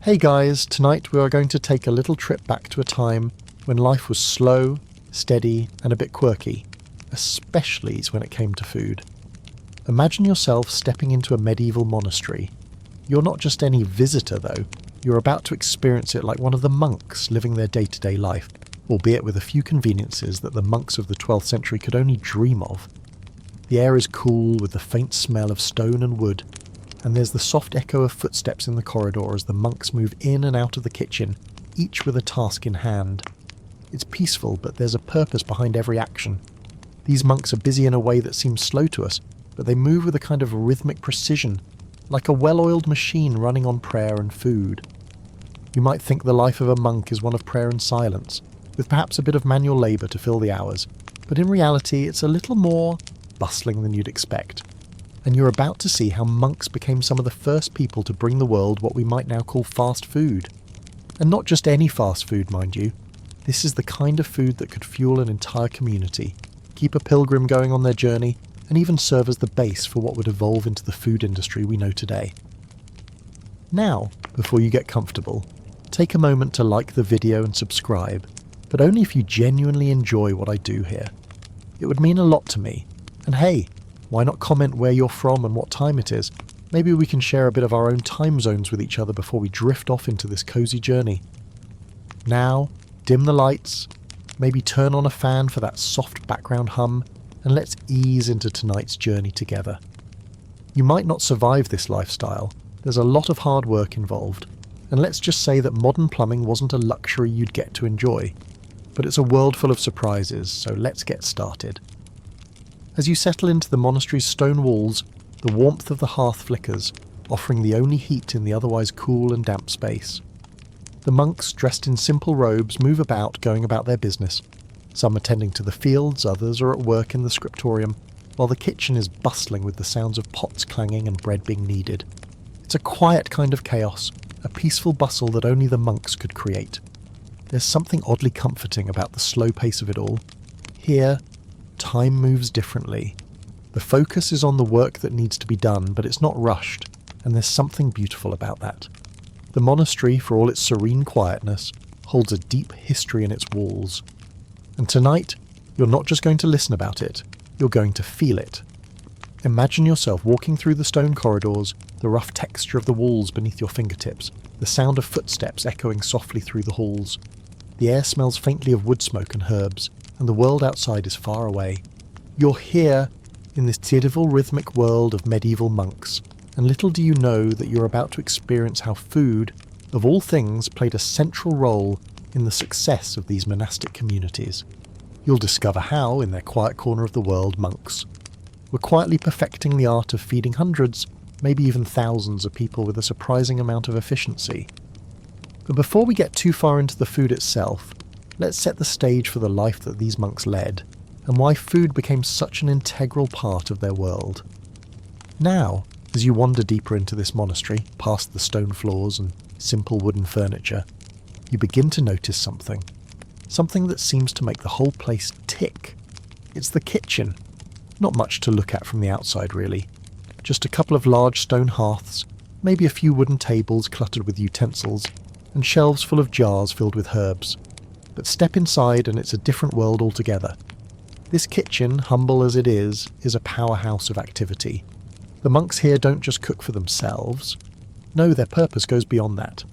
Hey guys, tonight we are going to take a little trip back to a time when life was slow, steady and a bit quirky, especially when it came to food. Imagine yourself stepping into a medieval monastery. You're not just any visitor though, you're about to experience it like one of the monks living their day-to-day life, albeit with a few conveniences that the monks of the 12th century could only dream of. The air is cool with the faint smell of stone and wood, and there's the soft echo of footsteps in the corridor as the monks move in and out of the kitchen, each with a task in hand. It's peaceful, but there's a purpose behind every action. These monks are busy in a way that seems slow to us, but they move with a kind of rhythmic precision, like a well-oiled machine running on prayer and food. You might think the life of a monk is one of prayer and silence, with perhaps a bit of manual labour to fill the hours, but in reality it's a little more bustling than you'd expect. And you're about to see how monks became some of the first people to bring the world what we might now call fast food. And not just any fast food, mind you. This is the kind of food that could fuel an entire community, keep a pilgrim going on their journey, and even serve as the base for what would evolve into the food industry we know today. Now, before you get comfortable, take a moment to like the video and subscribe, but only if you genuinely enjoy what I do here. It would mean a lot to me. And hey, why not comment where you're from and what time it is? Maybe we can share a bit of our own time zones with each other before we drift off into this cozy journey. Now, dim the lights, maybe turn on a fan for that soft background hum, and let's ease into tonight's journey together. You might not survive this lifestyle, there's a lot of hard work involved, and let's just say that modern plumbing wasn't a luxury you'd get to enjoy. But it's a world full of surprises, so let's get started. As you settle into the monastery's stone walls, the warmth of the hearth flickers, offering the only heat in the otherwise cool and damp space. The monks, dressed in simple robes, move about, going about their business. Some attending to the fields, others are at work in the scriptorium, while the kitchen is bustling with the sounds of pots clanging and bread being kneaded. It's a quiet kind of chaos, a peaceful bustle that only the monks could create. There's something oddly comforting about the slow pace of it all. Here, time moves differently. The focus is on the work that needs to be done, but it's not rushed, and there's something beautiful about that. The monastery, for all its serene quietness, holds a deep history in its walls. And tonight, you're not just going to listen about it, you're going to feel it. Imagine yourself walking through the stone corridors, the rough texture of the walls beneath your fingertips, the sound of footsteps echoing softly through the halls. The air smells faintly of wood smoke and herbs, and the world outside is far away. You're here, in this tearful rhythmic world of medieval monks, and little do you know that you're about to experience how food, of all things, played a central role in the success of these monastic communities. You'll discover how, in their quiet corner of the world, monks were quietly perfecting the art of feeding hundreds, maybe even thousands of people with a surprising amount of efficiency. But before we get too far into the food itself, let's set the stage for the life that these monks led, and why food became such an integral part of their world. Now, as you wander deeper into this monastery, past the stone floors and simple wooden furniture, you begin to notice something. Something that seems to make the whole place tick. It's the kitchen. Not much to look at from the outside, really. Just a couple of large stone hearths, maybe a few wooden tables cluttered with utensils, and shelves full of jars filled with herbs. But step inside and it's a different world altogether. This kitchen, humble as it is a powerhouse of activity. The monks here don't just cook for themselves. No, their purpose goes beyond that.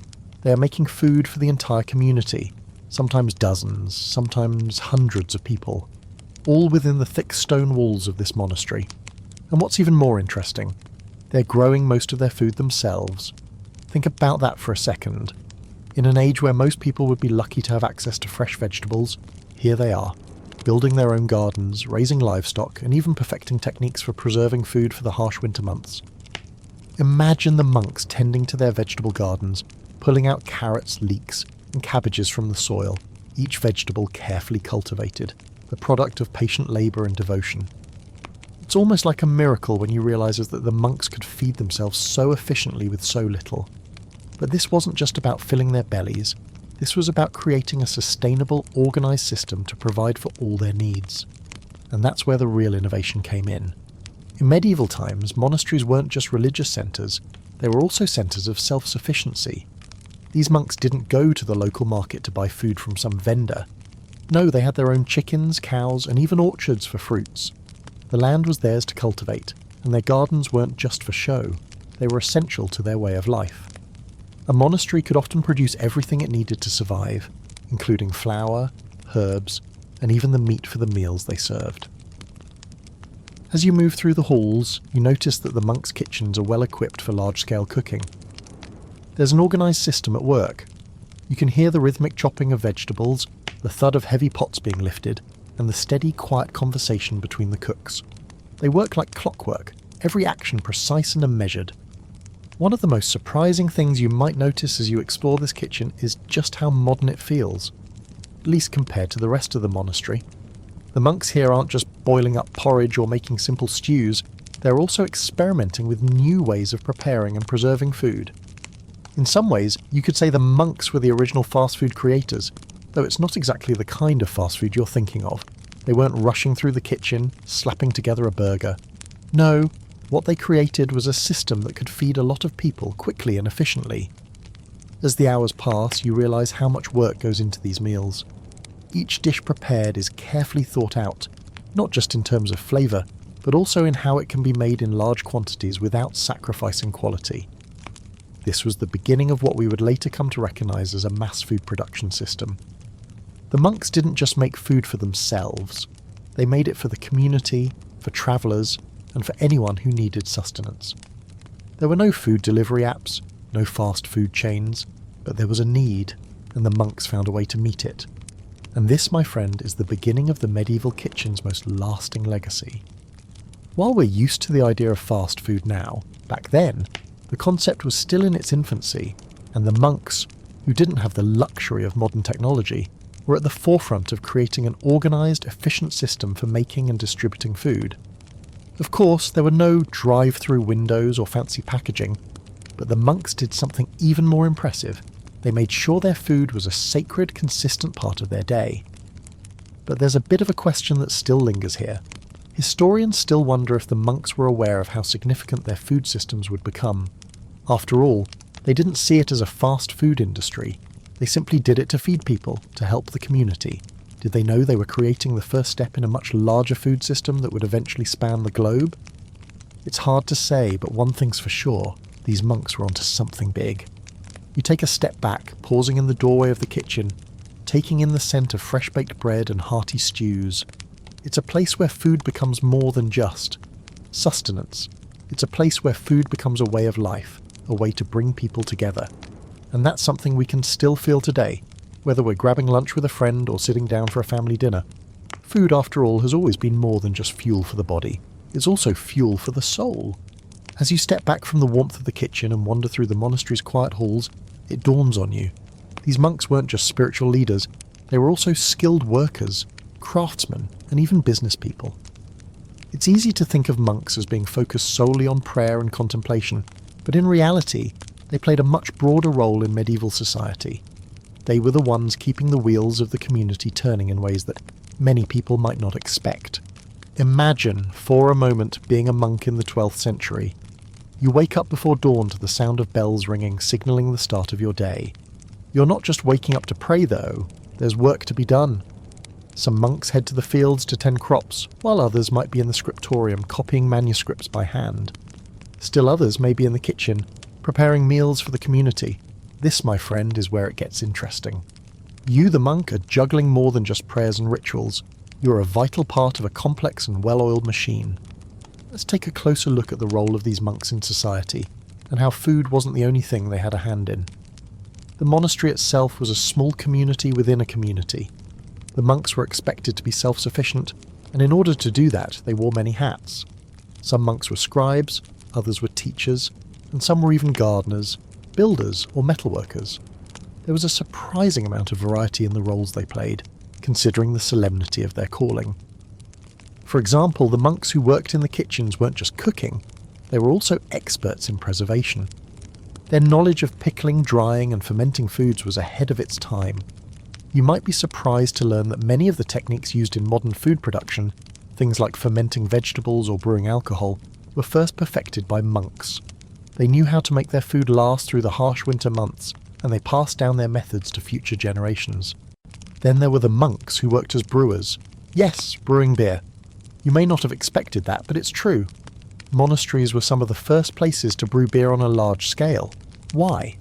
They are making food for the entire community, sometimes dozens, sometimes hundreds of people, all within the thick stone walls of this monastery. And what's even more interesting, they're growing most of their food themselves. Think about that for a second. In an age where most people would be lucky to have access to fresh vegetables, here they are, building their own gardens, raising livestock, and even perfecting techniques for preserving food for the harsh winter months. Imagine the monks tending to their vegetable gardens, pulling out carrots, leeks, and cabbages from the soil, each vegetable carefully cultivated, the product of patient labour and devotion. It's almost like a miracle when you realise that the monks could feed themselves so efficiently with so little. But this wasn't just about filling their bellies, this was about creating a sustainable, organised system to provide for all their needs. And that's where the real innovation came in. In medieval times, monasteries weren't just religious centres, they were also centres of self-sufficiency. These monks didn't go to the local market to buy food from some vendor. No, they had their own chickens, cows, and even orchards for fruits. The land was theirs to cultivate, and their gardens weren't just for show. They were essential to their way of life. A monastery could often produce everything it needed to survive, including flour, herbs, and even the meat for the meals they served. As you move through the halls, you notice that the monks' kitchens are well equipped for large-scale cooking. There's an organised system at work. You can hear the rhythmic chopping of vegetables, the thud of heavy pots being lifted, and the steady, quiet conversation between the cooks. They work like clockwork, every action precise and measured. One of the most surprising things you might notice as you explore this kitchen is just how modern it feels, at least compared to the rest of the monastery. The monks here aren't just boiling up porridge or making simple stews, they're also experimenting with new ways of preparing and preserving food. In some ways, you could say the monks were the original fast food creators, though it's not exactly the kind of fast food you're thinking of. They weren't rushing through the kitchen, slapping together a burger. No, what they created was a system that could feed a lot of people quickly and efficiently. As the hours pass, you realise how much work goes into these meals. Each dish prepared is carefully thought out, not just in terms of flavour, but also in how it can be made in large quantities without sacrificing quality. This was the beginning of what we would later come to recognise as a mass food production system. The monks didn't just make food for themselves, they made it for the community, for travellers, and for anyone who needed sustenance. There were no food delivery apps, no fast food chains, but there was a need, and the monks found a way to meet it. And this, my friend, is the beginning of the medieval kitchen's most lasting legacy. While we're used to the idea of fast food now, back then, the concept was still in its infancy, and the monks, who didn't have the luxury of modern technology, were at the forefront of creating an organised, efficient system for making and distributing food. Of course, there were no drive-through windows or fancy packaging, but the monks did something even more impressive. They made sure their food was a sacred, consistent part of their day. But there's a bit of a question that still lingers here. Historians still wonder if the monks were aware of how significant their food systems would become. After all, they didn't see it as a fast food industry. They simply did it to feed people, to help the community. Did they know they were creating the first step in a much larger food system that would eventually span the globe? It's hard to say, but one thing's for sure, these monks were onto something big. You take a step back, pausing in the doorway of the kitchen, taking in the scent of fresh-baked bread and hearty stews. It's a place where food becomes more than just sustenance. It's a place where food becomes a way of life, a way to bring people together. And that's something we can still feel today, whether we're grabbing lunch with a friend or sitting down for a family dinner. Food, after all, has always been more than just fuel for the body. It's also fuel for the soul. As you step back from the warmth of the kitchen and wander through the monastery's quiet halls, it dawns on you. These monks weren't just spiritual leaders, they were also skilled workers, craftsmen, and even business people. It's easy to think of monks as being focused solely on prayer and contemplation, but in reality, they played a much broader role in medieval society. They were the ones keeping the wheels of the community turning in ways that many people might not expect. Imagine, for a moment, being a monk in the 12th century. You wake up before dawn to the sound of bells ringing, signalling the start of your day. You're not just waking up to pray, though. There's work to be done. Some monks head to the fields to tend crops, while others might be in the scriptorium copying manuscripts by hand. Still others may be in the kitchen, preparing meals for the community. This, my friend, is where it gets interesting. You, the monk, are juggling more than just prayers and rituals. You're a vital part of a complex and well-oiled machine. Let's take a closer look at the role of these monks in society, and how food wasn't the only thing they had a hand in. The monastery itself was a small community within a community. The monks were expected to be self-sufficient, and in order to do that, they wore many hats. Some monks were scribes, others were teachers, and some were even gardeners, builders, or metalworkers. There was a surprising amount of variety in the roles they played, considering the solemnity of their calling. For example, the monks who worked in the kitchens weren't just cooking, they were also experts in preservation. Their knowledge of pickling, drying, and fermenting foods was ahead of its time. You might be surprised to learn that many of the techniques used in modern food production, things like fermenting vegetables or brewing alcohol, were first perfected by monks. They knew how to make their food last through the harsh winter months, and they passed down their methods to future generations. Then there were the monks who worked as brewers. Yes, brewing beer. You may not have expected that, but it's true. Monasteries were some of the first places to brew beer on a large scale. Why?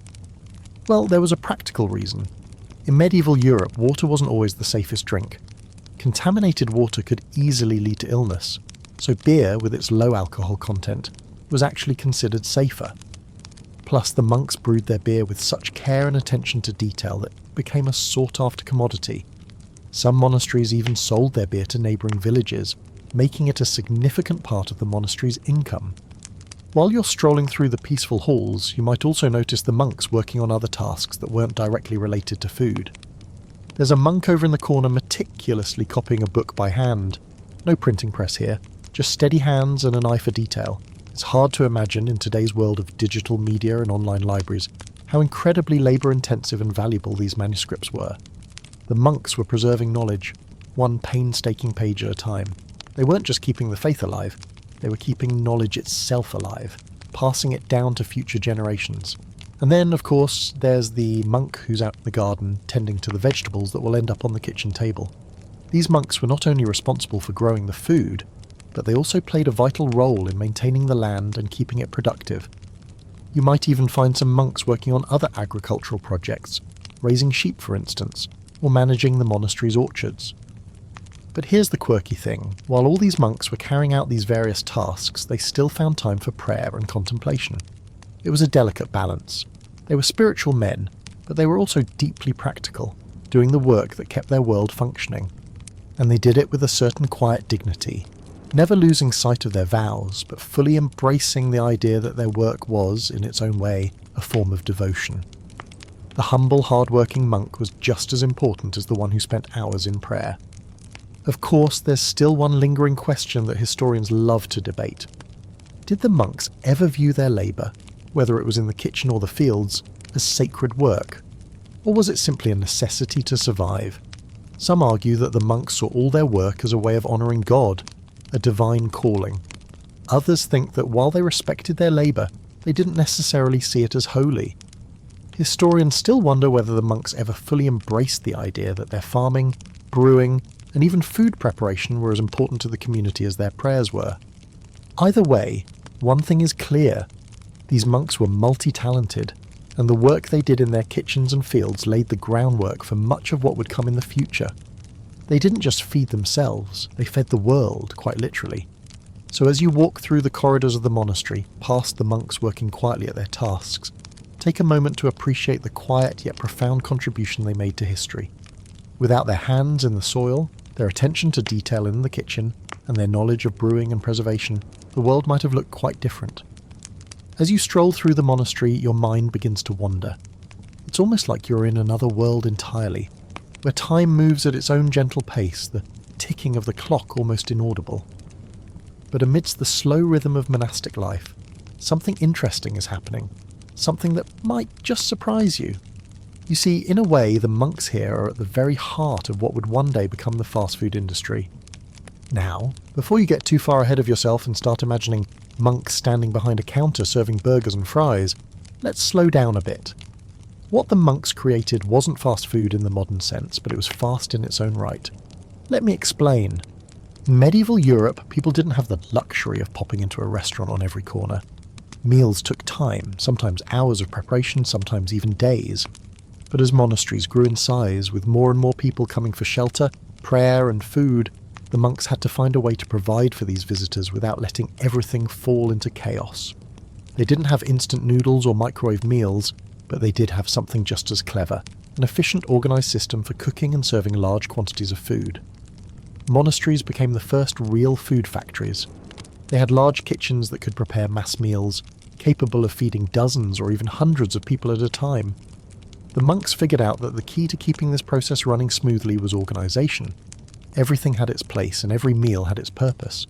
Well, there was a practical reason. In medieval Europe, water wasn't always the safest drink. Contaminated water could easily lead to illness, so beer, with its low alcohol content, was actually considered safer. Plus, the monks brewed their beer with such care and attention to detail that it became a sought-after commodity. Some monasteries even sold their beer to neighbouring villages, making it a significant part of the monastery's income. While you're strolling through the peaceful halls, you might also notice the monks working on other tasks that weren't directly related to food. There's a monk over in the corner meticulously copying a book by hand. No printing press here, just steady hands and an eye for detail. It's hard to imagine in today's world of digital media and online libraries how incredibly labour-intensive and valuable these manuscripts were. The monks were preserving knowledge, one painstaking page at a time. They weren't just keeping the faith alive, they were keeping knowledge itself alive, passing it down to future generations. And then, of course, there's the monk who's out in the garden tending to the vegetables that will end up on the kitchen table. These monks were not only responsible for growing the food, but they also played a vital role in maintaining the land and keeping it productive. You might even find some monks working on other agricultural projects, raising sheep for instance, or managing the monastery's orchards. But here's the quirky thing, while all these monks were carrying out these various tasks, they still found time for prayer and contemplation. It was a delicate balance. They were spiritual men, but they were also deeply practical, doing the work that kept their world functioning. And they did it with a certain quiet dignity, never losing sight of their vows, but fully embracing the idea that their work was, in its own way, a form of devotion. The humble, hard-working monk was just as important as the one who spent hours in prayer. Of course, there's still one lingering question that historians love to debate. Did the monks ever view their labour, whether it was in the kitchen or the fields, as sacred work? Or was it simply a necessity to survive? Some argue that the monks saw all their work as a way of honouring God, a divine calling. Others think that while they respected their labour, they didn't necessarily see it as holy. Historians still wonder whether the monks ever fully embraced the idea that their farming, brewing, and even food preparation were as important to the community as their prayers were. Either way, one thing is clear. These monks were multi-talented, and the work they did in their kitchens and fields laid the groundwork for much of what would come in the future. They didn't just feed themselves, they fed the world, quite literally. So as you walk through the corridors of the monastery, past the monks working quietly at their tasks, take a moment to appreciate the quiet yet profound contribution they made to history. Without their hands in the soil, their attention to detail in the kitchen, and their knowledge of brewing and preservation, the world might have looked quite different. As you stroll through the monastery, your mind begins to wander. It's almost like you're in another world entirely, where time moves at its own gentle pace, the ticking of the clock almost inaudible. But amidst the slow rhythm of monastic life, something interesting is happening, something that might just surprise you. You see, in a way, the monks here are at the very heart of what would one day become the fast food industry. Now, before you get too far ahead of yourself and start imagining monks standing behind a counter serving burgers and fries, let's slow down a bit. What the monks created wasn't fast food in the modern sense, but it was fast in its own right. Let me explain. In medieval Europe, people didn't have the luxury of popping into a restaurant on every corner. Meals took time, sometimes hours of preparation, sometimes even days. But as monasteries grew in size, with more and more people coming for shelter, prayer and food, the monks had to find a way to provide for these visitors without letting everything fall into chaos. They didn't have instant noodles or microwave meals, but they did have something just as clever, an efficient, organised system for cooking and serving large quantities of food. Monasteries became the first real food factories. They had large kitchens that could prepare mass meals, capable of feeding dozens or even hundreds of people at a time. The monks figured out that the key to keeping this process running smoothly was organisation. Everything had its place and every meal had its purpose.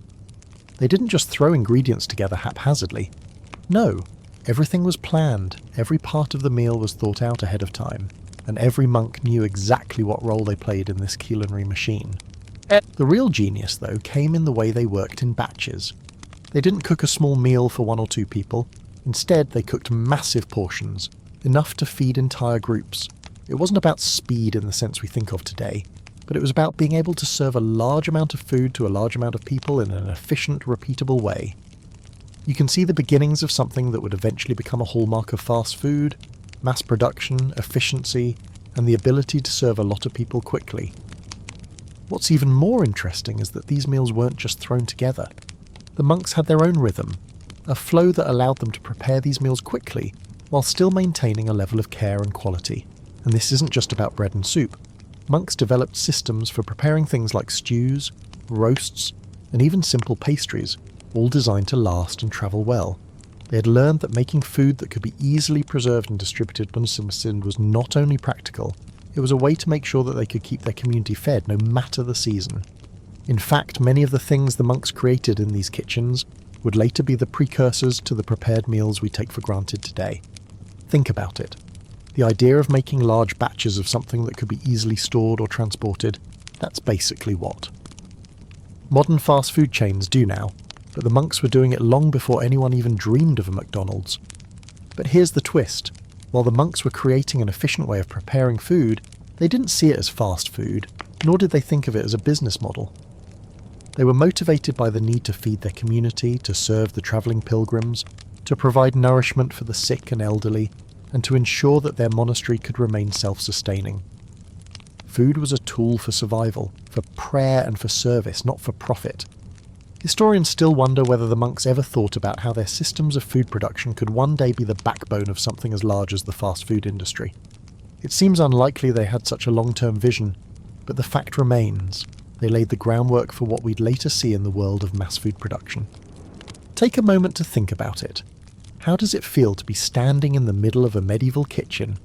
They didn't just throw ingredients together haphazardly. No, everything was planned, every part of the meal was thought out ahead of time, and every monk knew exactly what role they played in this culinary machine. The real genius, though, came in the way they worked in batches. They didn't cook a small meal for one or two people. Instead, they cooked massive portions, enough to feed entire groups. It wasn't about speed in the sense we think of today, but it was about being able to serve a large amount of food to a large amount of people in an efficient, repeatable way. You can see the beginnings of something that would eventually become a hallmark of fast food: mass production, efficiency, and the ability to serve a lot of people quickly. What's even more interesting is that these meals weren't just thrown together. The monks had their own rhythm, a flow that allowed them to prepare these meals quickly while still maintaining a level of care and quality. And this isn't just about bread and soup. Monks developed systems for preparing things like stews, roasts, and even simple pastries, all designed to last and travel well. They had learned that making food that could be easily preserved and distributed was not only practical, it was a way to make sure that they could keep their community fed no matter the season. In fact, many of the things the monks created in these kitchens would later be the precursors to the prepared meals we take for granted today. Think about it. The idea of making large batches of something that could be easily stored or transported, that's basically what modern fast food chains do now, but the monks were doing it long before anyone even dreamed of a McDonald's. But here's the twist. While the monks were creating an efficient way of preparing food, they didn't see it as fast food, nor did they think of it as a business model. They were motivated by the need to feed their community, to serve the travelling pilgrims, to provide nourishment for the sick and elderly, and to ensure that their monastery could remain self-sustaining. Food was a tool for survival, for prayer and for service, not for profit. Historians still wonder whether the monks ever thought about how their systems of food production could one day be the backbone of something as large as the fast food industry. It seems unlikely they had such a long-term vision, but the fact remains, they laid the groundwork for what we'd later see in the world of mass food production. Take a moment to think about it. How does it feel to be standing in the middle of a medieval kitchen,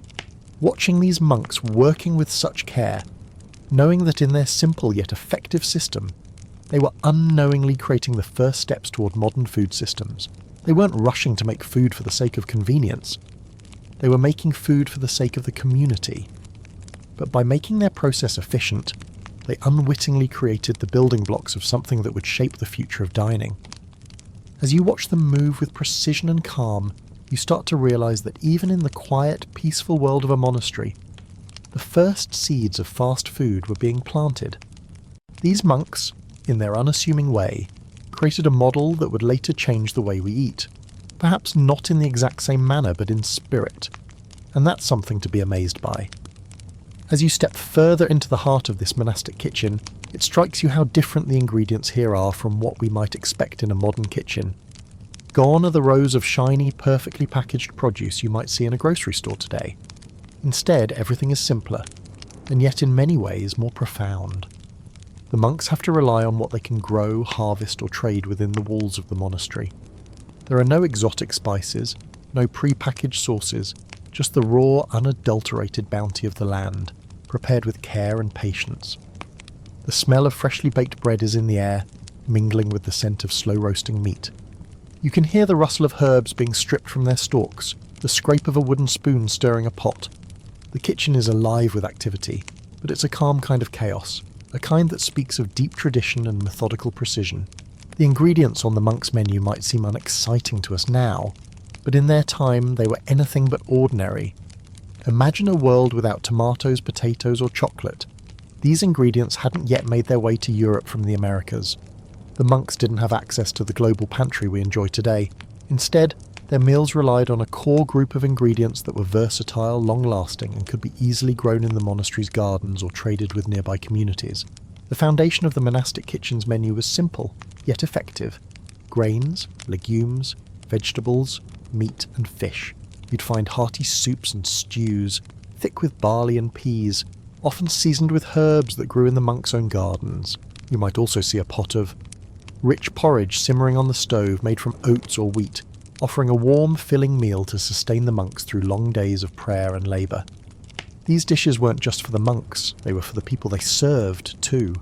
watching these monks working with such care, knowing that in their simple yet effective system, they were unknowingly creating the first steps toward modern food systems? They weren't rushing to make food for the sake of convenience. They were making food for the sake of the community. But by making their process efficient, they unwittingly created the building blocks of something that would shape the future of dining. As you watch them move with precision and calm, you start to realize that even in the quiet, peaceful world of a monastery, the first seeds of fast food were being planted. These monks, in their unassuming way, created a model that would later change the way we eat. Perhaps not in the exact same manner, but in spirit. And that's something to be amazed by. As you step further into the heart of this monastic kitchen, it strikes you how different the ingredients here are from what we might expect in a modern kitchen. Gone are the rows of shiny, perfectly packaged produce you might see in a grocery store today. Instead, everything is simpler, and yet in many ways more profound. The monks have to rely on what they can grow, harvest, or trade within the walls of the monastery. There are no exotic spices, no pre-packaged sauces, just the raw, unadulterated bounty of the land, prepared with care and patience. The smell of freshly baked bread is in the air, mingling with the scent of slow-roasting meat. You can hear the rustle of herbs being stripped from their stalks, the scrape of a wooden spoon stirring a pot. The kitchen is alive with activity, but it's a calm kind of chaos, a kind that speaks of deep tradition and methodical precision. The ingredients on the monks' menu might seem unexciting to us now, but in their time they were anything but ordinary. Imagine a world without tomatoes, potatoes, or chocolate. These ingredients hadn't yet made their way to Europe from the Americas. The monks didn't have access to the global pantry we enjoy today. Instead, their meals relied on a core group of ingredients that were versatile, long-lasting, and could be easily grown in the monastery's gardens or traded with nearby communities. The foundation of the monastic kitchen's menu was simple, yet effective. Grains, legumes, vegetables, meat and fish. You'd find hearty soups and stews, thick with barley and peas, often seasoned with herbs that grew in the monks' own gardens. You might also see a pot of rich porridge simmering on the stove made from oats or wheat, offering a warm, filling meal to sustain the monks through long days of prayer and labour. These dishes weren't just for the monks, they were for the people they served too.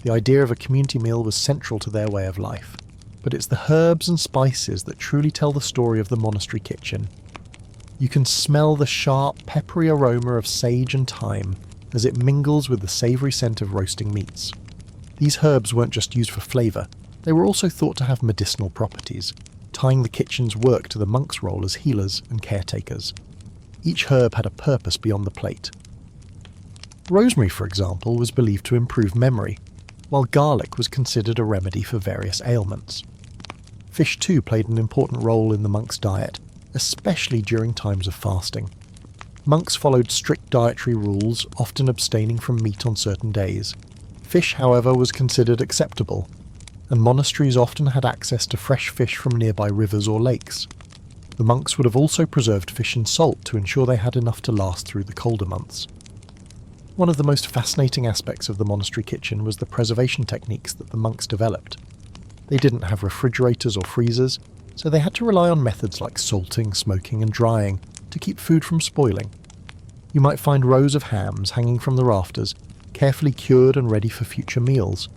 The idea of a community meal was central to their way of life. But it's the herbs and spices that truly tell the story of the monastery kitchen. You can smell the sharp, peppery aroma of sage and thyme as it mingles with the savoury scent of roasting meats. These herbs weren't just used for flavour, they were also thought to have medicinal properties, tying the kitchen's work to the monks' role as healers and caretakers. Each herb had a purpose beyond the plate. Rosemary, for example, was believed to improve memory, while garlic was considered a remedy for various ailments. Fish too played an important role in the monks' diet, especially during times of fasting. Monks followed strict dietary rules, often abstaining from meat on certain days. Fish, however, was considered acceptable, and monasteries often had access to fresh fish from nearby rivers or lakes. The monks would have also preserved fish in salt to ensure they had enough to last through the colder months. One of the most fascinating aspects of the monastery kitchen was the preservation techniques that the monks developed. They didn't have refrigerators or freezers, so they had to rely on methods like salting, smoking and drying to keep food from spoiling. You might find rows of hams hanging from the rafters, carefully cured and ready for future meals.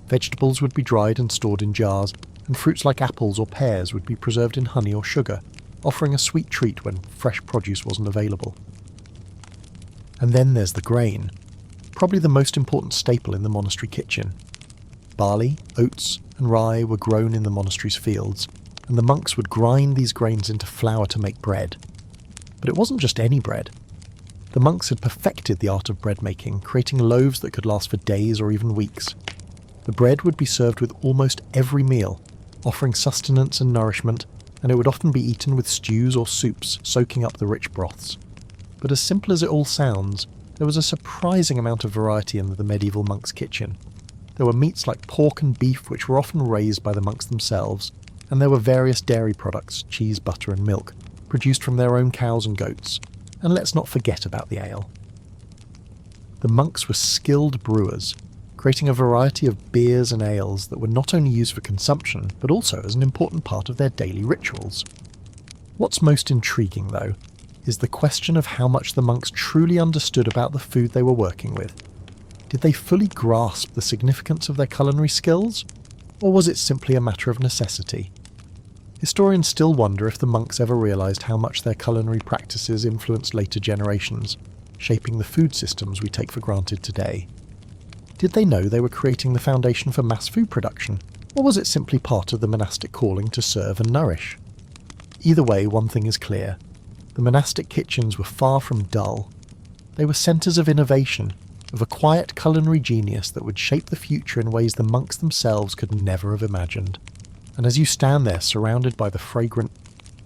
Vegetables would be dried and stored in jars, and fruits like apples or pears would be preserved in honey or sugar, offering a sweet treat when fresh produce wasn't available. And then there's the grain, probably the most important staple in the monastery kitchen. Barley, oats and rye were grown in the monastery's fields, and the monks would grind these grains into flour to make bread. But it wasn't just any bread. The monks had perfected the art of bread making, creating loaves that could last for days or even weeks. The bread would be served with almost every meal, offering sustenance and nourishment, and it would often be eaten with stews or soups, soaking up the rich broths. But as simple as it all sounds, there was a surprising amount of variety in the medieval monks' kitchen. There were meats like pork and beef, which were often raised by the monks themselves, and there were various dairy products, cheese, butter and milk, produced from their own cows and goats. And let's not forget about the ale. The monks were skilled brewers, creating a variety of beers and ales that were not only used for consumption, but also as an important part of their daily rituals. What's most intriguing, though, is the question of how much the monks truly understood about the food they were working with. Did they fully grasp the significance of their culinary skills, or was it simply a matter of necessity? Historians still wonder if the monks ever realised how much their culinary practices influenced later generations, shaping the food systems we take for granted today. Did they know they were creating the foundation for mass food production, or was it simply part of the monastic calling to serve and nourish? Either way, one thing is clear. The monastic kitchens were far from dull. They were centres of innovation, of a quiet culinary genius that would shape the future in ways the monks themselves could never have imagined. And as you stand there surrounded by the fragrant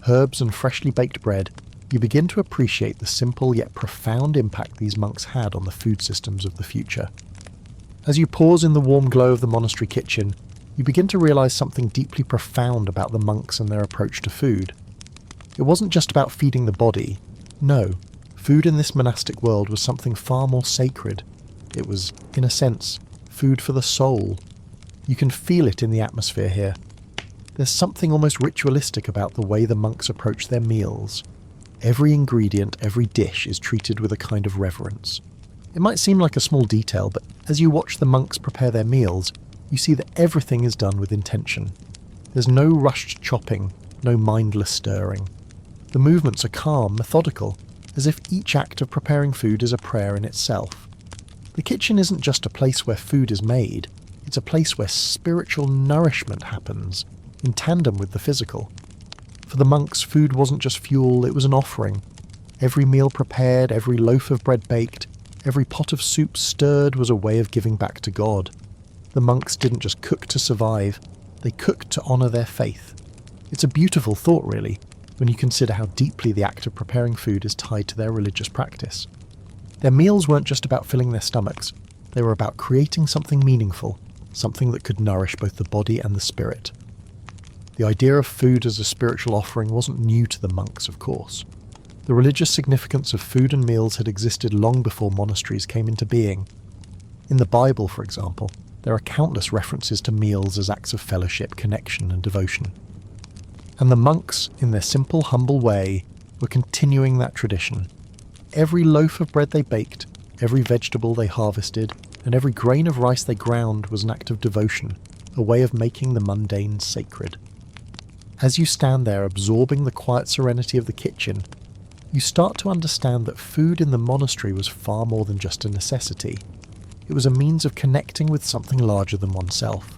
herbs and freshly baked bread, you begin to appreciate the simple yet profound impact these monks had on the food systems of the future. As you pause in the warm glow of the monastery kitchen, you begin to realise something deeply profound about the monks and their approach to food. It wasn't just about feeding the body. No, food in this monastic world was something far more sacred. It was, in a sense, food for the soul. You can feel it in the atmosphere here. There's something almost ritualistic about the way the monks approach their meals. Every ingredient, every dish is treated with a kind of reverence. It might seem like a small detail, but as you watch the monks prepare their meals, you see that everything is done with intention. There's no rushed chopping, no mindless stirring. The movements are calm, methodical, as if each act of preparing food is a prayer in itself. The kitchen isn't just a place where food is made, it's a place where spiritual nourishment happens, in tandem with the physical. For the monks, food wasn't just fuel, it was an offering. Every meal prepared, every loaf of bread baked, every pot of soup stirred was a way of giving back to God. The monks didn't just cook to survive, they cooked to honour their faith. It's a beautiful thought, really, when you consider how deeply the act of preparing food is tied to their religious practice. Their meals weren't just about filling their stomachs, they were about creating something meaningful, something that could nourish both the body and the spirit. The idea of food as a spiritual offering wasn't new to the monks, of course. The religious significance of food and meals had existed long before monasteries came into being. In the Bible, for example, there are countless references to meals as acts of fellowship, connection and devotion. And the monks, in their simple, humble way, were continuing that tradition. Every loaf of bread they baked, every vegetable they harvested, and every grain of rice they ground was an act of devotion, a way of making the mundane sacred. As you stand there absorbing the quiet serenity of the kitchen, you start to understand that food in the monastery was far more than just a necessity. It was a means of connecting with something larger than oneself.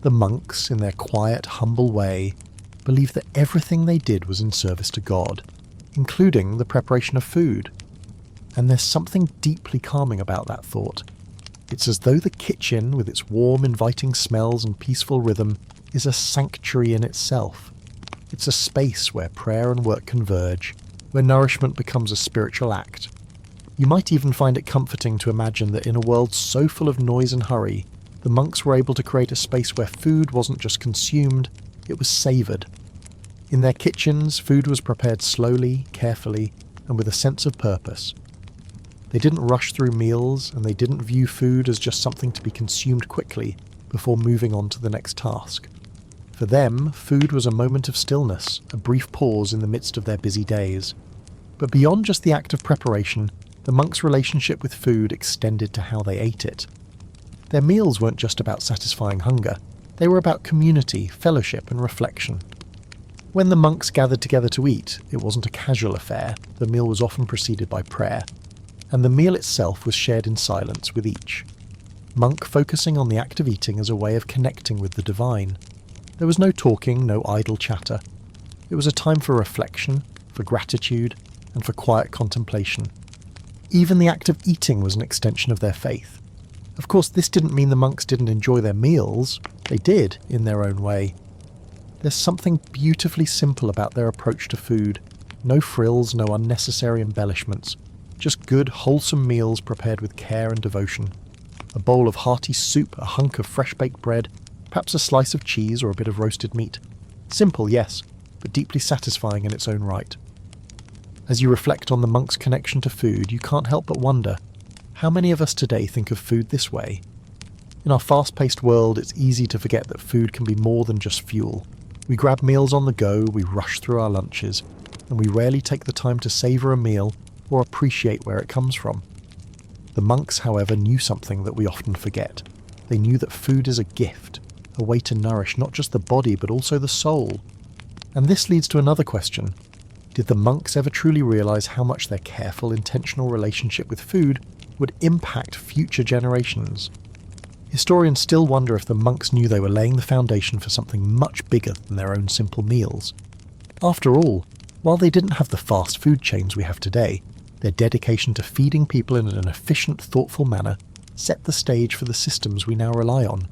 The monks, in their quiet, humble way, believed that everything they did was in service to God. including the preparation of food. And there's something deeply calming about that thought. It's as though the kitchen, with its warm, inviting smells and peaceful rhythm, is a sanctuary in itself. It's a space where prayer and work converge, where nourishment becomes a spiritual act. You might even find it comforting to imagine that in a world so full of noise and hurry, the monks were able to create a space where food wasn't just consumed, it was savoured. In their kitchens, food was prepared slowly, carefully, and with a sense of purpose. They didn't rush through meals, and they didn't view food as just something to be consumed quickly before moving on to the next task. For them, food was a moment of stillness, a brief pause in the midst of their busy days. But beyond just the act of preparation, the monks' relationship with food extended to how they ate it. Their meals weren't just about satisfying hunger, they were about community, fellowship, and reflection. When the monks gathered together to eat, it wasn't a casual affair, the meal was often preceded by prayer, and the meal itself was shared in silence with each. Monk focusing on the act of eating as a way of connecting with the divine. There was no talking, no idle chatter. It was a time for reflection, for gratitude, and for quiet contemplation. Even the act of eating was an extension of their faith. Of course, this didn't mean the monks didn't enjoy their meals. They did, in their own way. There's something beautifully simple about their approach to food. No frills, no unnecessary embellishments. Just good, wholesome meals prepared with care and devotion. A bowl of hearty soup, a hunk of fresh-baked bread, perhaps a slice of cheese or a bit of roasted meat. Simple, yes, but deeply satisfying in its own right. As you reflect on the monks' connection to food, you can't help but wonder, how many of us today think of food this way? In our fast-paced world, it's easy to forget that food can be more than just fuel. We grab meals on the go, we rush through our lunches, and we rarely take the time to savour a meal or appreciate where it comes from. The monks, however, knew something that we often forget. They knew that food is a gift, a way to nourish not just the body but also the soul. And this leads to another question. Did the monks ever truly realise how much their careful, intentional relationship with food would impact future generations? Historians still wonder if the monks knew they were laying the foundation for something much bigger than their own simple meals. After all, while they didn't have the fast food chains we have today, their dedication to feeding people in an efficient, thoughtful manner set the stage for the systems we now rely on.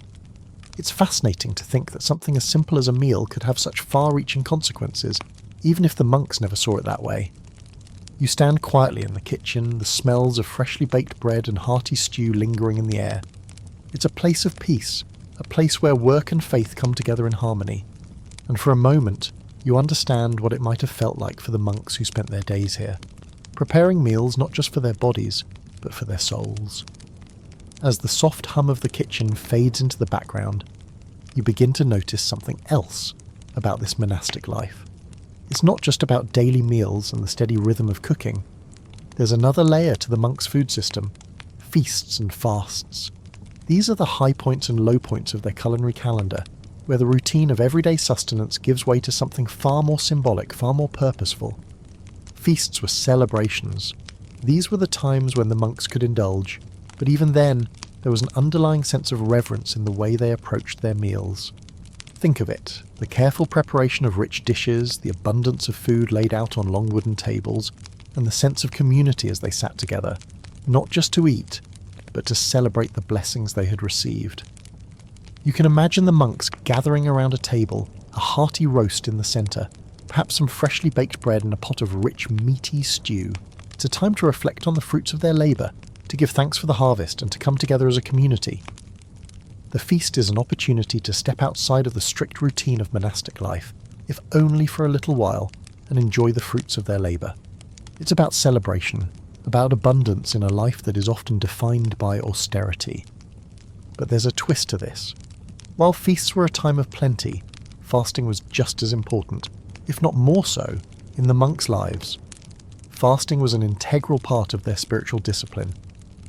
It's fascinating to think that something as simple as a meal could have such far-reaching consequences, even if the monks never saw it that way. You stand quietly in the kitchen, the smells of freshly baked bread and hearty stew lingering in the air. It's a place of peace, a place where work and faith come together in harmony. And for a moment, you understand what it might have felt like for the monks who spent their days here, preparing meals not just for their bodies, but for their souls. As the soft hum of the kitchen fades into the background, you begin to notice something else about this monastic life. It's not just about daily meals and the steady rhythm of cooking. There's another layer to the monks' food system, feasts and fasts. These are the high points and low points of their culinary calendar, where the routine of everyday sustenance gives way to something far more symbolic, far more purposeful. Feasts were celebrations. These were the times when the monks could indulge, but even then, there was an underlying sense of reverence in the way they approached their meals. Think of it, the careful preparation of rich dishes, the abundance of food laid out on long wooden tables, and the sense of community as they sat together, not just to eat, but to celebrate the blessings they had received. You can imagine the monks gathering around a table, a hearty roast in the centre, perhaps some freshly baked bread and a pot of rich, meaty stew. It's a time to reflect on the fruits of their labour, to give thanks for the harvest and to come together as a community. The feast is an opportunity to step outside of the strict routine of monastic life, if only for a little while, and enjoy the fruits of their labour. It's about celebration, about abundance in a life that is often defined by austerity. But there's a twist to this. While feasts were a time of plenty, fasting was just as important, if not more so, in the monks' lives. Fasting was an integral part of their spiritual discipline.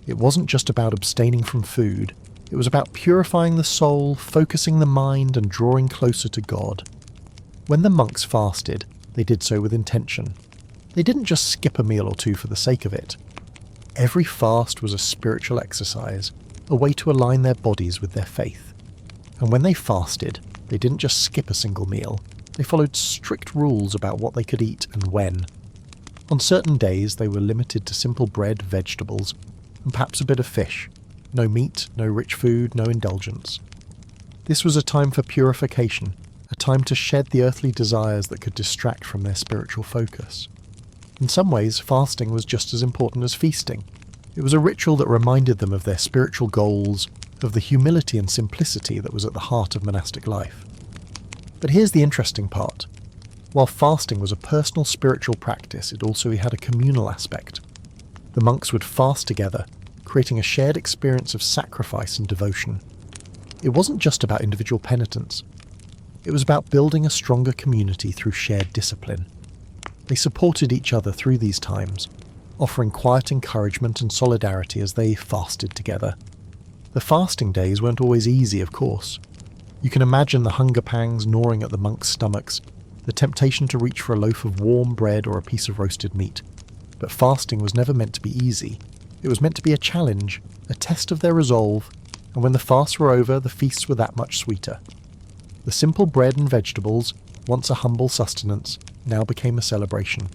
It wasn't just about abstaining from food, it was about purifying the soul, focusing the mind, and drawing closer to God. When the monks fasted, they did so with intention. They didn't just skip a meal or two for the sake of it. Every fast was a spiritual exercise, a way to align their bodies with their faith. And when they fasted, they didn't just skip a single meal, they followed strict rules about what they could eat and when. On certain days they were limited to simple bread, vegetables, and perhaps a bit of fish. No meat, no rich food, no indulgence. This was a time for purification, a time to shed the earthly desires that could distract from their spiritual focus. In some ways, fasting was just as important as feasting. It was a ritual that reminded them of their spiritual goals, of the humility and simplicity that was at the heart of monastic life. But here's the interesting part. While fasting was a personal spiritual practice, it also had a communal aspect. The monks would fast together, creating a shared experience of sacrifice and devotion. It wasn't just about individual penitence. It was about building a stronger community through shared discipline. They supported each other through these times, offering quiet encouragement and solidarity as they fasted together. The fasting days weren't always easy, of course. You can imagine the hunger pangs gnawing at the monks' stomachs, the temptation to reach for a loaf of warm bread or a piece of roasted meat. But fasting was never meant to be easy. It was meant to be a challenge, a test of their resolve, and when the fasts were over, the feasts were that much sweeter. The simple bread and vegetables, once a humble sustenance, now became a celebration.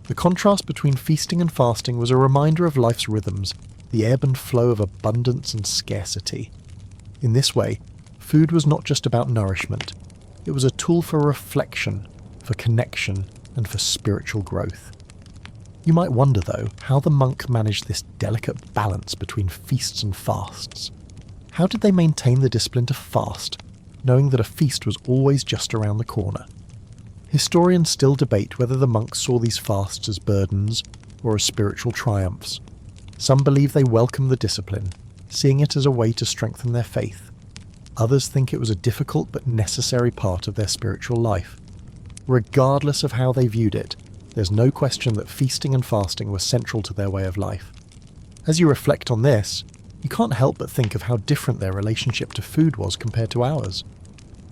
The contrast between feasting and fasting was a reminder of life's rhythms, the ebb and flow of abundance and scarcity. In this way, food was not just about nourishment. It was a tool for reflection, for connection, and for spiritual growth. You might wonder, though, how the monk managed this delicate balance between feasts and fasts. How did they maintain the discipline to fast, knowing that a feast was always just around the corner? Historians still debate whether the monks saw these fasts as burdens or as spiritual triumphs. Some believe they welcomed the discipline, seeing it as a way to strengthen their faith. Others think it was a difficult but necessary part of their spiritual life. Regardless of how they viewed it, there's no question that feasting and fasting were central to their way of life. As you reflect on this, you can't help but think of how different their relationship to food was compared to ours.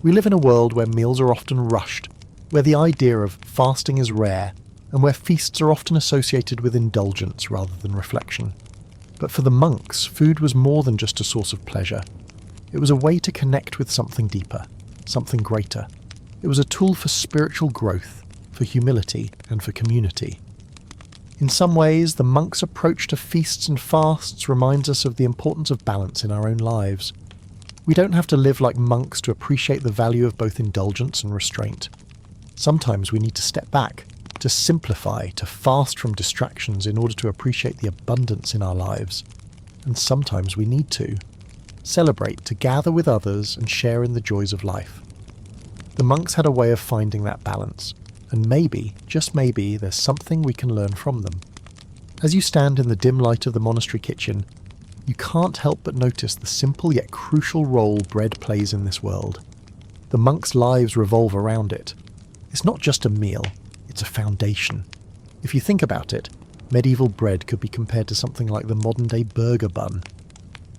We live in a world where meals are often rushed, where the idea of fasting is rare, and where feasts are often associated with indulgence rather than reflection. But for the monks, food was more than just a source of pleasure. It was a way to connect with something deeper, something greater. It was a tool for spiritual growth, for humility, and for community. In some ways, the monks' approach to feasts and fasts reminds us of the importance of balance in our own lives. We don't have to live like monks to appreciate the value of both indulgence and restraint. Sometimes we need to step back, to simplify, to fast from distractions in order to appreciate the abundance in our lives. And sometimes we need to celebrate, to gather with others and share in the joys of life. The monks had a way of finding that balance, and maybe, just maybe, there's something we can learn from them. As you stand in the dim light of the monastery kitchen, you can't help but notice the simple yet crucial role bread plays in this world. The monks' lives revolve around it. It's not just a meal, it's a foundation. If you think about it, medieval bread could be compared to something like the modern-day burger bun.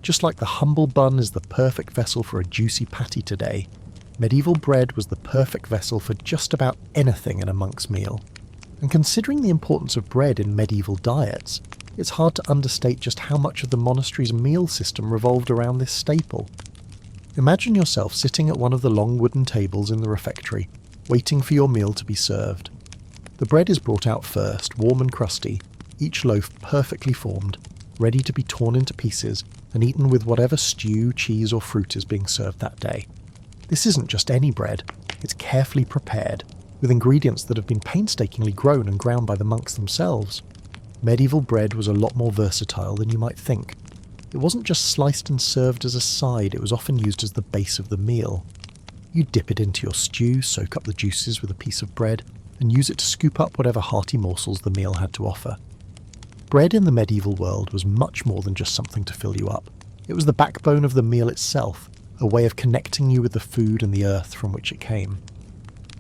Just like the humble bun is the perfect vessel for a juicy patty today, medieval bread was the perfect vessel for just about anything in a monk's meal. And considering the importance of bread in medieval diets, it's hard to understate just how much of the monastery's meal system revolved around this staple. Imagine yourself sitting at one of the long wooden tables in the refectory, waiting for your meal to be served. The bread is brought out first, warm and crusty, each loaf perfectly formed, ready to be torn into pieces and eaten with whatever stew, cheese or fruit is being served that day. This isn't just any bread, it's carefully prepared, with ingredients that have been painstakingly grown and ground by the monks themselves. Medieval bread was a lot more versatile than you might think. It wasn't just sliced and served as a side, it was often used as the base of the meal. You dip it into your stew, soak up the juices with a piece of bread, and use it to scoop up whatever hearty morsels the meal had to offer. Bread in the medieval world was much more than just something to fill you up. It was the backbone of the meal itself, a way of connecting you with the food and the earth from which it came.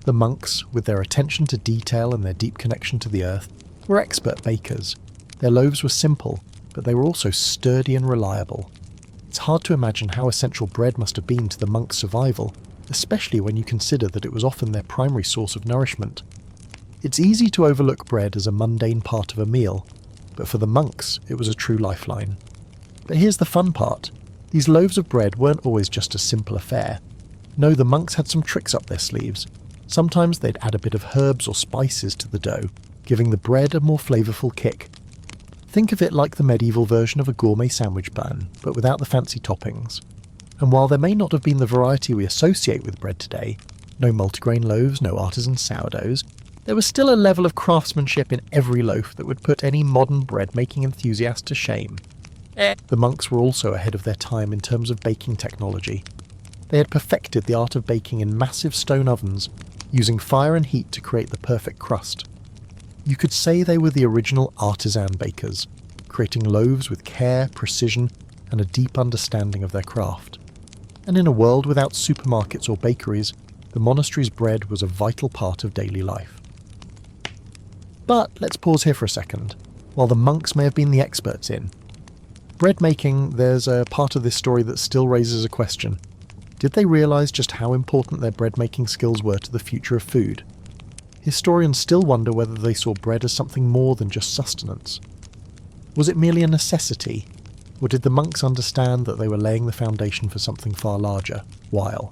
The monks, with their attention to detail and their deep connection to the earth, were expert bakers. Their loaves were simple, but they were also sturdy and reliable. It's hard to imagine how essential bread must have been to the monks' survival, especially when you consider that it was often their primary source of nourishment. It's easy to overlook bread as a mundane part of a meal, but for the monks it was a true lifeline. But here's the fun part. These loaves of bread weren't always just a simple affair. No, the monks had some tricks up their sleeves. Sometimes they'd add a bit of herbs or spices to the dough, giving the bread a more flavourful kick. Think of it like the medieval version of a gourmet sandwich bun, but without the fancy toppings. And while there may not have been the variety we associate with bread today, no multigrain loaves, no artisan sourdoughs, there was still a level of craftsmanship in every loaf that would put any modern bread-making enthusiast to shame. The monks were also ahead of their time in terms of baking technology. They had perfected the art of baking in massive stone ovens, using fire and heat to create the perfect crust. You could say they were the original artisan bakers, creating loaves with care, precision, and a deep understanding of their craft. And in a world without supermarkets or bakeries, the monastery's bread was a vital part of daily life. But let's pause here for a second. While the monks may have been the experts in bread making, there's a part of this story that still raises a question. Did they realise just how important their bread-making skills were to the future of food? Historians still wonder whether they saw bread as something more than just sustenance. Was it merely a necessity, or did the monks understand that they were laying the foundation for something far larger? While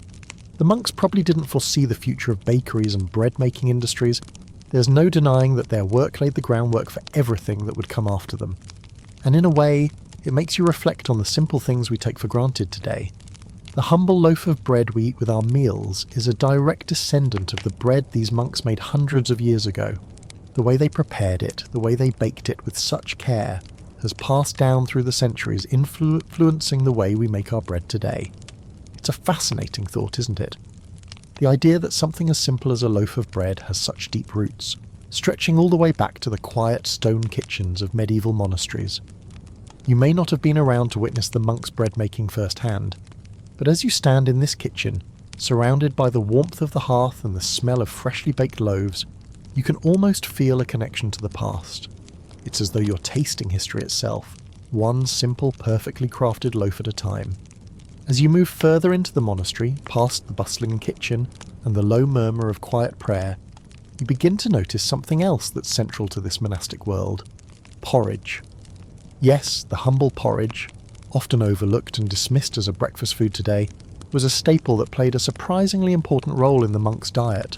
the monks probably didn't foresee the future of bakeries and bread-making industries, there's no denying that their work laid the groundwork for everything that would come after them. And in a way, it makes you reflect on the simple things we take for granted today. The humble loaf of bread we eat with our meals is a direct descendant of the bread these monks made hundreds of years ago. The way they prepared it, the way they baked it with such care, has passed down through the centuries, influencing the way we make our bread today. It's a fascinating thought, isn't it? The idea that something as simple as a loaf of bread has such deep roots, stretching all the way back to the quiet stone kitchens of medieval monasteries. You may not have been around to witness the monks' bread making firsthand, but as you stand in this kitchen, surrounded by the warmth of the hearth and the smell of freshly baked loaves, you can almost feel a connection to the past. It's as though you're tasting history itself, one simple, perfectly crafted loaf at a time. As you move further into the monastery, past the bustling kitchen and the low murmur of quiet prayer, you begin to notice something else that's central to this monastic world: porridge. Yes, the humble porridge, often overlooked and dismissed as a breakfast food today, was a staple that played a surprisingly important role in the monks' diet.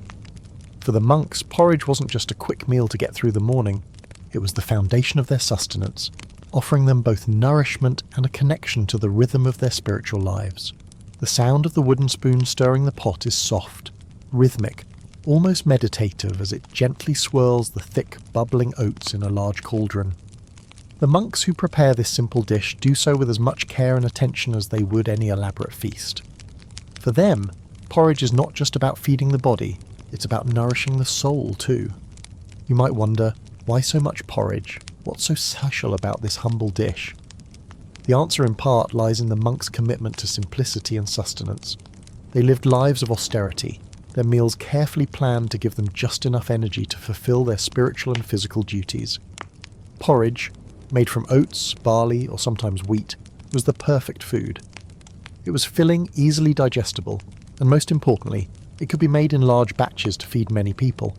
For the monks, porridge wasn't just a quick meal to get through the morning, it was the foundation of their sustenance, offering them both nourishment and a connection to the rhythm of their spiritual lives. The sound of the wooden spoon stirring the pot is soft, rhythmic, almost meditative as it gently swirls the thick, bubbling oats in a large cauldron. The monks who prepare this simple dish do so with as much care and attention as they would any elaborate feast. For them, porridge is not just about feeding the body, it's about nourishing the soul too. You might wonder, why so much porridge? What's so special about this humble dish? The answer in part lies in the monks' commitment to simplicity and sustenance. They lived lives of austerity, their meals carefully planned to give them just enough energy to fulfill their spiritual and physical duties. Porridge, made from oats, barley, or sometimes wheat, was the perfect food. It was filling, easily digestible, and most importantly, it could be made in large batches to feed many people.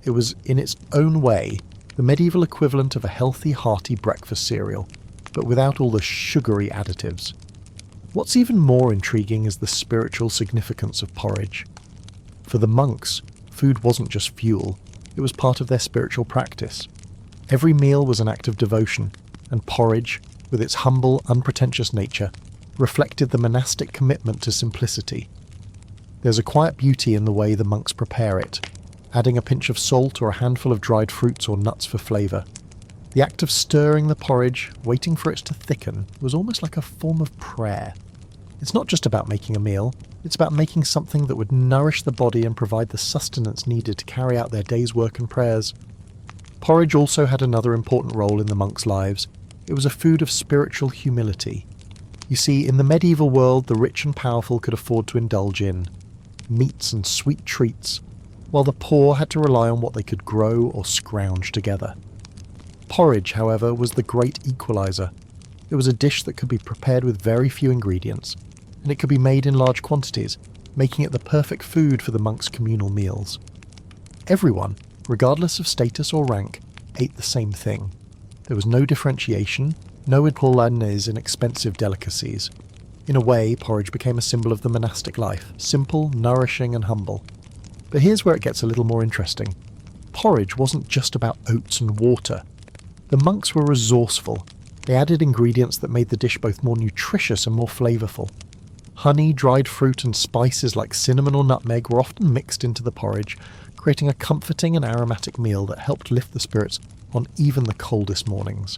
It was, in its own way, the medieval equivalent of a healthy, hearty breakfast cereal, but without all the sugary additives. What's even more intriguing is the spiritual significance of porridge. For the monks, food wasn't just fuel, it was part of their spiritual practice. Every meal was an act of devotion, and porridge, with its humble, unpretentious nature, reflected the monastic commitment to simplicity. There's a quiet beauty in the way the monks prepare it, adding a pinch of salt or a handful of dried fruits or nuts for flavour. The act of stirring the porridge, waiting for it to thicken, was almost like a form of prayer. It's not just about making a meal, it's about making something that would nourish the body and provide the sustenance needed to carry out their day's work and prayers. Porridge also had another important role in the monks' lives. It was a food of spiritual humility. You see, in the medieval world, the rich and powerful could afford to indulge in meats and sweet treats, while the poor had to rely on what they could grow or scrounge together. Porridge, however, was the great equalizer. It was a dish that could be prepared with very few ingredients, and it could be made in large quantities, making it the perfect food for the monks' communal meals. Everyone, regardless of status or rank, ate the same thing. There was no differentiation, no Paulina's inexpensive delicacies. In a way, porridge became a symbol of the monastic life, simple, nourishing and humble. But here's where it gets a little more interesting. porridge wasn't just about oats and water. The monks were resourceful. They added ingredients that made the dish both more nutritious and more flavourful. Honey, dried fruit and spices like cinnamon or nutmeg were often mixed into the porridge, creating a comforting and aromatic meal that helped lift the spirits on even the coldest mornings.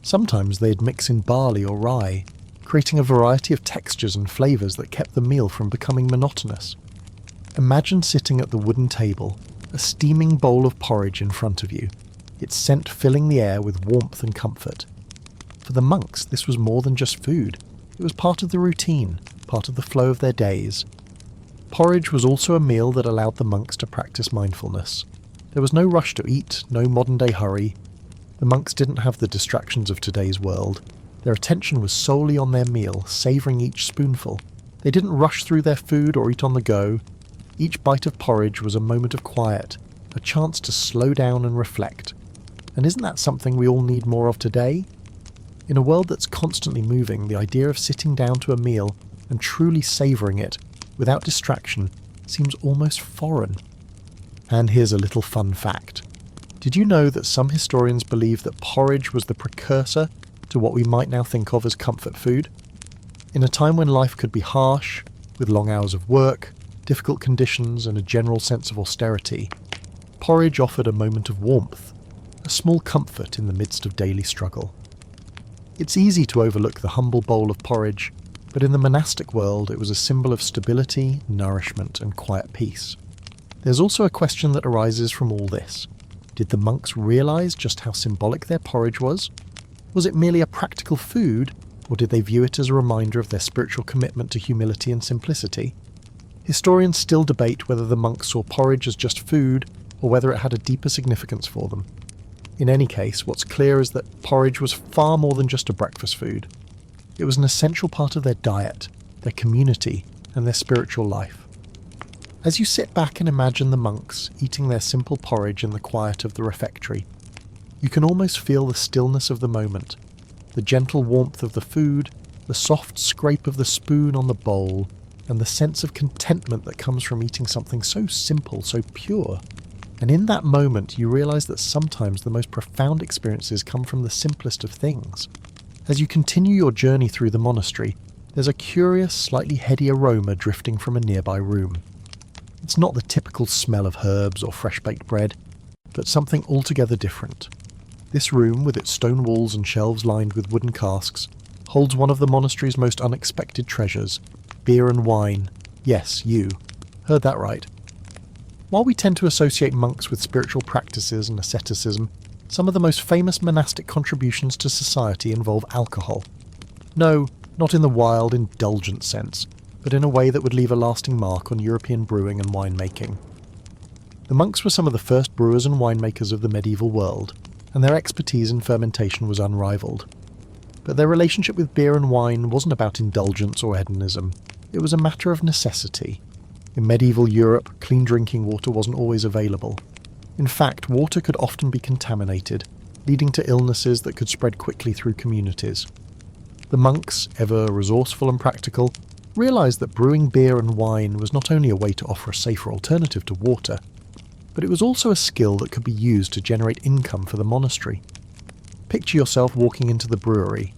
Sometimes they'd mix in barley or rye, creating a variety of textures and flavours that kept the meal from becoming monotonous. Imagine sitting at the wooden table, a steaming bowl of porridge in front of you, its scent filling the air with warmth and comfort. For the monks, this was more than just food. It was part of the routine, part of the flow of their days. Porridge was also a meal that allowed the monks to practice mindfulness. There was no rush to eat, no modern-day hurry. The monks didn't have the distractions of today's world. Their attention was solely on their meal, savouring each spoonful. They didn't rush through their food or eat on the go. Each bite of porridge was a moment of quiet, a chance to slow down and reflect. And isn't that something we all need more of today? In a world that's constantly moving, the idea of sitting down to a meal and truly savouring it, without distraction, seems almost foreign. And here's a little fun fact. Did you know that some historians believe that porridge was the precursor to what we might now think of as comfort food? In a time when life could be harsh, with long hours of work, difficult conditions and a general sense of austerity, porridge offered a moment of warmth, a small comfort in the midst of daily struggle. It's easy to overlook the humble bowl of porridge, but in the monastic world it was a symbol of stability, nourishment and quiet peace. There's also a question that arises from all this. Did the monks realise just how symbolic their porridge was? Was it merely a practical food, or did they view it as a reminder of their spiritual commitment to humility and simplicity? Historians still debate whether the monks saw porridge as just food, or whether it had a deeper significance for them. In any case, what's clear is that porridge was far more than just a breakfast food. It was an essential part of their diet, their community, and their spiritual life. As you sit back and imagine the monks eating their simple porridge in the quiet of the refectory, you can almost feel the stillness of the moment, the gentle warmth of the food, the soft scrape of the spoon on the bowl, and the sense of contentment that comes from eating something so simple, so pure. And in that moment, you realise that sometimes the most profound experiences come from the simplest of things. As you continue your journey through the monastery, there's a curious, slightly heady aroma drifting from a nearby room. It's not the typical smell of herbs or fresh-baked bread, but something altogether different. This room, with its stone walls and shelves lined with wooden casks, holds one of the monastery's most unexpected treasures, beer and wine. Yes, you heard that right. While we tend to associate monks with spiritual practices and asceticism, some of the most famous monastic contributions to society involve alcohol. No, not in the wild, indulgent sense, but in a way that would leave a lasting mark on European brewing and winemaking. The monks were some of the first brewers and winemakers of the medieval world, and their expertise in fermentation was unrivaled. But their relationship with beer and wine wasn't about indulgence or hedonism. It was a matter of necessity. In medieval Europe, clean drinking water wasn't always available. In fact, water could often be contaminated, leading to illnesses that could spread quickly through communities. The monks, ever resourceful and practical, realised that brewing beer and wine was not only a way to offer a safer alternative to water, but it was also a skill that could be used to generate income for the monastery. Picture yourself walking into the brewery.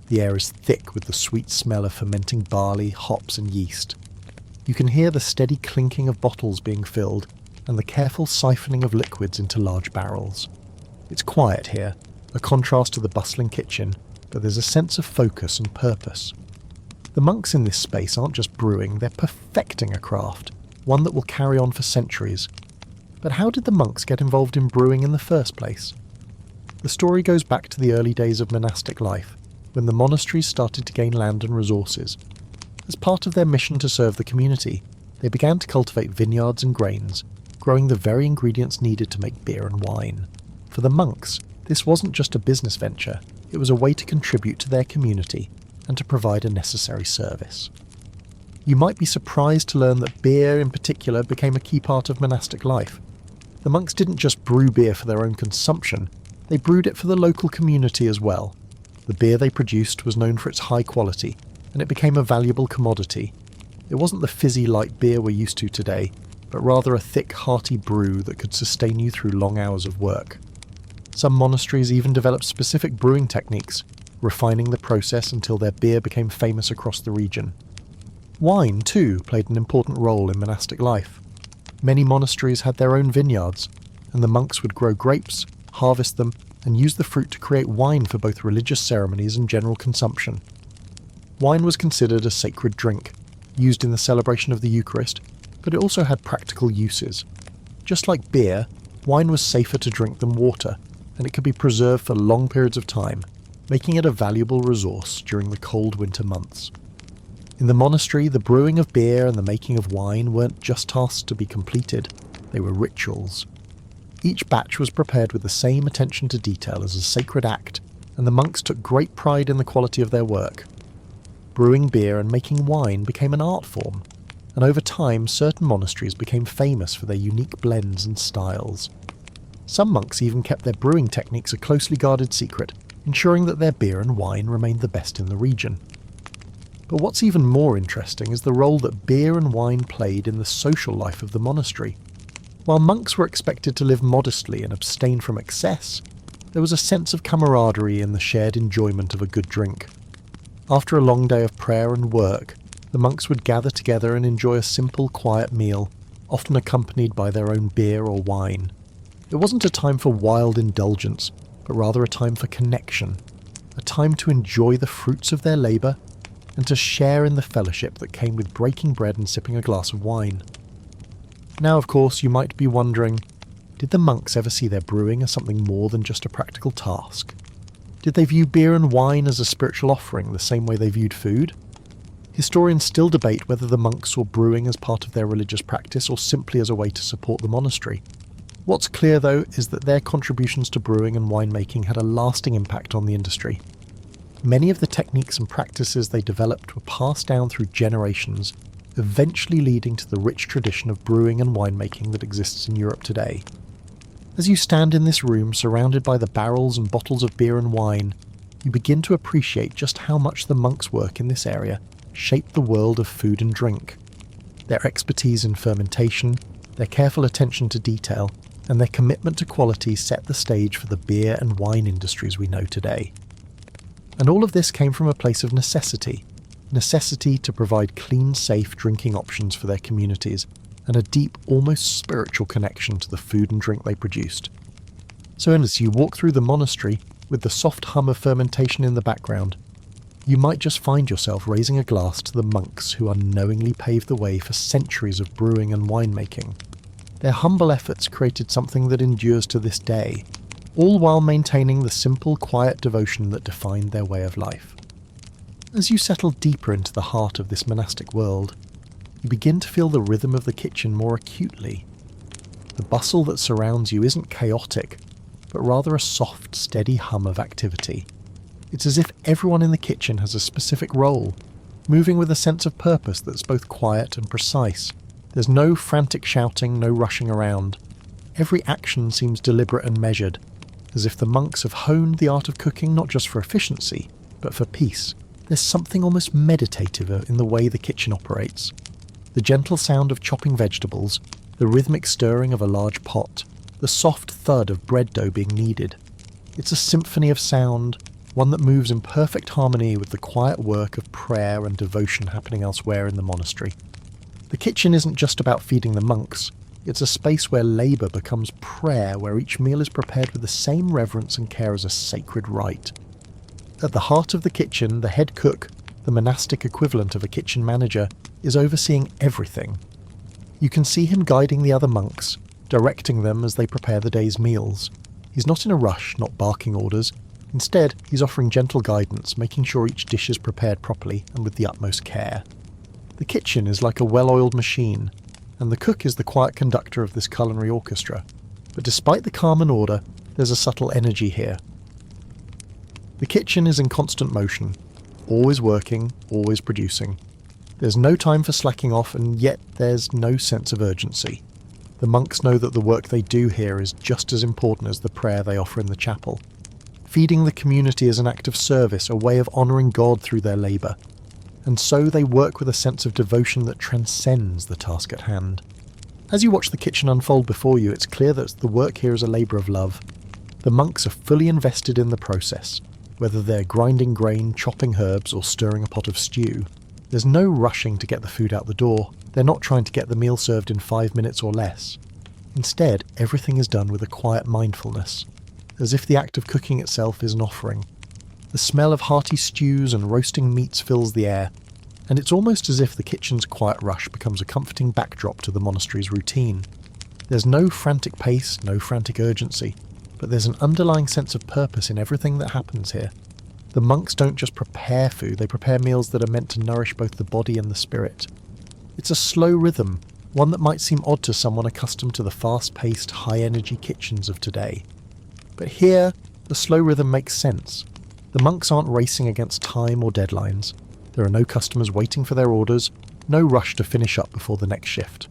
The air is thick with the sweet smell of fermenting barley, hops and yeast. You can hear the steady clinking of bottles being filled and the careful siphoning of liquids into large barrels. It's quiet here, a contrast to the bustling kitchen, but there's a sense of focus and purpose. The monks in this space aren't just brewing, they're perfecting a craft, one that will carry on for centuries. But how did the monks get involved in brewing in the first place? The story goes back to the early days of monastic life, when the monasteries started to gain land and resources. As part of their mission to serve the community, they began to cultivate vineyards and grains, growing the very ingredients needed to make beer and wine. For the monks, this wasn't just a business venture, it was a way to contribute to their community and to provide a necessary service. You might be surprised to learn that beer in particular became a key part of monastic life. The monks didn't just brew beer for their own consumption, they brewed it for the local community as well. The beer they produced was known for its high quality, and it became a valuable commodity. It wasn't the fizzy light beer we're used to today. but rather a thick, hearty brew that could sustain you through long hours of work. Some monasteries even developed specific brewing techniques, refining the process until their beer became famous across the region. Wine, too, played an important role in monastic life. Many monasteries had their own vineyards, and the monks would grow grapes, harvest them, and use the fruit to create wine for both religious ceremonies and general consumption. Wine was considered a sacred drink, used in the celebration of the Eucharist, but it also had practical uses. Just like beer, wine was safer to drink than water, and it could be preserved for long periods of time, making it a valuable resource during the cold winter months. In the monastery, the brewing of beer and the making of wine weren't just tasks to be completed, they were rituals. Each batch was prepared with the same attention to detail as a sacred act, and the monks took great pride in the quality of their work. Brewing beer and making wine became an art form, and over time certain monasteries became famous for their unique blends and styles. Some monks even kept their brewing techniques a closely guarded secret, ensuring that their beer and wine remained the best in the region. But what's even more interesting is the role that beer and wine played in the social life of the monastery. While monks were expected to live modestly and abstain from excess, there was a sense of camaraderie in the shared enjoyment of a good drink. After a long day of prayer and work, the monks would gather together and enjoy a simple, quiet meal, often accompanied by their own beer or wine. It wasn't a time for wild indulgence, but rather a time for connection, a time to enjoy the fruits of their labour and to share in the fellowship that came with breaking bread and sipping a glass of wine. Now, of course, you might be wondering, did the monks ever see their brewing as something more than just a practical task? Did they view beer and wine as a spiritual offering the same way they viewed food? Historians still debate whether the monks saw brewing as part of their religious practice or simply as a way to support the monastery. What's clear, though, is that their contributions to brewing and winemaking had a lasting impact on the industry. Many of the techniques and practices they developed were passed down through generations, eventually leading to the rich tradition of brewing and winemaking that exists in Europe today. As you stand in this room surrounded by the barrels and bottles of beer and wine, you begin to appreciate just how much the monks' work in this area shaped the world of food and drink. Their expertise in fermentation, their careful attention to detail, and their commitment to quality set the stage for the beer and wine industries we know today. And all of this came from a place of necessity to provide clean, safe drinking options for their communities, and a deep, almost spiritual connection to the food and drink they produced. So as you walk through the monastery, with the soft hum of fermentation in the background, you might just find yourself raising a glass to the monks who unknowingly paved the way for centuries of brewing and winemaking. Their humble efforts created something that endures to this day, all while maintaining the simple, quiet devotion that defined their way of life. As you settle deeper into the heart of this monastic world, you begin to feel the rhythm of the kitchen more acutely. The bustle that surrounds you isn't chaotic, but rather a soft, steady hum of activity. It's as if everyone in the kitchen has a specific role, moving with a sense of purpose that's both quiet and precise. There's no frantic shouting, no rushing around. Every action seems deliberate and measured, as if the monks have honed the art of cooking not just for efficiency, but for peace. There's something almost meditative in the way the kitchen operates. The gentle sound of chopping vegetables, the rhythmic stirring of a large pot, the soft thud of bread dough being kneaded. It's a symphony of sound, one that moves in perfect harmony with the quiet work of prayer and devotion happening elsewhere in the monastery. The kitchen isn't just about feeding the monks, it's a space where labour becomes prayer, where each meal is prepared with the same reverence and care as a sacred rite. At the heart of the kitchen, the head cook, the monastic equivalent of a kitchen manager, is overseeing everything. You can see him guiding the other monks, directing them as they prepare the day's meals. He's not in a rush, not barking orders. Instead, he's offering gentle guidance, making sure each dish is prepared properly and with the utmost care. The kitchen is like a well-oiled machine, and the cook is the quiet conductor of this culinary orchestra. But despite the calm and order, there's a subtle energy here. The kitchen is in constant motion, always working, always producing. There's no time for slacking off, and yet there's no sense of urgency. The monks know that the work they do here is just as important as the prayer they offer in the chapel. Feeding the community is an act of service, a way of honouring God through their labour. And so they work with a sense of devotion that transcends the task at hand. As you watch the kitchen unfold before you, it's clear that the work here is a labour of love. The monks are fully invested in the process, whether they're grinding grain, chopping herbs, or stirring a pot of stew. There's no rushing to get the food out the door. They're not trying to get the meal served in 5 minutes or less. Instead, everything is done with a quiet mindfulness, as if the act of cooking itself is an offering. The smell of hearty stews and roasting meats fills the air, and it's almost as if the kitchen's quiet rush becomes a comforting backdrop to the monastery's routine. There's no frantic pace, no frantic urgency, but there's an underlying sense of purpose in everything that happens here. The monks don't just prepare food, they prepare meals that are meant to nourish both the body and the spirit. It's a slow rhythm, one that might seem odd to someone accustomed to the fast-paced, high-energy kitchens of today. But here, the slow rhythm makes sense. The monks aren't racing against time or deadlines. There are no customers waiting for their orders, no rush to finish up before the next shift.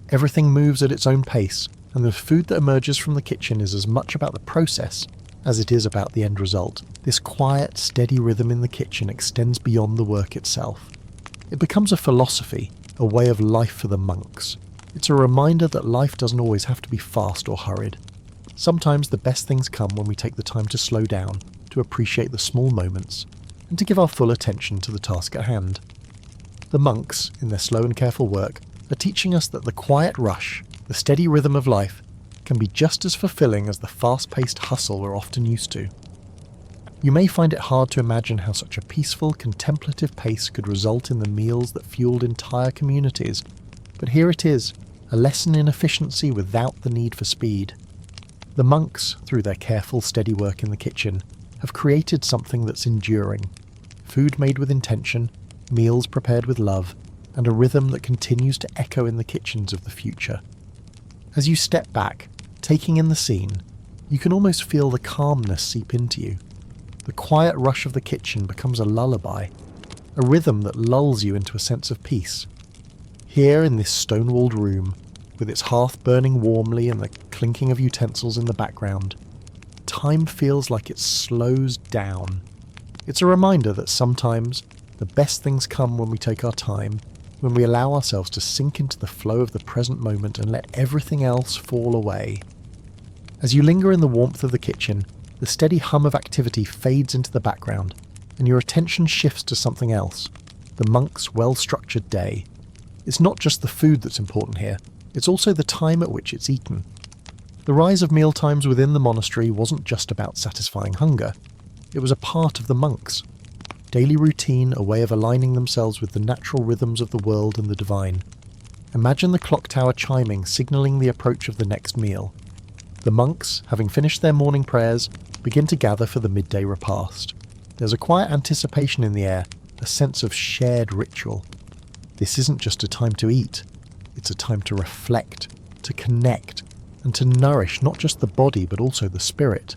Everything moves at its own pace, and the food that emerges from the kitchen is as much about the process as it is about the end result. This quiet, steady rhythm in the kitchen extends beyond the work itself. It becomes a philosophy, a way of life for the monks. It's a reminder that life doesn't always have to be fast or hurried. Sometimes the best things come when we take the time to slow down, to appreciate the small moments, and to give our full attention to the task at hand. The monks, in their slow and careful work, are teaching us that the quiet rush, the steady rhythm of life, can be just as fulfilling as the fast-paced hustle we're often used to. You may find it hard to imagine how such a peaceful, contemplative pace could result in the meals that fueled entire communities, but here it is, a lesson in efficiency without the need for speed. The monks, through their careful, steady work in the kitchen, have created something that's enduring. Food made with intention, meals prepared with love, and a rhythm that continues to echo in the kitchens of the future. As you step back, taking in the scene, you can almost feel the calmness seep into you. The quiet rush of the kitchen becomes a lullaby, a rhythm that lulls you into a sense of peace. Here in this stone-walled room, with its hearth burning warmly and the clinking of utensils in the background, time feels like it slows down. It's a reminder that sometimes the best things come when we take our time, when we allow ourselves to sink into the flow of the present moment and let everything else fall away. As you linger in the warmth of the kitchen, the steady hum of activity fades into the background, and your attention shifts to something else, the monk's well-structured day. It's not just the food that's important here, it's also the time at which it's eaten. The rise of mealtimes within the monastery wasn't just about satisfying hunger, it was a part of the monks. Daily routine, a way of aligning themselves with the natural rhythms of the world and the divine. Imagine the clock tower chiming, signalling the approach of the next meal. The monks, having finished their morning prayers, begin to gather for the midday repast. There's a quiet anticipation in the air, a sense of shared ritual. This isn't just a time to eat, it's a time to reflect, to connect, and to nourish not just the body but also the spirit.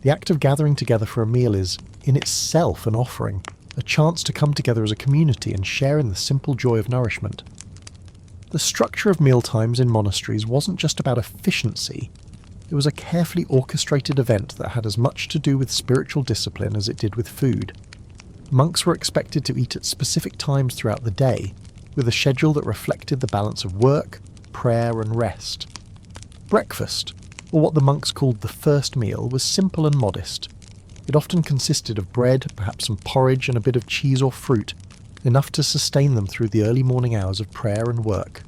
The act of gathering together for a meal is, in itself, an offering, a chance to come together as a community and share in the simple joy of nourishment. The structure of mealtimes in monasteries wasn't just about efficiency, it was a carefully orchestrated event that had as much to do with spiritual discipline as it did with food. Monks were expected to eat at specific times throughout the day, with a schedule that reflected the balance of work, prayer and rest. Breakfast, or what the monks called the first meal, was simple and modest. It often consisted of bread, perhaps some porridge and a bit of cheese or fruit, enough to sustain them through the early morning hours of prayer and work.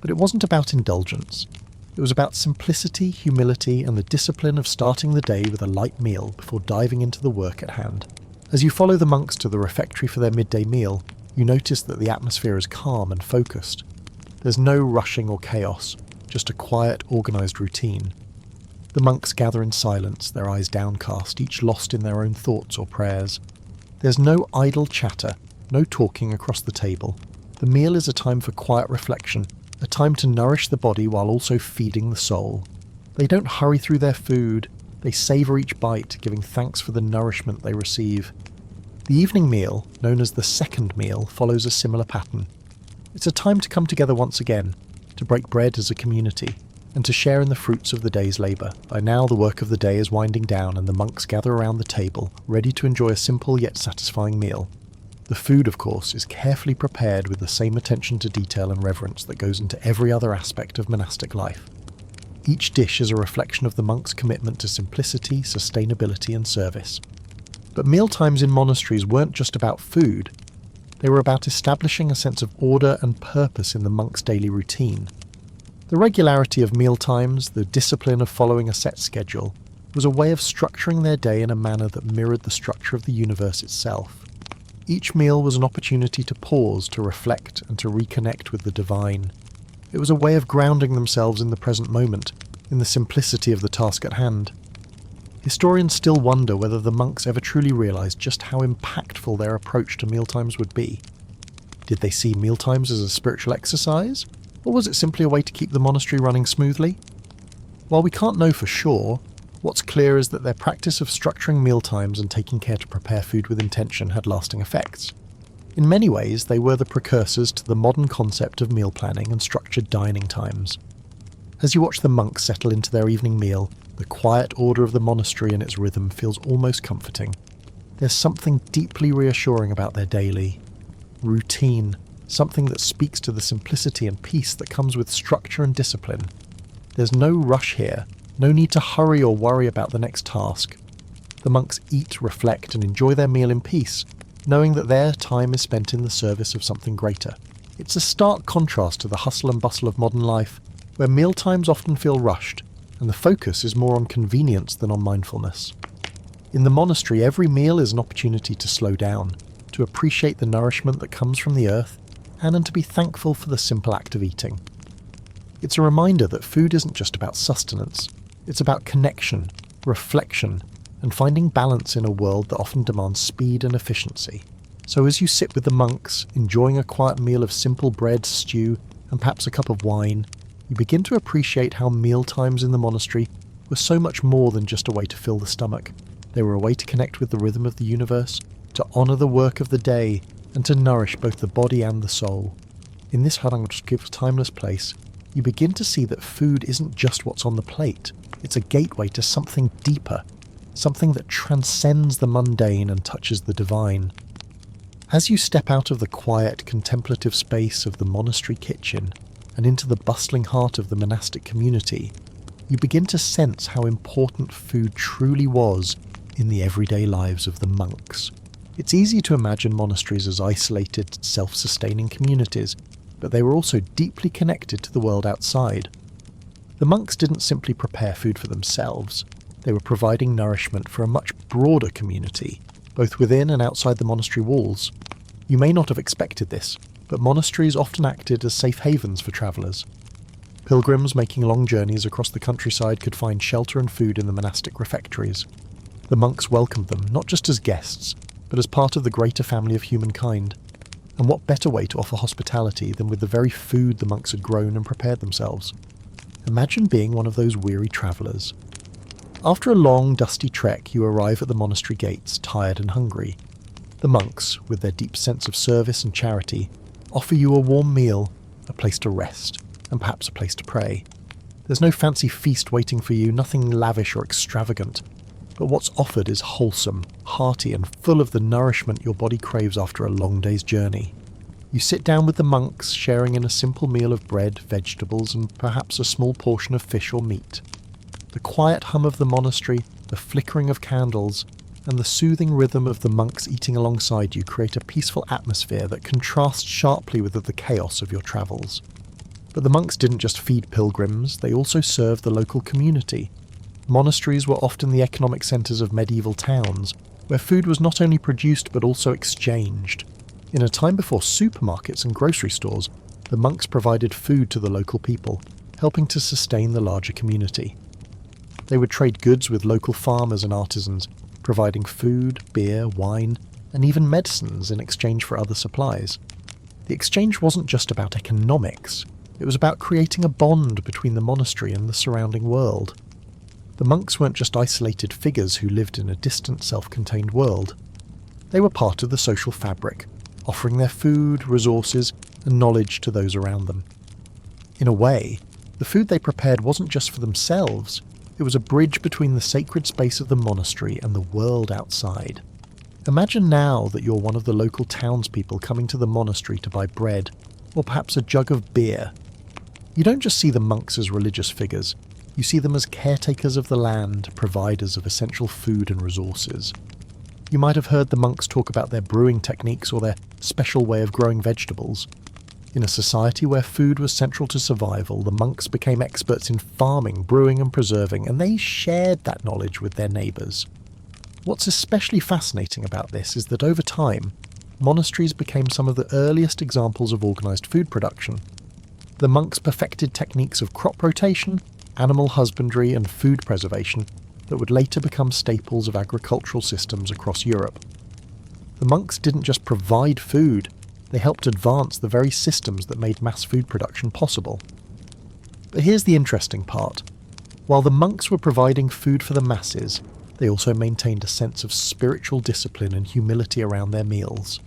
But it wasn't about indulgence. It was about simplicity, humility, and the discipline of starting the day with a light meal before diving into the work at hand. As you follow the monks to the refectory for their midday meal, you notice that the atmosphere is calm and focused. There's no rushing or chaos, just a quiet, organised routine. The monks gather in silence, their eyes downcast, each lost in their own thoughts or prayers. There's no idle chatter, no talking across the table. The meal is a time for quiet reflection, a time to nourish the body while also feeding the soul. They don't hurry through their food, they savour each bite, giving thanks for the nourishment they receive. The evening meal, known as the second meal, follows a similar pattern. It's a time to come together once again, to break bread as a community, and to share in the fruits of the day's labour. By now the work of the day is winding down and the monks gather around the table, ready to enjoy a simple yet satisfying meal. The food, of course, is carefully prepared with the same attention to detail and reverence that goes into every other aspect of monastic life. Each dish is a reflection of the monks' commitment to simplicity, sustainability, and service. But mealtimes in monasteries weren't just about food. They were about establishing a sense of order and purpose in the monks' daily routine. The regularity of mealtimes, the discipline of following a set schedule, was a way of structuring their day in a manner that mirrored the structure of the universe itself. Each meal was an opportunity to pause, to reflect, and to reconnect with the divine. It was a way of grounding themselves in the present moment, in the simplicity of the task at hand. Historians still wonder whether the monks ever truly realised just how impactful their approach to mealtimes would be. Did they see mealtimes as a spiritual exercise, or was it simply a way to keep the monastery running smoothly? While we can't know for sure, what's clear is that their practice of structuring mealtimes and taking care to prepare food with intention had lasting effects. In many ways, they were the precursors to the modern concept of meal planning and structured dining times. As you watch the monks settle into their evening meal, the quiet order of the monastery and its rhythm feels almost comforting. There's something deeply reassuring about their daily routine, something that speaks to the simplicity and peace that comes with structure and discipline. There's no rush here, no need to hurry or worry about the next task. The monks eat, reflect, and enjoy their meal in peace, knowing that their time is spent in the service of something greater. It's a stark contrast to the hustle and bustle of modern life, where mealtimes often feel rushed, and the focus is more on convenience than on mindfulness. In the monastery, every meal is an opportunity to slow down, to appreciate the nourishment that comes from the earth, and to be thankful for the simple act of eating. It's a reminder that food isn't just about sustenance, it's about connection, reflection, and finding balance in a world that often demands speed and efficiency. So as you sit with the monks, enjoying a quiet meal of simple bread, stew, and perhaps a cup of wine, you begin to appreciate how mealtimes in the monastery were so much more than just a way to fill the stomach. They were a way to connect with the rhythm of the universe, to honour the work of the day, and to nourish both the body and the soul. In this Harangskiv's timeless place, you begin to see that food isn't just what's on the plate. It's a gateway to something deeper, something that transcends the mundane and touches the divine. As you step out of the quiet, contemplative space of the monastery kitchen and into the bustling heart of the monastic community, you begin to sense how important food truly was in the everyday lives of the monks. It's easy to imagine monasteries as isolated, self-sustaining communities, but they were also deeply connected to the world outside. The monks didn't simply prepare food for themselves. They were providing nourishment for a much broader community, both within and outside the monastery walls. You may not have expected this, but monasteries often acted as safe havens for travellers. Pilgrims making long journeys across the countryside could find shelter and food in the monastic refectories. The monks welcomed them, not just as guests, but as part of the greater family of humankind. And what better way to offer hospitality than with the very food the monks had grown and prepared themselves? Imagine being one of those weary travellers. After a long, dusty trek, you arrive at the monastery gates, tired and hungry. The monks, with their deep sense of service and charity, offer you a warm meal, a place to rest, and perhaps a place to pray. There's no fancy feast waiting for you, nothing lavish or extravagant, but what's offered is wholesome, hearty, and full of the nourishment your body craves after a long day's journey. You sit down with the monks, sharing in a simple meal of bread, vegetables, and perhaps a small portion of fish or meat. The quiet hum of the monastery, the flickering of candles, and the soothing rhythm of the monks eating alongside you create a peaceful atmosphere that contrasts sharply with the chaos of your travels. But the monks didn't just feed pilgrims, they also served the local community. Monasteries were often the economic centres of medieval towns, where food was not only produced but also exchanged. In a time before supermarkets and grocery stores, the monks provided food to the local people, helping to sustain the larger community. They would trade goods with local farmers and artisans, providing food, beer, wine, and even medicines in exchange for other supplies. The exchange wasn't just about economics, it was about creating a bond between the monastery and the surrounding world. The monks weren't just isolated figures who lived in a distant, self-contained world. They were part of the social fabric, offering their food, resources, and knowledge to those around them. In a way, the food they prepared wasn't just for themselves, it was a bridge between the sacred space of the monastery and the world outside. Imagine now that you're one of the local townspeople coming to the monastery to buy bread, or perhaps a jug of beer. You don't just see the monks as religious figures, you see them as caretakers of the land, providers of essential food and resources. You might have heard the monks talk about their brewing techniques or their special way of growing vegetables. In a society where food was central to survival, the monks became experts in farming, brewing and preserving, and they shared that knowledge with their neighbours. What's especially fascinating about this is that over time, monasteries became some of the earliest examples of organised food production. The monks perfected techniques of crop rotation, animal husbandry and food preservation that would later become staples of agricultural systems across Europe. The monks didn't just provide food, they helped advance the very systems that made mass food production possible. But here's the interesting part. While the monks were providing food for the masses, they also maintained a sense of spiritual discipline and humility around their meals.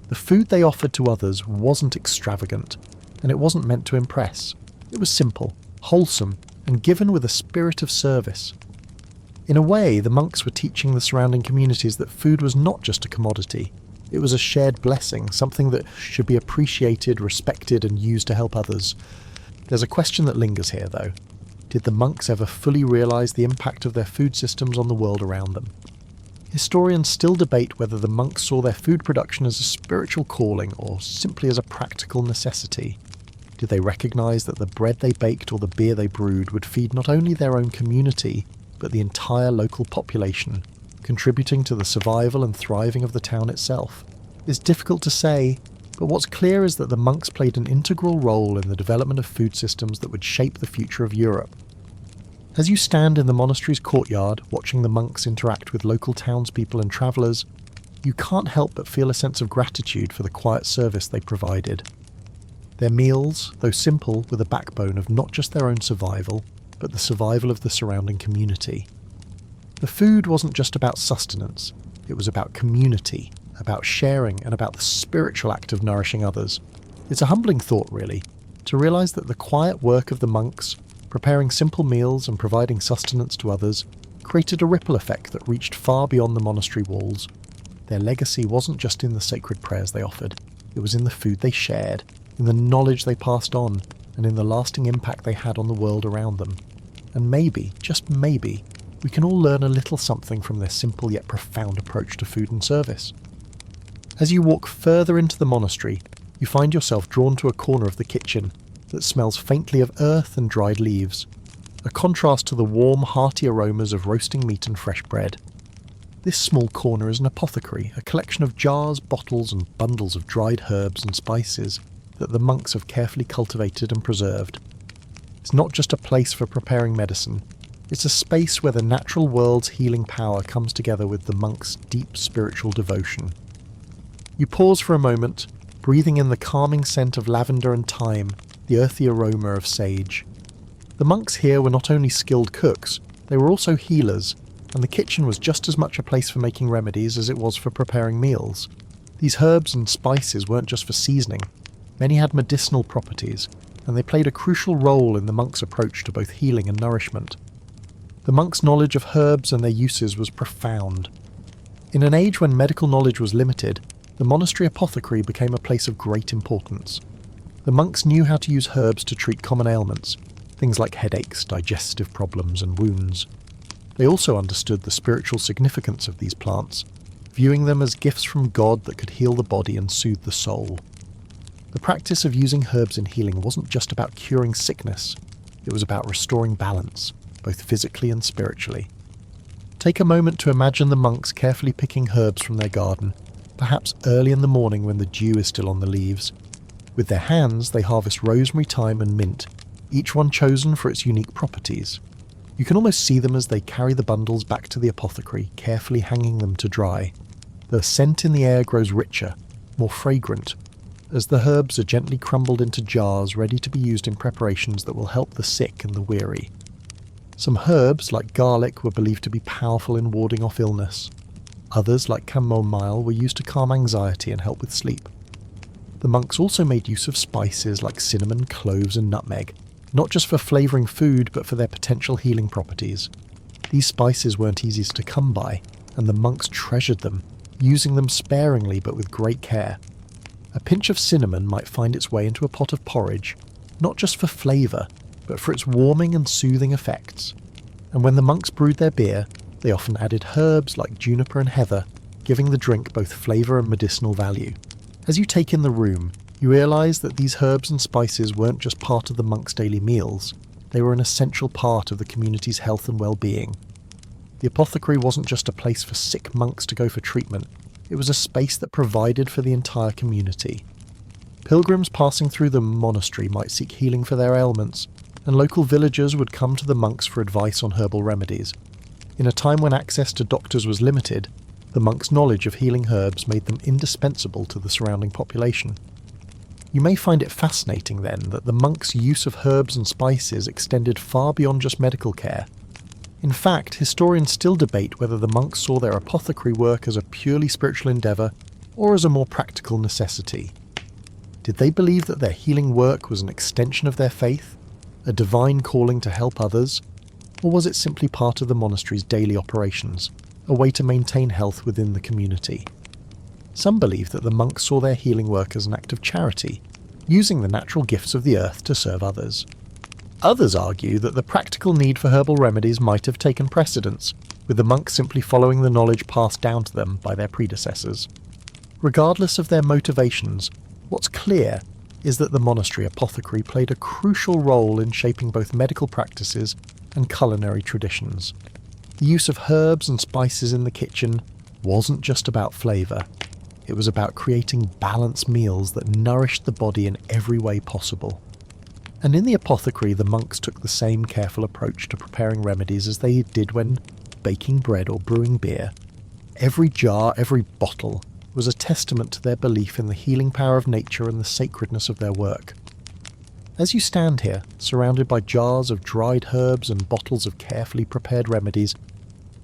The food they offered to others wasn't extravagant, and it wasn't meant to impress. It was simple, wholesome, and given with a spirit of service. In a way, the monks were teaching the surrounding communities that food was not just a commodity. It was a shared blessing, something that should be appreciated, respected, and used to help others. There's a question that lingers here, though. Did the monks ever fully realise the impact of their food systems on the world around them? Historians still debate whether the monks saw their food production as a spiritual calling or simply as a practical necessity. Did they recognise that the bread they baked or the beer they brewed would feed not only their own community, but the entire local population, contributing to the survival and thriving of the town itself? It's difficult to say, but what's clear is that the monks played an integral role in the development of food systems that would shape the future of Europe. As you stand in the monastery's courtyard, watching the monks interact with local townspeople and travellers, you can't help but feel a sense of gratitude for the quiet service they provided. Their meals, though simple, were the backbone of not just their own survival, but the survival of the surrounding community. The food wasn't just about sustenance, it was about community, about sharing, and about the spiritual act of nourishing others. It's a humbling thought, really, to realise that the quiet work of the monks, preparing simple meals and providing sustenance to others, created a ripple effect that reached far beyond the monastery walls. Their legacy wasn't just in the sacred prayers they offered, it was in the food they shared, in the knowledge they passed on, and in the lasting impact they had on the world around them. And maybe, just maybe, we can all learn a little something from their simple yet profound approach to food and service. As you walk further into the monastery, you find yourself drawn to a corner of the kitchen that smells faintly of earth and dried leaves, a contrast to the warm, hearty aromas of roasting meat and fresh bread. This small corner is an apothecary, a collection of jars, bottles and bundles of dried herbs and spices that the monks have carefully cultivated and preserved. It's not just a place for preparing medicine, it's a space where the natural world's healing power comes together with the monks' deep spiritual devotion. You pause for a moment, breathing in the calming scent of lavender and thyme, the earthy aroma of sage. The monks here were not only skilled cooks, they were also healers, and the kitchen was just as much a place for making remedies as it was for preparing meals. These herbs and spices weren't just for seasoning. Many had medicinal properties, and they played a crucial role in the monks' approach to both healing and nourishment. The monks' knowledge of herbs and their uses was profound. In an age when medical knowledge was limited, the monastery apothecary became a place of great importance. The monks knew how to use herbs to treat common ailments, things like headaches, digestive problems, and wounds. They also understood the spiritual significance of these plants, viewing them as gifts from God that could heal the body and soothe the soul. The practice of using herbs in healing wasn't just about curing sickness, it was about restoring balance, both physically and spiritually. Take a moment to imagine the monks carefully picking herbs from their garden, perhaps early in the morning when the dew is still on the leaves. With their hands, they harvest rosemary, thyme and mint, each one chosen for its unique properties. You can almost see them as they carry the bundles back to the apothecary, carefully hanging them to dry. The scent in the air grows richer, more fragrant, as the herbs are gently crumbled into jars ready to be used in preparations that will help the sick and the weary. Some herbs, like garlic, were believed to be powerful in warding off illness. Others, like chamomile, were used to calm anxiety and help with sleep. The monks also made use of spices like cinnamon, cloves and nutmeg, not just for flavouring food but for their potential healing properties. These spices weren't easy to come by, and the monks treasured them, using them sparingly but with great care. A pinch of cinnamon might find its way into a pot of porridge, not just for flavour, but for its warming and soothing effects. And when the monks brewed their beer, they often added herbs like juniper and heather, giving the drink both flavour and medicinal value. As you take in the room, you realise that these herbs and spices weren't just part of the monks' daily meals, they were an essential part of the community's health and well-being. The apothecary wasn't just a place for sick monks to go for treatment, it was a space that provided for the entire community. Pilgrims passing through the monastery might seek healing for their ailments, and local villagers would come to the monks for advice on herbal remedies. In a time when access to doctors was limited, the monks' knowledge of healing herbs made them indispensable to the surrounding population. You may find it fascinating then that the monks' use of herbs and spices extended far beyond just medical care. In fact, historians still debate whether the monks saw their apothecary work as a purely spiritual endeavour or as a more practical necessity. Did they believe that their healing work was an extension of their faith, a divine calling to help others, or was it simply part of the monastery's daily operations, a way to maintain health within the community? Some believe that the monks saw their healing work as an act of charity, using the natural gifts of the earth to serve others. Others argue that the practical need for herbal remedies might have taken precedence, with the monks simply following the knowledge passed down to them by their predecessors. Regardless of their motivations, what's clear is that the monastery apothecary played a crucial role in shaping both medical practices and culinary traditions. The use of herbs and spices in the kitchen wasn't just about flavour, it was about creating balanced meals that nourished the body in every way possible. And in the apothecary, the monks took the same careful approach to preparing remedies as they did when baking bread or brewing beer. Every jar, every bottle, was a testament to their belief in the healing power of nature and the sacredness of their work. As you stand here, surrounded by jars of dried herbs and bottles of carefully prepared remedies,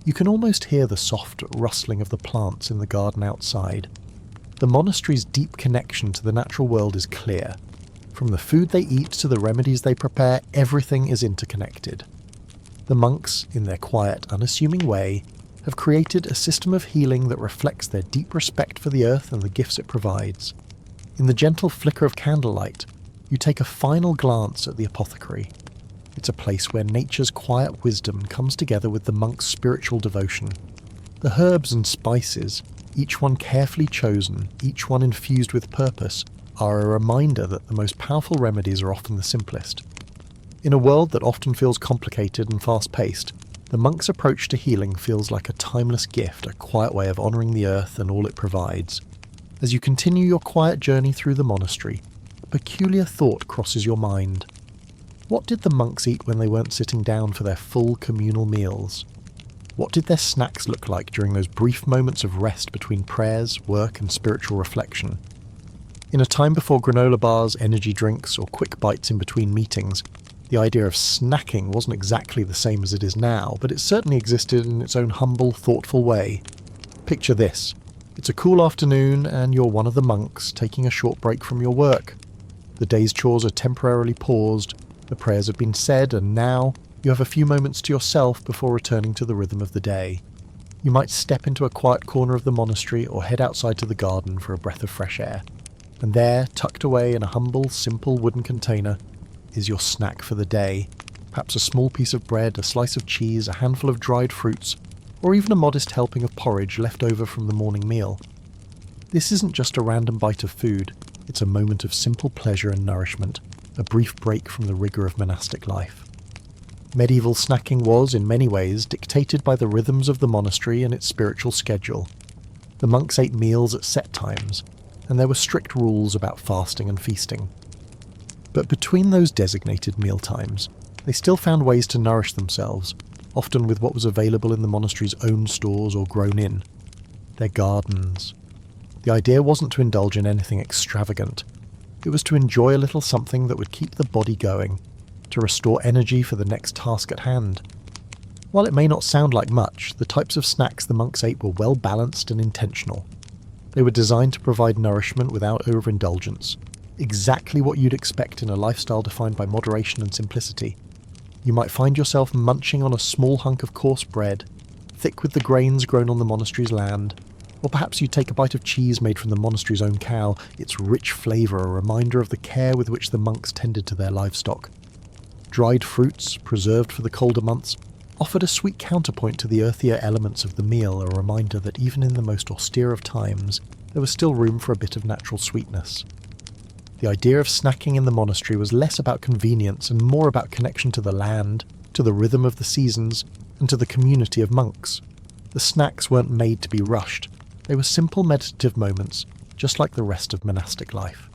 you can almost hear the soft rustling of the plants in the garden outside. The monastery's deep connection to the natural world is clear. From the food they eat to the remedies they prepare, everything is interconnected. The monks, in their quiet, unassuming way, have created a system of healing that reflects their deep respect for the earth and the gifts it provides. In the gentle flicker of candlelight, you take a final glance at the apothecary. It's a place where nature's quiet wisdom comes together with the monk's spiritual devotion. The herbs and spices, each one carefully chosen, each one infused with purpose, are a reminder that the most powerful remedies are often the simplest. In a world that often feels complicated and fast-paced, the monk's approach to healing feels like a timeless gift, a quiet way of honouring the earth and all it provides. As you continue your quiet journey through the monastery, a peculiar thought crosses your mind. What did the monks eat when they weren't sitting down for their full communal meals? What did their snacks look like during those brief moments of rest between prayers, work and spiritual reflection? In a time before granola bars, energy drinks, or quick bites in between meetings, the idea of snacking wasn't exactly the same as it is now, but it certainly existed in its own humble, thoughtful way. Picture this. It's a cool afternoon and you're one of the monks taking a short break from your work. The day's chores are temporarily paused, the prayers have been said, and now you have a few moments to yourself before returning to the rhythm of the day. You might step into a quiet corner of the monastery or head outside to the garden for a breath of fresh air. And there, tucked away in a humble, simple wooden container, is your snack for the day. Perhaps a small piece of bread, a slice of cheese, a handful of dried fruits, or even a modest helping of porridge left over from the morning meal. This isn't just a random bite of food, it's a moment of simple pleasure and nourishment, a brief break from the rigour of monastic life. Medieval snacking was, in many ways, dictated by the rhythms of the monastery and its spiritual schedule. The monks ate meals at set times, and there were strict rules about fasting and feasting. But between those designated meal times, they still found ways to nourish themselves, often with what was available in the monastery's own stores or grown in, their gardens. The idea wasn't to indulge in anything extravagant. It was to enjoy a little something that would keep the body going, to restore energy for the next task at hand. While it may not sound like much, the types of snacks the monks ate were well balanced and intentional. They were designed to provide nourishment without overindulgence, exactly what you'd expect in a lifestyle defined by moderation and simplicity. You might find yourself munching on a small hunk of coarse bread, thick with the grains grown on the monastery's land, Or perhaps you'd take a bite of cheese made from the monastery's own cow, its rich flavour a reminder of the care with which the monks tended to their livestock. Dried fruits, preserved for the colder months, offered a sweet counterpoint to the earthier elements of the meal, a reminder that even in the most austere of times, there was still room for a bit of natural sweetness. The idea of snacking in the monastery was less about convenience and more about connection to the land, to the rhythm of the seasons, and to the community of monks. The snacks weren't made to be rushed. They were simple meditative moments, just like the rest of monastic life.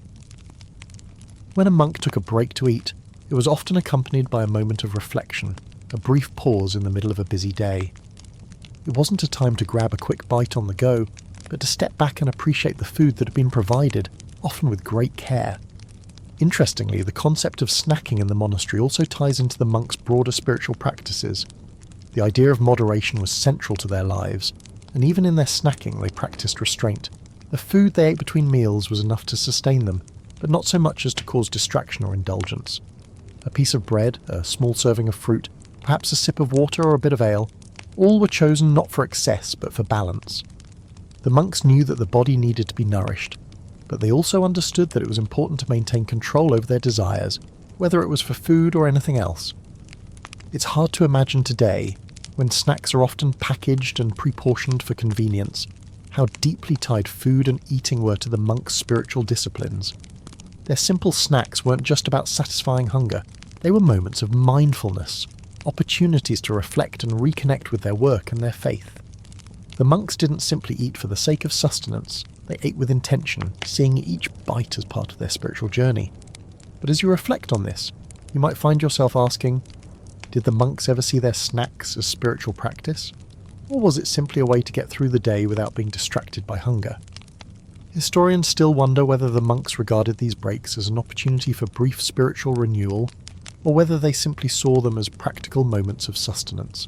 When a monk took a break to eat, it was often accompanied by a moment of reflection, a brief pause in the middle of a busy day. It wasn't a time to grab a quick bite on the go, but to step back and appreciate the food that had been provided, often with great care. Interestingly, the concept of snacking in the monastery also ties into the monks' broader spiritual practices. The idea of moderation was central to their lives, and even in their snacking they practiced restraint. The food they ate between meals was enough to sustain them, but not so much as to cause distraction or indulgence. A piece of bread, a small serving of fruit, perhaps a sip of water or a bit of ale, all were chosen not for excess but for balance. The monks knew that the body needed to be nourished, but they also understood that it was important to maintain control over their desires, whether it was for food or anything else. It's hard to imagine today, when snacks are often packaged and pre-portioned for convenience, how deeply tied food and eating were to the monks' spiritual disciplines. Their simple snacks weren't just about satisfying hunger, they were moments of mindfulness, opportunities to reflect and reconnect with their work and their faith. The monks didn't simply eat for the sake of sustenance, they ate with intention, seeing each bite as part of their spiritual journey. But as you reflect on this, you might find yourself asking, did the monks ever see their snacks as spiritual practice? Or was it simply a way to get through the day without being distracted by hunger? Historians still wonder whether the monks regarded these breaks as an opportunity for brief spiritual renewal, or whether they simply saw them as practical moments of sustenance.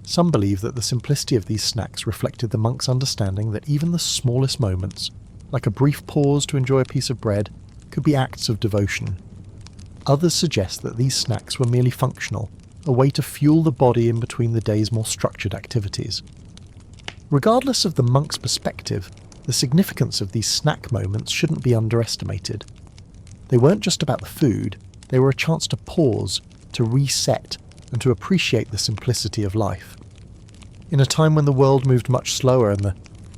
Some believe that the simplicity of these snacks reflected the monks' understanding that even the smallest moments, like a brief pause to enjoy a piece of bread, could be acts of devotion. Others suggest that these snacks were merely functional, a way to fuel the body in between the day's more structured activities. Regardless of the monk's perspective, the significance of these snack moments shouldn't be underestimated. They weren't just about the food, they were a chance to pause, to reset, and to appreciate the simplicity of life. In a time when the world moved much slower and the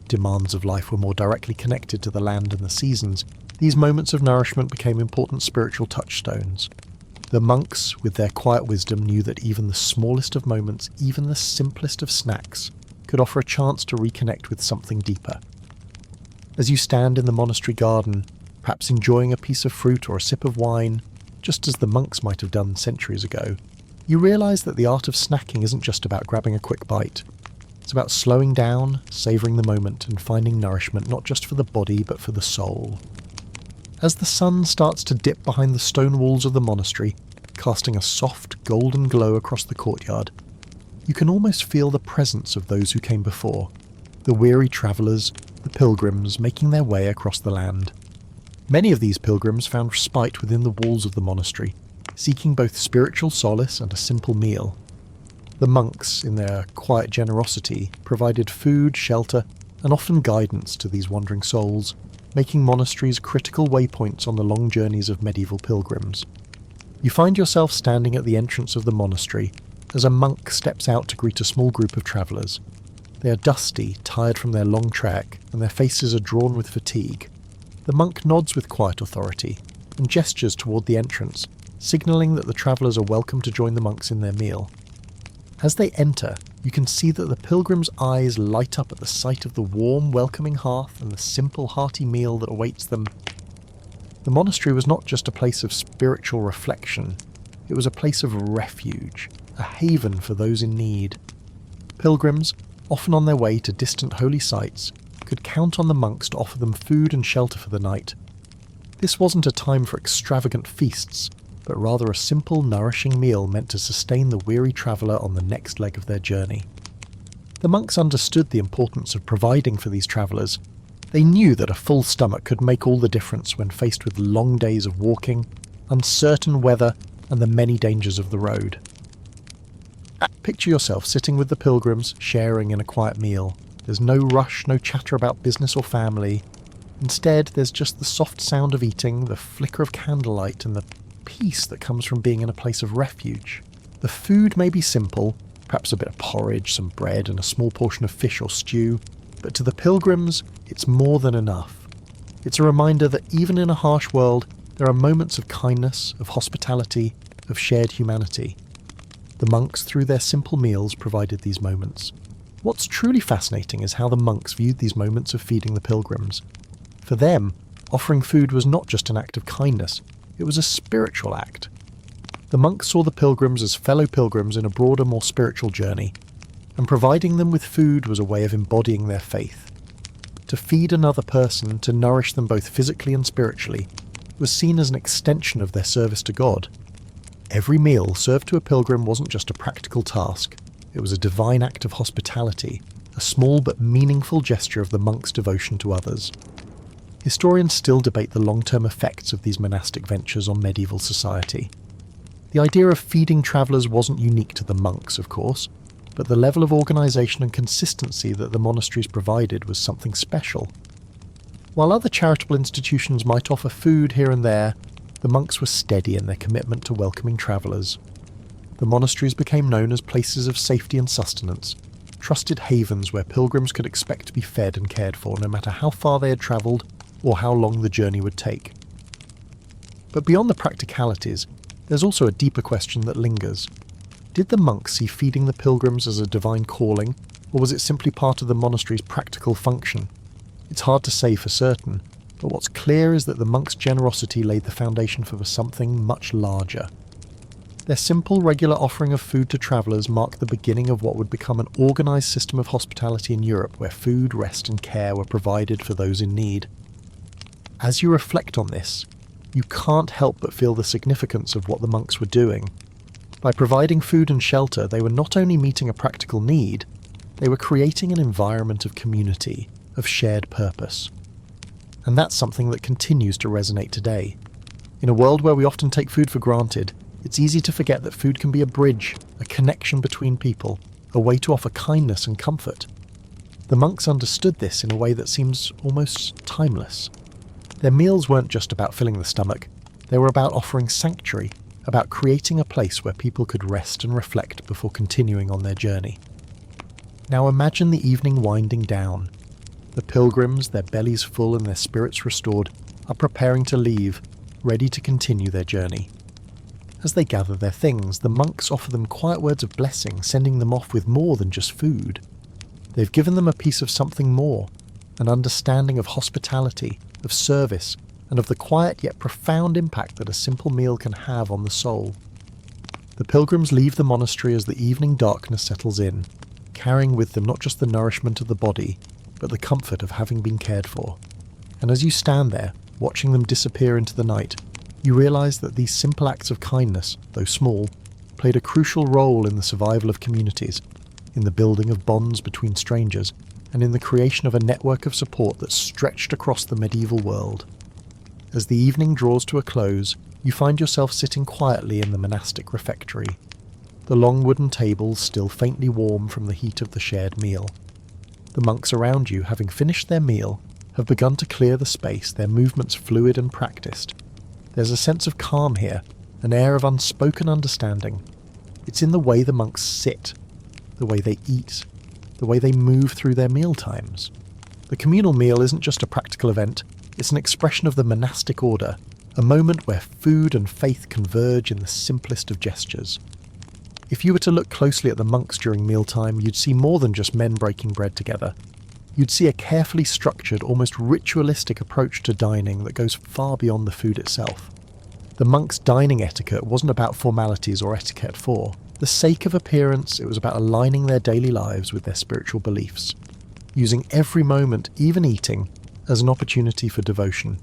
demands of life were more directly connected to the land and the seasons, these moments of nourishment became important spiritual touchstones. The monks, with their quiet wisdom, knew that even the smallest of moments, even the simplest of snacks, could offer a chance to reconnect with something deeper. As you stand in the monastery garden, perhaps enjoying a piece of fruit or a sip of wine, just as the monks might have done centuries ago, you realise that the art of snacking isn't just about grabbing a quick bite. It's about slowing down, savouring the moment, and finding nourishment not just for the body but for the soul. As the sun starts to dip behind the stone walls of the monastery, casting a soft golden glow across the courtyard, you can almost feel the presence of those who came before, the weary travellers, the pilgrims making their way across the land. Many of these pilgrims found respite within the walls of the monastery, seeking both spiritual solace and a simple meal. The monks, in their quiet generosity, provided food, shelter, and often guidance to these wandering souls, making monasteries critical waypoints on the long journeys of medieval pilgrims. You find yourself standing at the entrance of the monastery as a monk steps out to greet a small group of travellers. They are dusty, tired from their long trek, and their faces are drawn with fatigue. The monk nods with quiet authority and gestures toward the entrance, signalling that the travellers are welcome to join the monks in their meal. As they enter, you can see that the pilgrims' eyes light up at the sight of the warm, welcoming hearth and the simple, hearty meal that awaits them. The monastery was not just a place of spiritual reflection, it was a place of refuge, a haven for those in need. Pilgrims, often on their way to distant holy sites, could count on the monks to offer them food and shelter for the night. This wasn't a time for extravagant feasts, but rather a simple, nourishing meal meant to sustain the weary traveller on the next leg of their journey. The monks understood the importance of providing for these travellers. They knew that a full stomach could make all the difference when faced with long days of walking, uncertain weather, and the many dangers of the road. Picture yourself sitting with the pilgrims, sharing in a quiet meal. There's no rush, no chatter about business or family. Instead, there's just the soft sound of eating, the flicker of candlelight, and the peace that comes from being in a place of refuge. The food may be simple, perhaps a bit of porridge, some bread, and a small portion of fish or stew, but to the pilgrims, it's more than enough. It's a reminder that even in a harsh world, there are moments of kindness, of hospitality, of shared humanity. The monks, through their simple meals, provided these moments. What's truly fascinating is how the monks viewed these moments of feeding the pilgrims. For them, offering food was not just an act of kindness, it was a spiritual act. The monks saw the pilgrims as fellow pilgrims in a broader, more spiritual journey, and providing them with food was a way of embodying their faith. To feed another person, to nourish them both physically and spiritually, was seen as an extension of their service to God. Every meal served to a pilgrim wasn't just a practical task, it was a divine act of hospitality, a small but meaningful gesture of the monk's devotion to others. Historians still debate the long-term effects of these monastic ventures on medieval society. The idea of feeding travellers wasn't unique to the monks, of course, but the level of organisation and consistency that the monasteries provided was something special. While other charitable institutions might offer food here and there, the monks were steady in their commitment to welcoming travellers. The monasteries became known as places of safety and sustenance, trusted havens where pilgrims could expect to be fed and cared for no matter how far they had travelled or how long the journey would take. But beyond the practicalities, there's also a deeper question that lingers. Did the monks see feeding the pilgrims as a divine calling, or was it simply part of the monastery's practical function? It's hard to say for certain, but what's clear is that the monks' generosity laid the foundation for something much larger. Their simple, regular offering of food to travellers marked the beginning of what would become an organised system of hospitality in Europe where food, rest and care were provided for those in need. As you reflect on this, you can't help but feel the significance of what the monks were doing. By providing food and shelter, they were not only meeting a practical need, they were creating an environment of community, of shared purpose. And that's something that continues to resonate today. In a world where we often take food for granted, it's easy to forget that food can be a bridge, a connection between people, a way to offer kindness and comfort. The monks understood this in a way that seems almost timeless. Their meals weren't just about filling the stomach, they were about offering sanctuary, about creating a place where people could rest and reflect before continuing on their journey. Now imagine the evening winding down. The pilgrims, their bellies full and their spirits restored, are preparing to leave, ready to continue their journey. As they gather their things, the monks offer them quiet words of blessing, sending them off with more than just food. They've given them a piece of something more, an understanding of hospitality, of service, and of the quiet yet profound impact that a simple meal can have on the soul. The pilgrims leave the monastery as the evening darkness settles in, carrying with them not just the nourishment of the body, but the comfort of having been cared for. And as you stand there, watching them disappear into the night, you realise that these simple acts of kindness, though small, played a crucial role in the survival of communities, in the building of bonds between strangers, and in the creation of a network of support that stretched across the medieval world. As the evening draws to a close, you find yourself sitting quietly in the monastic refectory, the long wooden tables still faintly warm from the heat of the shared meal. The monks around you, having finished their meal, have begun to clear the space, their movements fluid and practiced. There's a sense of calm here, an air of unspoken understanding. It's in the way the monks sit, the way they eat, the way they move through their meal times. The communal meal isn't just a practical event, it's an expression of the monastic order, a moment where food and faith converge in the simplest of gestures. If you were to look closely at the monks during mealtime, you'd see more than just men breaking bread together. You'd see a carefully structured, almost ritualistic approach to dining that goes far beyond the food itself. The monks' dining etiquette wasn't about formalities or etiquette for the sake of appearance. It was about aligning their daily lives with their spiritual beliefs, using every moment, even eating, as an opportunity for devotion.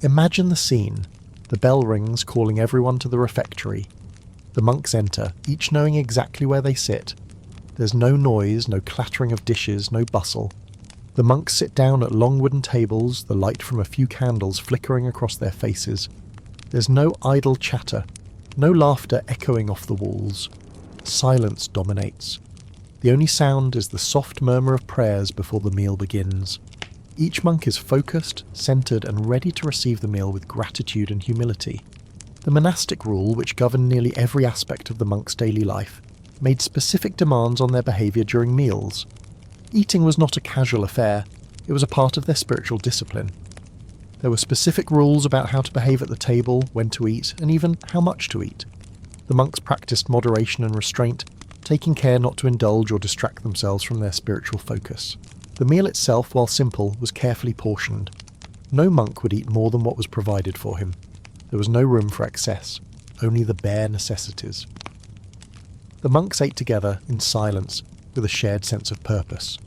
Imagine the scene. The bell rings, calling everyone to the refectory. The monks enter, each knowing exactly where they sit. There's no noise, no clattering of dishes, no bustle. The monks sit down at long wooden tables, the light from a few candles flickering across their faces. There's no idle chatter, no laughter echoing off the walls. Silence dominates. The only sound is the soft murmur of prayers before the meal begins. Each monk is focused, centered, and ready to receive the meal with gratitude and humility. The monastic rule, which governed nearly every aspect of the monk's daily life, made specific demands on their behaviour during meals. Eating was not a casual affair, it was a part of their spiritual discipline. There were specific rules about how to behave at the table, when to eat, and even how much to eat. The monks practiced moderation and restraint, taking care not to indulge or distract themselves from their spiritual focus. The meal itself, while simple, was carefully portioned. No monk would eat more than what was provided for him. There was no room for excess, only the bare necessities. The monks ate together in silence, with a shared sense of purpose.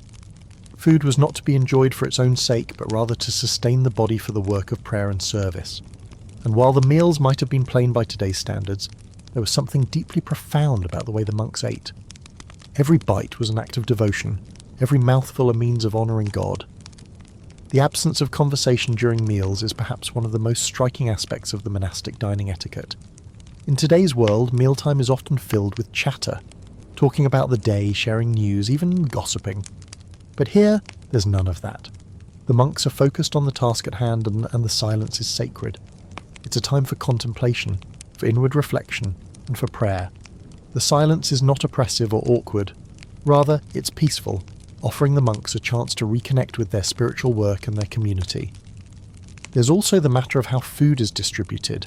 Food was not to be enjoyed for its own sake, but rather to sustain the body for the work of prayer and service. And while the meals might have been plain by today's standards, there was something deeply profound about the way the monks ate. Every bite was an act of devotion, every mouthful a means of honouring God. The absence of conversation during meals is perhaps one of the most striking aspects of the monastic dining etiquette. In today's world, mealtime is often filled with chatter, talking about the day, sharing news, even gossiping. But here, there's none of that. The monks are focused on the task at hand, and the silence is sacred. It's a time for contemplation, for inward reflection, and for prayer. The silence is not oppressive or awkward. Rather, it's peaceful, offering the monks a chance to reconnect with their spiritual work and their community. There's also the matter of how food is distributed.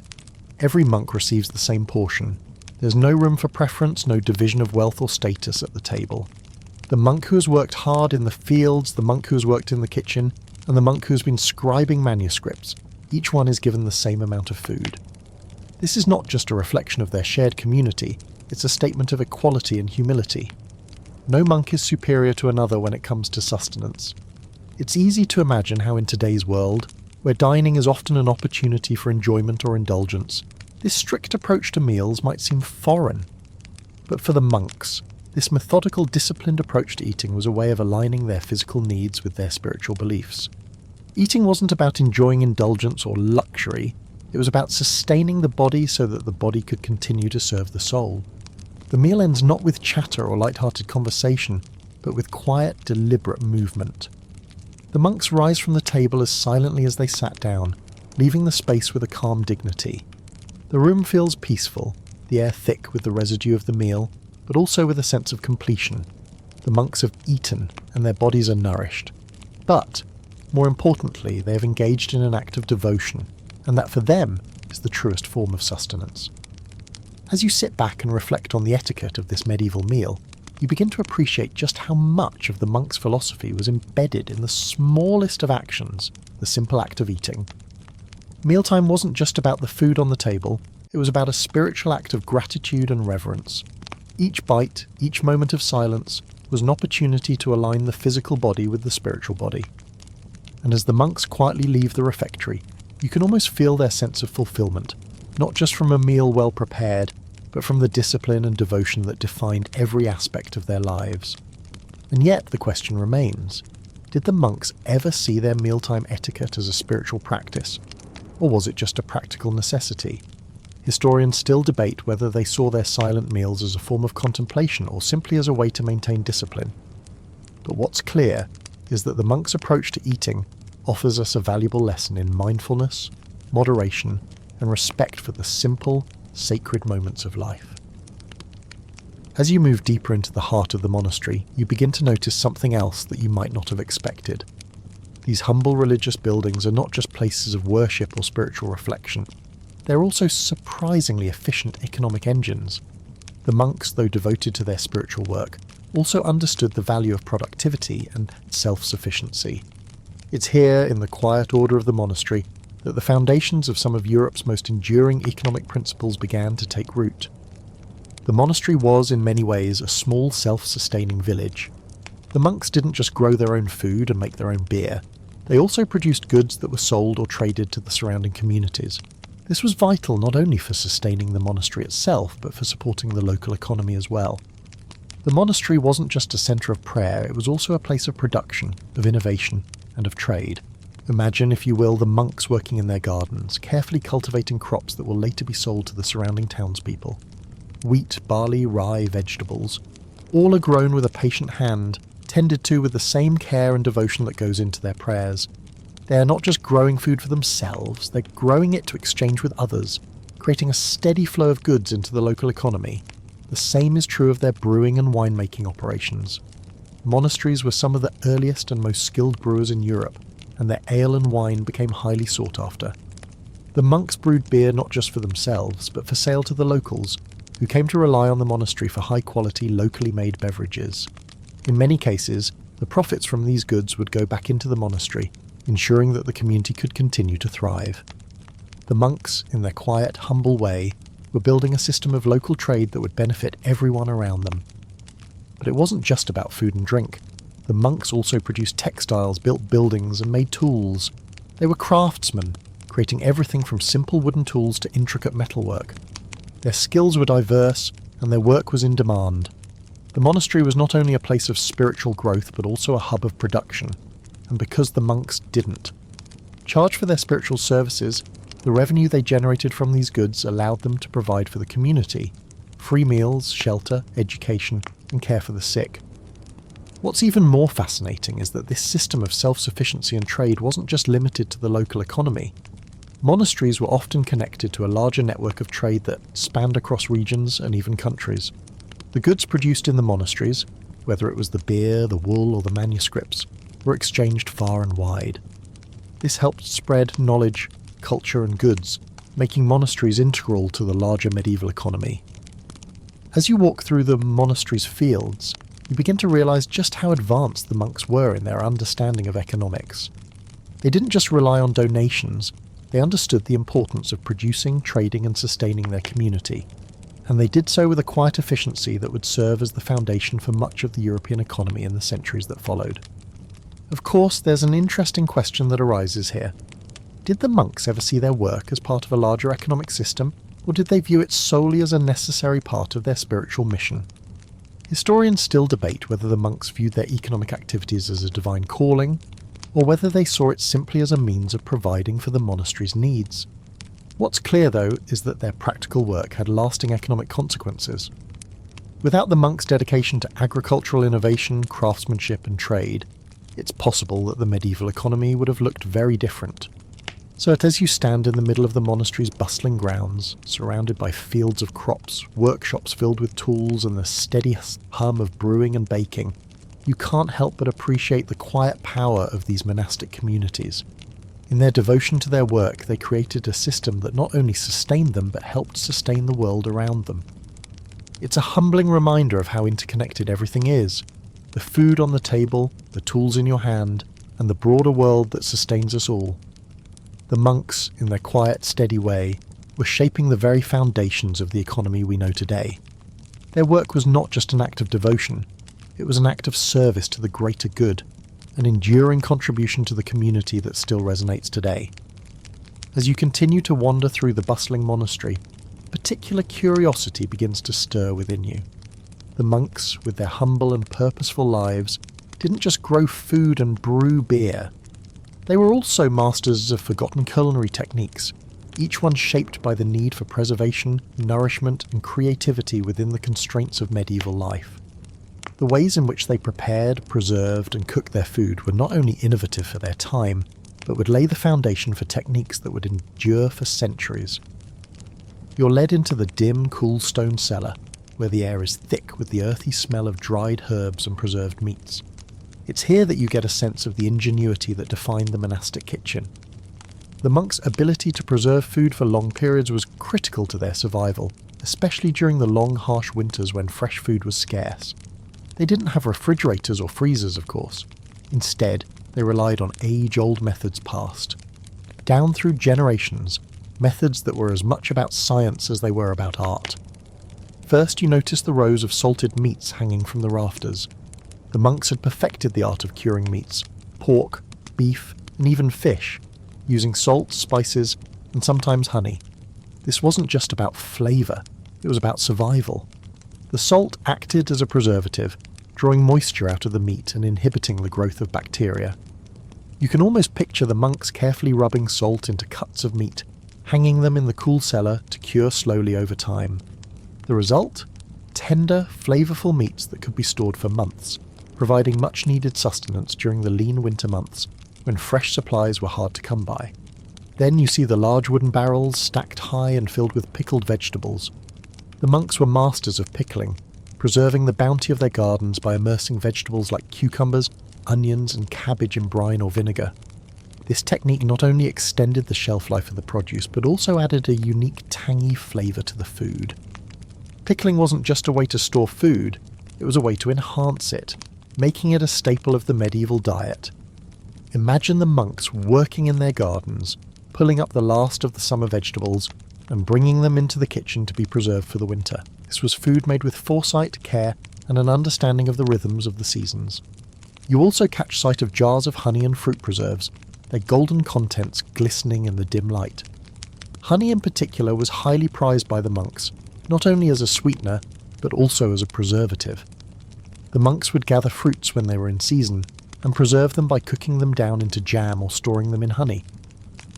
Every monk receives the same portion. There's no room for preference, no division of wealth or status at the table. The monk who has worked hard in the fields, the monk who has worked in the kitchen, and the monk who has been scribing manuscripts, each one is given the same amount of food. This is not just a reflection of their shared community, it's a statement of equality and humility. No monk is superior to another when it comes to sustenance. It's easy to imagine how in today's world, where dining is often an opportunity for enjoyment or indulgence, this strict approach to meals might seem foreign. But for the monks, this methodical, disciplined approach to eating was a way of aligning their physical needs with their spiritual beliefs. Eating wasn't about enjoying indulgence or luxury, it was about sustaining the body so that the body could continue to serve the soul. The meal ends not with chatter or light-hearted conversation, but with quiet, deliberate movement. The monks rise from the table as silently as they sat down, leaving the space with a calm dignity. The room feels peaceful, the air thick with the residue of the meal, but also with a sense of completion. The monks have eaten, and their bodies are nourished. But, more importantly, they have engaged in an act of devotion, and that for them is the truest form of sustenance. As you sit back and reflect on the etiquette of this medieval meal, you begin to appreciate just how much of the monk's philosophy was embedded in the smallest of actions, the simple act of eating. Mealtime wasn't just about the food on the table, it was about a spiritual act of gratitude and reverence. Each bite, each moment of silence, was an opportunity to align the physical body with the spiritual body. And as the monks quietly leave the refectory, you can almost feel their sense of fulfillment, not just from a meal well prepared, but from the discipline and devotion that defined every aspect of their lives. And yet the question remains, did the monks ever see their mealtime etiquette as a spiritual practice? Or was it just a practical necessity? Historians still debate whether they saw their silent meals as a form of contemplation or simply as a way to maintain discipline. But what's clear is that the monks' approach to eating offers us a valuable lesson in mindfulness, moderation, and respect for the simple, sacred moments of life. As you move deeper into the heart of the monastery, you begin to notice something else that you might not have expected. These humble religious buildings are not just places of worship or spiritual reflection. They're also surprisingly efficient economic engines. The monks, though devoted to their spiritual work, also understood the value of productivity and self-sufficiency. It's here, in the quiet order of the monastery, that the foundations of some of Europe's most enduring economic principles began to take root. The monastery was, in many ways, a small self-sustaining village. The monks didn't just grow their own food and make their own beer. They also produced goods that were sold or traded to the surrounding communities. This was vital not only for sustaining the monastery itself, but for supporting the local economy as well. The monastery wasn't just a centre of prayer, it was also a place of production, of innovation, and of trade. Imagine, if you will, the monks working in their gardens, carefully cultivating crops that will later be sold to the surrounding townspeople. Wheat, barley, rye, vegetables. All are grown with a patient hand, tended to with the same care and devotion that goes into their prayers. They are not just growing food for themselves, they're growing it to exchange with others, creating a steady flow of goods into the local economy. The same is true of their brewing and winemaking operations. Monasteries were some of the earliest and most skilled brewers in Europe, and their ale and wine became highly sought after. The monks brewed beer not just for themselves, but for sale to the locals, who came to rely on the monastery for high-quality, locally made beverages. In many cases, the profits from these goods would go back into the monastery, ensuring that the community could continue to thrive. The monks, in their quiet, humble way, were building a system of local trade that would benefit everyone around them. But it wasn't just about food and drink. The monks also produced textiles, built buildings, and made tools. They were craftsmen, creating everything from simple wooden tools to intricate metalwork. Their skills were diverse, and their work was in demand. The monastery was not only a place of spiritual growth, but also a hub of production. And because the monks didn't charge for their spiritual services, the revenue they generated from these goods allowed them to provide for the community: free meals, shelter, education, and care for the sick. What's even more fascinating is that this system of self-sufficiency and trade wasn't just limited to the local economy. Monasteries were often connected to a larger network of trade that spanned across regions and even countries. The goods produced in the monasteries, whether it was the beer, the wool, or the manuscripts, were exchanged far and wide. This helped spread knowledge, culture, and goods, making monasteries integral to the larger medieval economy. As you walk through the monastery's fields, you begin to realize just how advanced the monks were in their understanding of economics. They didn't just rely on donations, they understood the importance of producing, trading, and sustaining their community. And they did so with a quiet efficiency that would serve as the foundation for much of the European economy in the centuries that followed. Of course, there's an interesting question that arises here. Did the monks ever see their work as part of a larger economic system, or did they view it solely as a necessary part of their spiritual mission? Historians still debate whether the monks viewed their economic activities as a divine calling, or whether they saw it simply as a means of providing for the monastery's needs. What's clear, though, is that their practical work had lasting economic consequences. Without the monks' dedication to agricultural innovation, craftsmanship, and trade, it's possible that the medieval economy would have looked very different. So as you stand in the middle of the monastery's bustling grounds, surrounded by fields of crops, workshops filled with tools, and the steady hum of brewing and baking, you can't help but appreciate the quiet power of these monastic communities. In their devotion to their work, they created a system that not only sustained them, but helped sustain the world around them. It's a humbling reminder of how interconnected everything is: the food on the table, the tools in your hand, and the broader world that sustains us all. The monks, in their quiet, steady way, were shaping the very foundations of the economy we know today. Their work was not just an act of devotion, it was an act of service to the greater good, an enduring contribution to the community that still resonates today. As you continue to wander through the bustling monastery, a particular curiosity begins to stir within you. The monks, with their humble and purposeful lives, didn't just grow food and brew beer. They were also masters of forgotten culinary techniques, each one shaped by the need for preservation, nourishment, and creativity within the constraints of medieval life. The ways in which they prepared, preserved, and cooked their food were not only innovative for their time, but would lay the foundation for techniques that would endure for centuries. You're led into the dim, cool stone cellar, where the air is thick with the earthy smell of dried herbs and preserved meats. It's here that you get a sense of the ingenuity that defined the monastic kitchen. The monks' ability to preserve food for long periods was critical to their survival, especially during the long, harsh winters when fresh food was scarce. They didn't have refrigerators or freezers, of course. Instead, they relied on age-old methods passed down through generations, methods that were as much about science as they were about art. First, you notice the rows of salted meats hanging from the rafters. The monks had perfected the art of curing meats, pork, beef, and even fish, using salt, spices, and sometimes honey. This wasn't just about flavour, it was about survival. The salt acted as a preservative, drawing moisture out of the meat and inhibiting the growth of bacteria. You can almost picture the monks carefully rubbing salt into cuts of meat, hanging them in the cool cellar to cure slowly over time. The result? tender, flavourful meats that could be stored for months, providing much-needed sustenance during the lean winter months when fresh supplies were hard to come by. Then you see the large wooden barrels stacked high and filled with pickled vegetables. The monks were masters of pickling, preserving the bounty of their gardens by immersing vegetables like cucumbers, onions and cabbage in brine or vinegar. This technique not only extended the shelf life of the produce, but also added a unique tangy flavour to the food. Pickling wasn't just a way to store food, it was a way to enhance it, making it a staple of the medieval diet. Imagine the monks working in their gardens, pulling up the last of the summer vegetables, and bringing them into the kitchen to be preserved for the winter. This was food made with foresight, care, and an understanding of the rhythms of the seasons. You also catch sight of jars of honey and fruit preserves, their golden contents glistening in the dim light. Honey in particular was highly prized by the monks, not only as a sweetener, but also as a preservative. The monks would gather fruits when they were in season, and preserve them by cooking them down into jam or storing them in honey.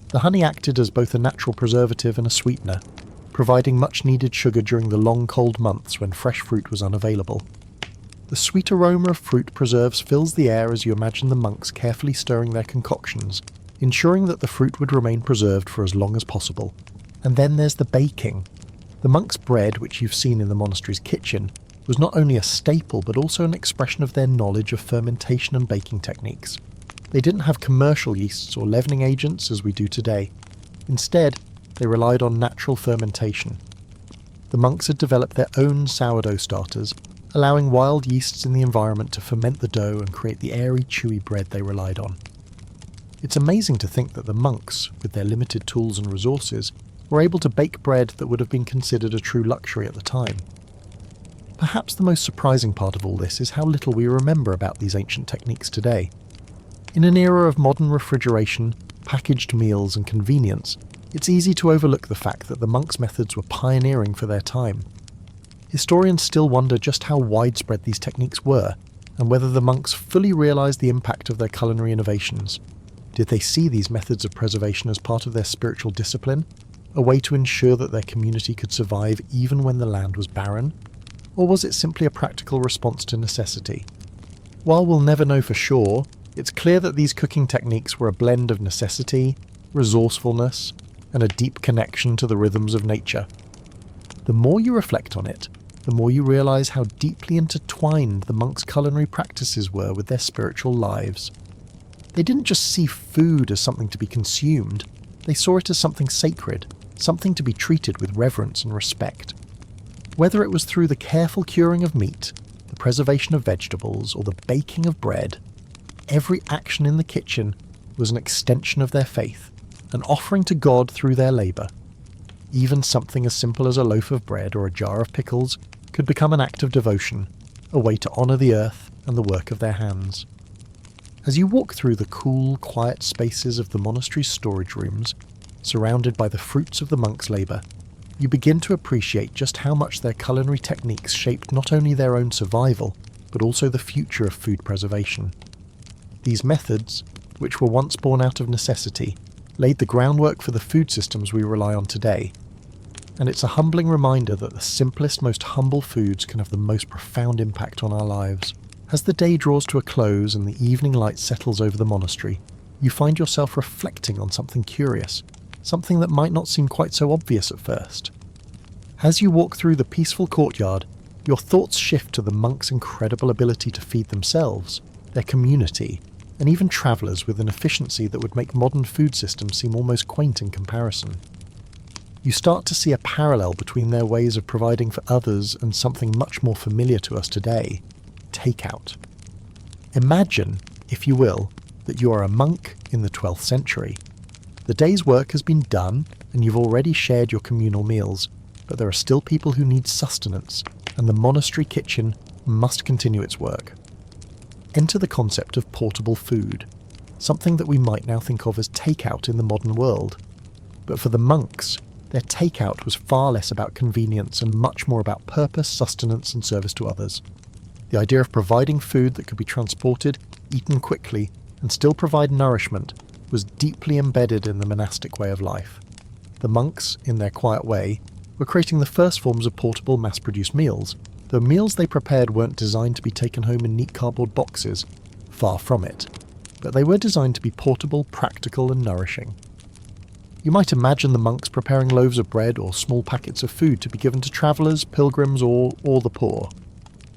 The honey acted as both a natural preservative and a sweetener, providing much-needed sugar during the long cold months when fresh fruit was unavailable. The sweet aroma of fruit preserves fills the air as you imagine the monks carefully stirring their concoctions, ensuring that the fruit would remain preserved for as long as possible. And then there's the baking. The monks' bread, which you've seen in the monastery's kitchen, was not only a staple but also an expression of their knowledge of fermentation and baking techniques. They didn't have commercial yeasts or leavening agents as we do today. Instead, they relied on natural fermentation. The monks had developed their own sourdough starters, allowing wild yeasts in the environment to ferment the dough and create the airy, chewy bread they relied on. It's amazing to think that the monks, with their limited tools and resources, were able to bake bread that would have been considered a true luxury at the time. Perhaps the most surprising part of all this is how little we remember about these ancient techniques today. In an era of modern refrigeration, packaged meals and convenience, it's easy to overlook the fact that the monks' methods were pioneering for their time. Historians still wonder just how widespread these techniques were, and whether the monks fully realised the impact of their culinary innovations. Did they see these methods of preservation as part of their spiritual discipline, a way to ensure that their community could survive even when the land was barren? Or was it simply a practical response to necessity? While we'll never know for sure, it's clear that these cooking techniques were a blend of necessity, resourcefulness, and a deep connection to the rhythms of nature. The more you reflect on it, the more you realise how deeply intertwined the monks' culinary practices were with their spiritual lives. They didn't just see food as something to be consumed, they saw it as something sacred, something to be treated with reverence and respect. Whether it was through the careful curing of meat, the preservation of vegetables, or the baking of bread, every action in the kitchen was an extension of their faith, an offering to God through their labour. Even something as simple as a loaf of bread or a jar of pickles could become an act of devotion, a way to honour the earth and the work of their hands. As you walk through the cool, quiet spaces of the monastery's storage rooms, surrounded by the fruits of the monks' labour, you begin to appreciate just how much their culinary techniques shaped not only their own survival, but also the future of food preservation. These methods, which were once born out of necessity, laid the groundwork for the food systems we rely on today. And it's a humbling reminder that the simplest, most humble foods can have the most profound impact on our lives. As the day draws to a close and the evening light settles over the monastery, you find yourself reflecting on something curious, something that might not seem quite so obvious at first. As you walk through the peaceful courtyard, your thoughts shift to the monks' incredible ability to feed themselves, their community, and even travellers with an efficiency that would make modern food systems seem almost quaint in comparison. You start to see a parallel between their ways of providing for others and something much more familiar to us today: takeout. Imagine, if you will, that you are a monk in the 12th century. The day's work has been done and you've already shared your communal meals, but there are still people who need sustenance, and the monastery kitchen must continue its work. Enter the concept of portable food, something that we might now think of as takeout in the modern world. But for the monks, their takeout was far less about convenience and much more about purpose, sustenance, and service to others. The idea of providing food that could be transported, eaten quickly, and still provide nourishment was deeply embedded in the monastic way of life. The monks, in their quiet way, were creating the first forms of portable mass-produced meals, The meals they prepared weren't designed to be taken home in neat cardboard boxes, far from it, but they were designed to be portable, practical and nourishing. You might imagine the monks preparing loaves of bread or small packets of food to be given to travellers, pilgrims or the poor.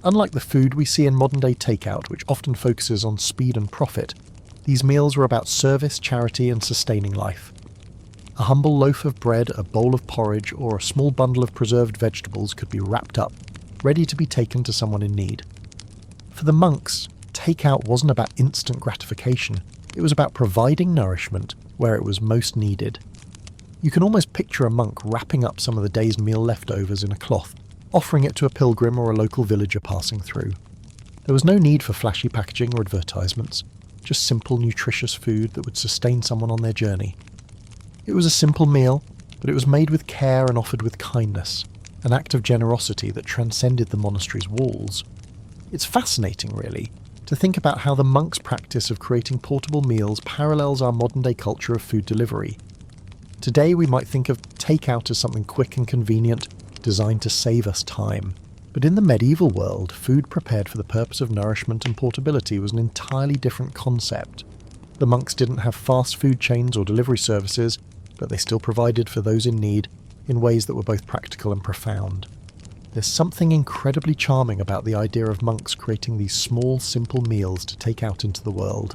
Unlike the food we see in modern-day takeout, which often focuses on speed and profit, these meals were about service, charity and sustaining life. A humble loaf of bread, a bowl of porridge or a small bundle of preserved vegetables could be wrapped up, ready to be taken to someone in need. For the monks, takeout wasn't about instant gratification, it was about providing nourishment where it was most needed. You can almost picture a monk wrapping up some of the day's meal leftovers in a cloth, offering it to a pilgrim or a local villager passing through. There was no need for flashy packaging or advertisements, just simple nutritious food that would sustain someone on their journey. It was a simple meal, but it was made with care and offered with kindness, an act of generosity that transcended the monastery's walls. It's fascinating, really, to think about how the monks' practice of creating portable meals parallels our modern-day culture of food delivery. Today we might think of takeout as something quick and convenient, designed to save us time. But in the medieval world, food prepared for the purpose of nourishment and portability was an entirely different concept. The monks didn't have fast food chains or delivery services, but they still provided for those in need in ways that were both practical and profound. There's something incredibly charming about the idea of monks creating these small, simple meals to take out into the world.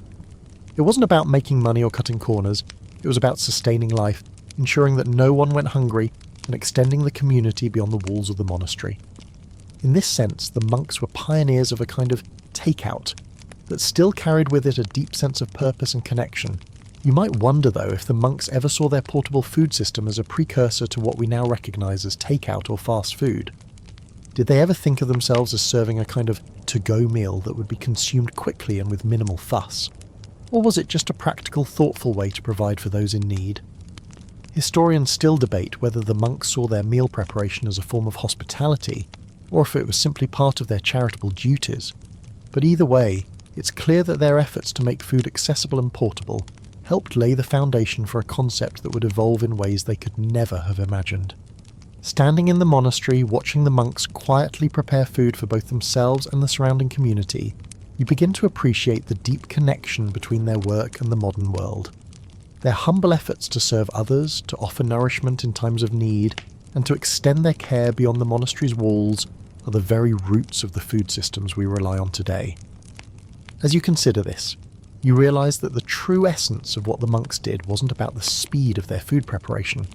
It wasn't about making money or cutting corners, it was about sustaining life, ensuring that no one went hungry, and extending the community beyond the walls of the monastery. In this sense, the monks were pioneers of a kind of takeout that still carried with it a deep sense of purpose and connection. You might wonder, though, if the monks ever saw their portable food system as a precursor to what we now recognise as takeout or fast food. Did they ever think of themselves as serving a kind of to-go meal that would be consumed quickly and with minimal fuss? Or was it just a practical, thoughtful way to provide for those in need? Historians still debate whether the monks saw their meal preparation as a form of hospitality, or if it was simply part of their charitable duties. But either way, it's clear that their efforts to make food accessible and portable helped lay the foundation for a concept that would evolve in ways they could never have imagined. Standing in the monastery, watching the monks quietly prepare food for both themselves and the surrounding community, you begin to appreciate the deep connection between their work and the modern world. Their humble efforts to serve others, to offer nourishment in times of need, and to extend their care beyond the monastery's walls are the very roots of the food systems we rely on today. As you consider this, you realise that the true essence of what the monks did wasn't about the speed of their food preparation.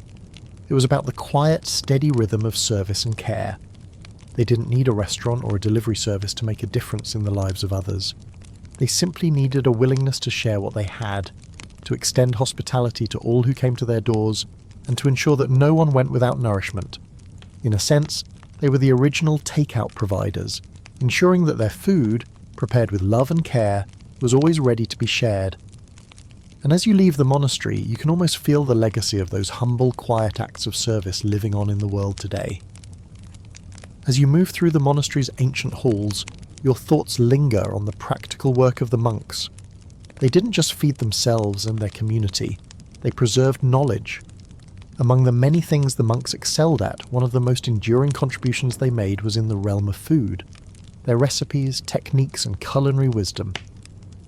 It was about the quiet, steady rhythm of service and care. They didn't need a restaurant or a delivery service to make a difference in the lives of others. They simply needed a willingness to share what they had, to extend hospitality to all who came to their doors, and to ensure that no one went without nourishment. In a sense, they were the original takeout providers, ensuring that their food, prepared with love and care, was always ready to be shared. And as you leave the monastery, you can almost feel the legacy of those humble, quiet acts of service living on in the world today. As you move through the monastery's ancient halls, your thoughts linger on the practical work of the monks. They didn't just feed themselves and their community, they preserved knowledge. Among the many things the monks excelled at, one of the most enduring contributions they made was in the realm of food. Their recipes, techniques and culinary wisdom.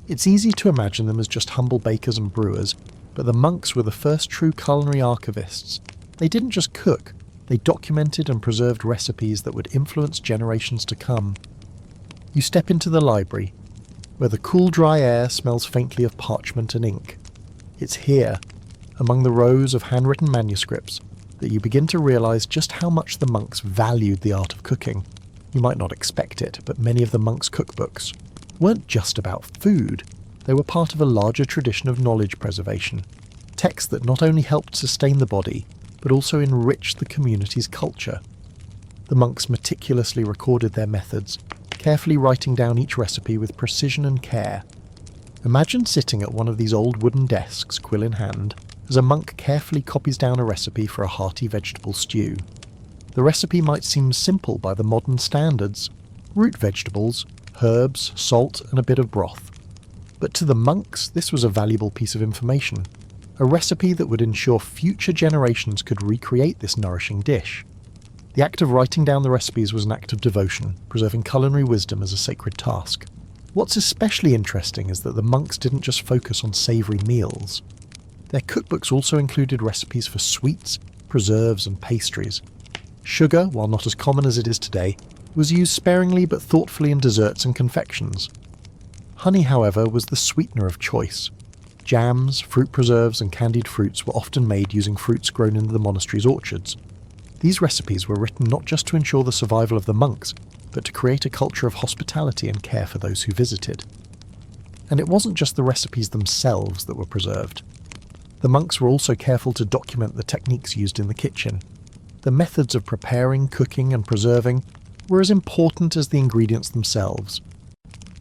It's easy to imagine them as just humble bakers and brewers, but the monks were the first true culinary archivists. They didn't just cook, they documented and preserved recipes that would influence generations to come. You step into the library, where the cool dry air smells faintly of parchment and ink. It's here, among the rows of handwritten manuscripts, that you begin to realise just how much the monks valued the art of cooking. You might not expect it, but many of the monks' cookbooks weren't just about food. They were part of a larger tradition of knowledge preservation, texts that not only helped sustain the body, but also enriched the community's culture. The monks meticulously recorded their methods, carefully writing down each recipe with precision and care. Imagine sitting at one of these old wooden desks, quill in hand, as a monk carefully copies down a recipe for a hearty vegetable stew. The recipe might seem simple by the modern standards: root vegetables, herbs, salt, and a bit of broth. But to the monks, this was a valuable piece of information, a recipe that would ensure future generations could recreate this nourishing dish. The act of writing down the recipes was an act of devotion, preserving culinary wisdom as a sacred task. What's especially interesting is that the monks didn't just focus on savoury meals. Their cookbooks also included recipes for sweets, preserves and pastries. Sugar, while not as common as it is today, was used sparingly but thoughtfully in desserts and confections. Honey, however, was the sweetener of choice. Jams, fruit preserves and candied fruits were often made using fruits grown in the monastery's orchards. These recipes were written not just to ensure the survival of the monks, but to create a culture of hospitality and care for those who visited. And it wasn't just the recipes themselves that were preserved. The monks were also careful to document the techniques used in the kitchen. The methods of preparing, cooking and preserving were as important as the ingredients themselves.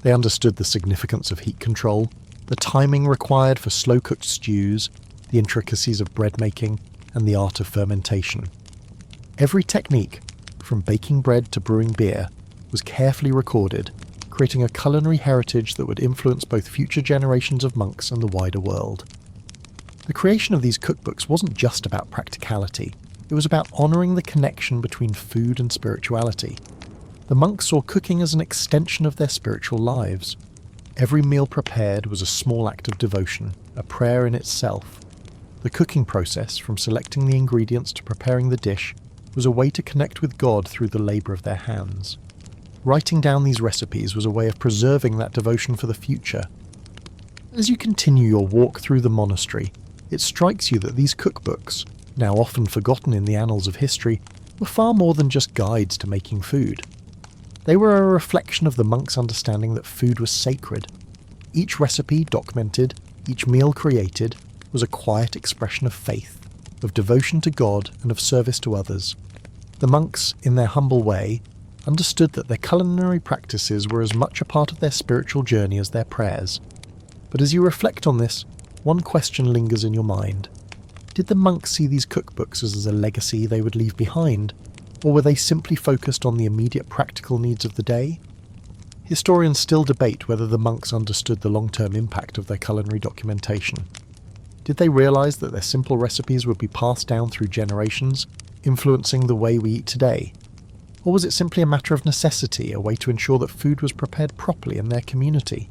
They understood the significance of heat control, the timing required for slow-cooked stews, the intricacies of bread making, and the art of fermentation. Every technique, from baking bread to brewing beer, was carefully recorded, creating a culinary heritage that would influence both future generations of monks and the wider world. The creation of these cookbooks wasn't just about practicality, it was about honouring the connection between food and spirituality. The monks saw cooking as an extension of their spiritual lives. Every meal prepared was a small act of devotion, a prayer in itself. The cooking process, from selecting the ingredients to preparing the dish, was a way to connect with God through the labour of their hands. Writing down these recipes was a way of preserving that devotion for the future. As you continue your walk through the monastery, it strikes you that these cookbooks, now often forgotten in the annals of history, were far more than just guides to making food. They were a reflection of the monks' understanding that food was sacred. Each recipe documented, each meal created, was a quiet expression of faith, of devotion to God and of service to others. The monks, in their humble way, understood that their culinary practices were as much a part of their spiritual journey as their prayers. But as you reflect on this, one question lingers in your mind. Did the monks see these cookbooks as a legacy they would leave behind, or were they simply focused on the immediate practical needs of the day? Historians still debate whether the monks understood the long-term impact of their culinary documentation. Did they realise that their simple recipes would be passed down through generations, influencing the way we eat today? Or was it simply a matter of necessity, a way to ensure that food was prepared properly in their community?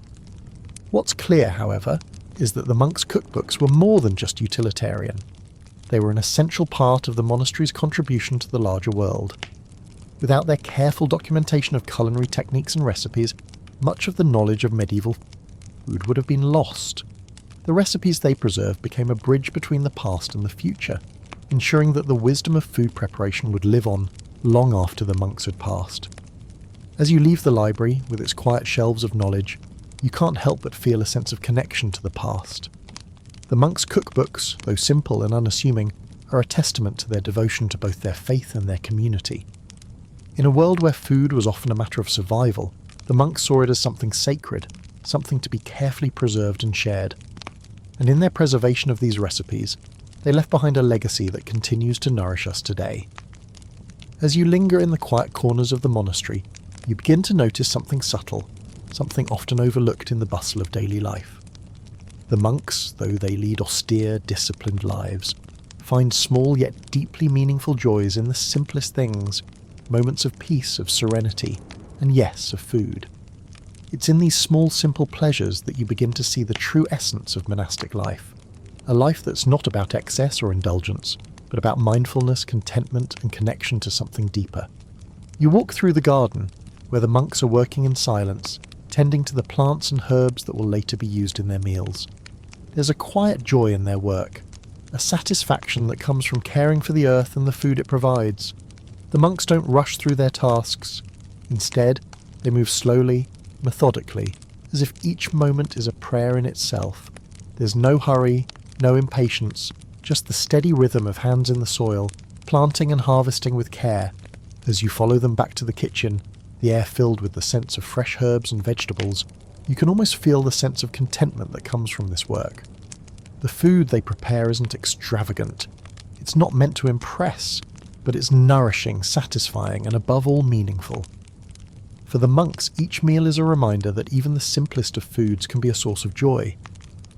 What's clear, however, is that the monks' cookbooks were more than just utilitarian. They were an essential part of the monastery's contribution to the larger world. Without their careful documentation of culinary techniques and recipes, much of the knowledge of medieval food would have been lost. The recipes they preserved became a bridge between the past and the future, ensuring that the wisdom of food preparation would live on long after the monks had passed. As you leave the library, with its quiet shelves of knowledge, you can't help but feel a sense of connection to the past. The monks' cookbooks, though simple and unassuming, are a testament to their devotion to both their faith and their community. In a world where food was often a matter of survival, the monks saw it as something sacred, something to be carefully preserved and shared. And in their preservation of these recipes, they left behind a legacy that continues to nourish us today. As you linger in the quiet corners of the monastery, you begin to notice something subtle, something often overlooked in the bustle of daily life. The monks, though they lead austere, disciplined lives, find small yet deeply meaningful joys in the simplest things, moments of peace, of serenity, and yes, of food. It's in these small, simple pleasures that you begin to see the true essence of monastic life, a life that's not about excess or indulgence, but about mindfulness, contentment, and connection to something deeper. You walk through the garden, where the monks are working in silence, tending to the plants and herbs that will later be used in their meals. There's a quiet joy in their work, a satisfaction that comes from caring for the earth and the food it provides. The monks don't rush through their tasks. Instead, they move slowly, methodically, as if each moment is a prayer in itself. There's no hurry, no impatience, just the steady rhythm of hands in the soil, planting and harvesting with care. As you follow them back to the kitchen, the air filled with the scents of fresh herbs and vegetables, you can almost feel the sense of contentment that comes from this work. The food they prepare isn't extravagant. It's not meant to impress, but it's nourishing, satisfying, and above all meaningful. For the monks, each meal is a reminder that even the simplest of foods can be a source of joy.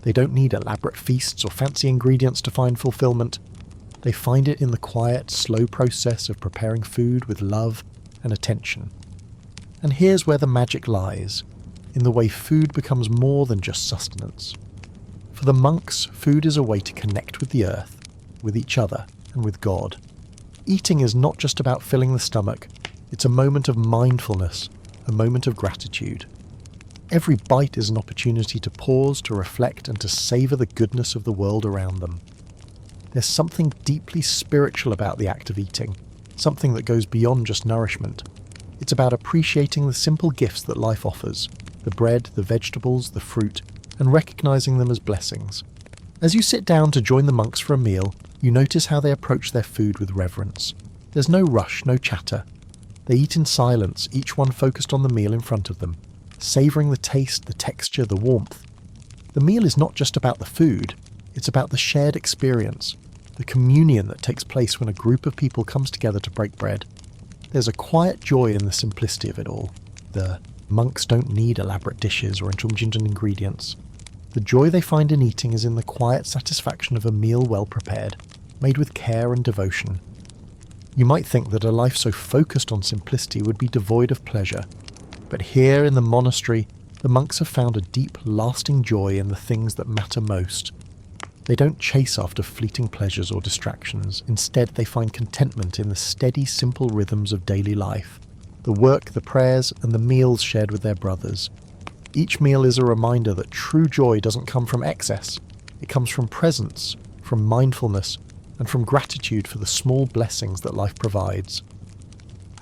They don't need elaborate feasts or fancy ingredients to find fulfillment. They find it in the quiet, slow process of preparing food with love and attention. And here's where the magic lies, in the way food becomes more than just sustenance. For the monks, food is a way to connect with the earth, with each other, and with God. Eating is not just about filling the stomach, it's a moment of mindfulness, a moment of gratitude. Every bite is an opportunity to pause, to reflect, and to savour the goodness of the world around them. There's something deeply spiritual about the act of eating, something that goes beyond just nourishment. It's about appreciating the simple gifts that life offers, the bread, the vegetables, the fruit, and recognising them as blessings. As you sit down to join the monks for a meal, you notice how they approach their food with reverence. There's no rush, no chatter. They eat in silence, each one focused on the meal in front of them, savouring the taste, the texture, the warmth. The meal is not just about the food, it's about the shared experience, the communion that takes place when a group of people comes together to break bread. There's a quiet joy in the simplicity of it all. The monks don't need elaborate dishes or indulgent ingredients. The joy they find in eating is in the quiet satisfaction of a meal well prepared, made with care and devotion. You might think that a life so focused on simplicity would be devoid of pleasure, but here in the monastery, the monks have found a deep, lasting joy in the things that matter most. They don't chase after fleeting pleasures or distractions. Instead, they find contentment in the steady, simple rhythms of daily life, the work, the prayers, and the meals shared with their brothers. Each meal is a reminder that true joy doesn't come from excess. It comes from presence, from mindfulness, and from gratitude for the small blessings that life provides.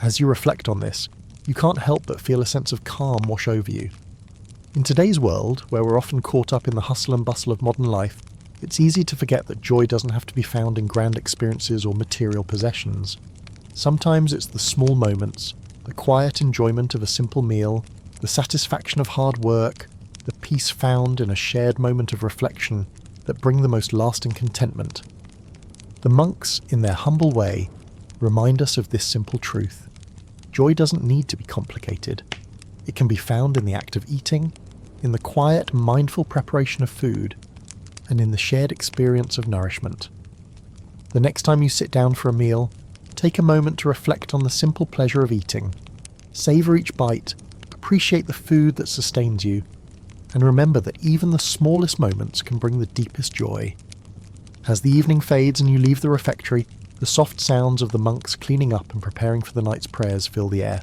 As you reflect on this, you can't help but feel a sense of calm wash over you. In today's world, where we're often caught up in the hustle and bustle of modern life, it's easy to forget that joy doesn't have to be found in grand experiences or material possessions. Sometimes it's the small moments, the quiet enjoyment of a simple meal, the satisfaction of hard work, the peace found in a shared moment of reflection that bring the most lasting contentment. The monks, in their humble way, remind us of this simple truth. Joy doesn't need to be complicated. It can be found in the act of eating, in the quiet, mindful preparation of food, and in the shared experience of nourishment. The next time you sit down for a meal, take a moment to reflect on the simple pleasure of eating. Savour each bite, appreciate the food that sustains you, and remember that even the smallest moments can bring the deepest joy. As the evening fades and you leave the refectory, the soft sounds of the monks cleaning up and preparing for the night's prayers fill the air.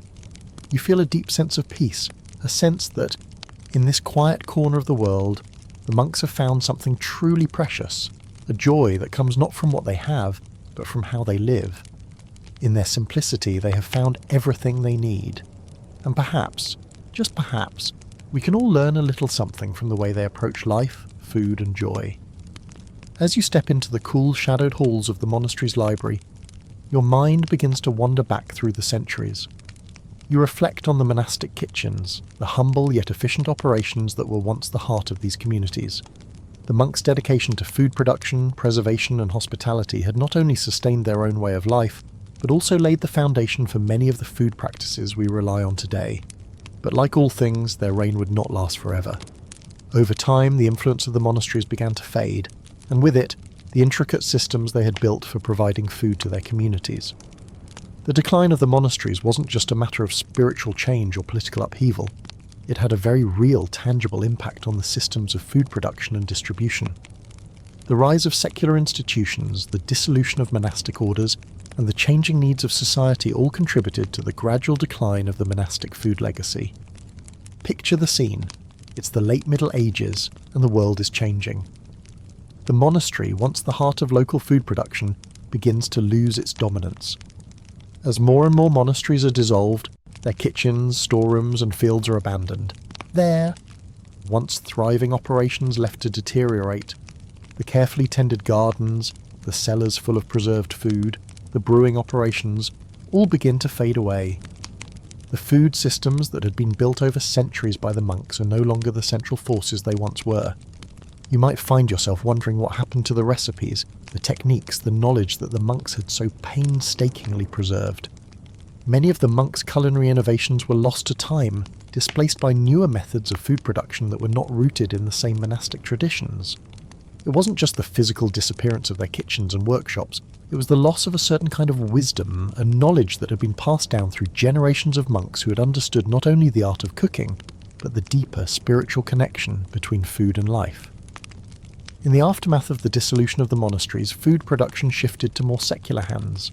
You feel a deep sense of peace, a sense that, in this quiet corner of the world, the monks have found something truly precious, a joy that comes not from what they have, but from how they live. In their simplicity, they have found everything they need. And perhaps, just perhaps, we can all learn a little something from the way they approach life, food, and joy. As you step into the cool, shadowed halls of the monastery's library, your mind begins to wander back through the centuries. You reflect on the monastic kitchens, the humble yet efficient operations that were once the heart of these communities. The monks' dedication to food production, preservation, and hospitality had not only sustained their own way of life, but also laid the foundation for many of the food practices we rely on today. But like all things, their reign would not last forever. Over time, the influence of the monasteries began to fade, and with it, the intricate systems they had built for providing food to their communities. The decline of the monasteries wasn't just a matter of spiritual change or political upheaval. It had a very real, tangible impact on the systems of food production and distribution. The rise of secular institutions, the dissolution of monastic orders, and the changing needs of society all contributed to the gradual decline of the monastic food legacy. Picture the scene. It's the late Middle Ages, and the world is changing. The monastery, once the heart of local food production, begins to lose its dominance. As more and more monasteries are dissolved, their kitchens, storerooms, and fields are abandoned. There, once thriving operations left to deteriorate, the carefully tended gardens, the cellars full of preserved food, the brewing operations, all begin to fade away. The food systems that had been built over centuries by the monks are no longer the central forces they once were. You might find yourself wondering what happened to the recipes, the techniques, the knowledge that the monks had so painstakingly preserved. Many of the monks' culinary innovations were lost to time, displaced by newer methods of food production that were not rooted in the same monastic traditions. It wasn't just the physical disappearance of their kitchens and workshops, It was the loss of a certain kind of wisdom and knowledge that had been passed down through generations of monks who had understood not only the art of cooking, but the deeper spiritual connection between food and life. In the aftermath of the dissolution of the monasteries, food production shifted to more secular hands.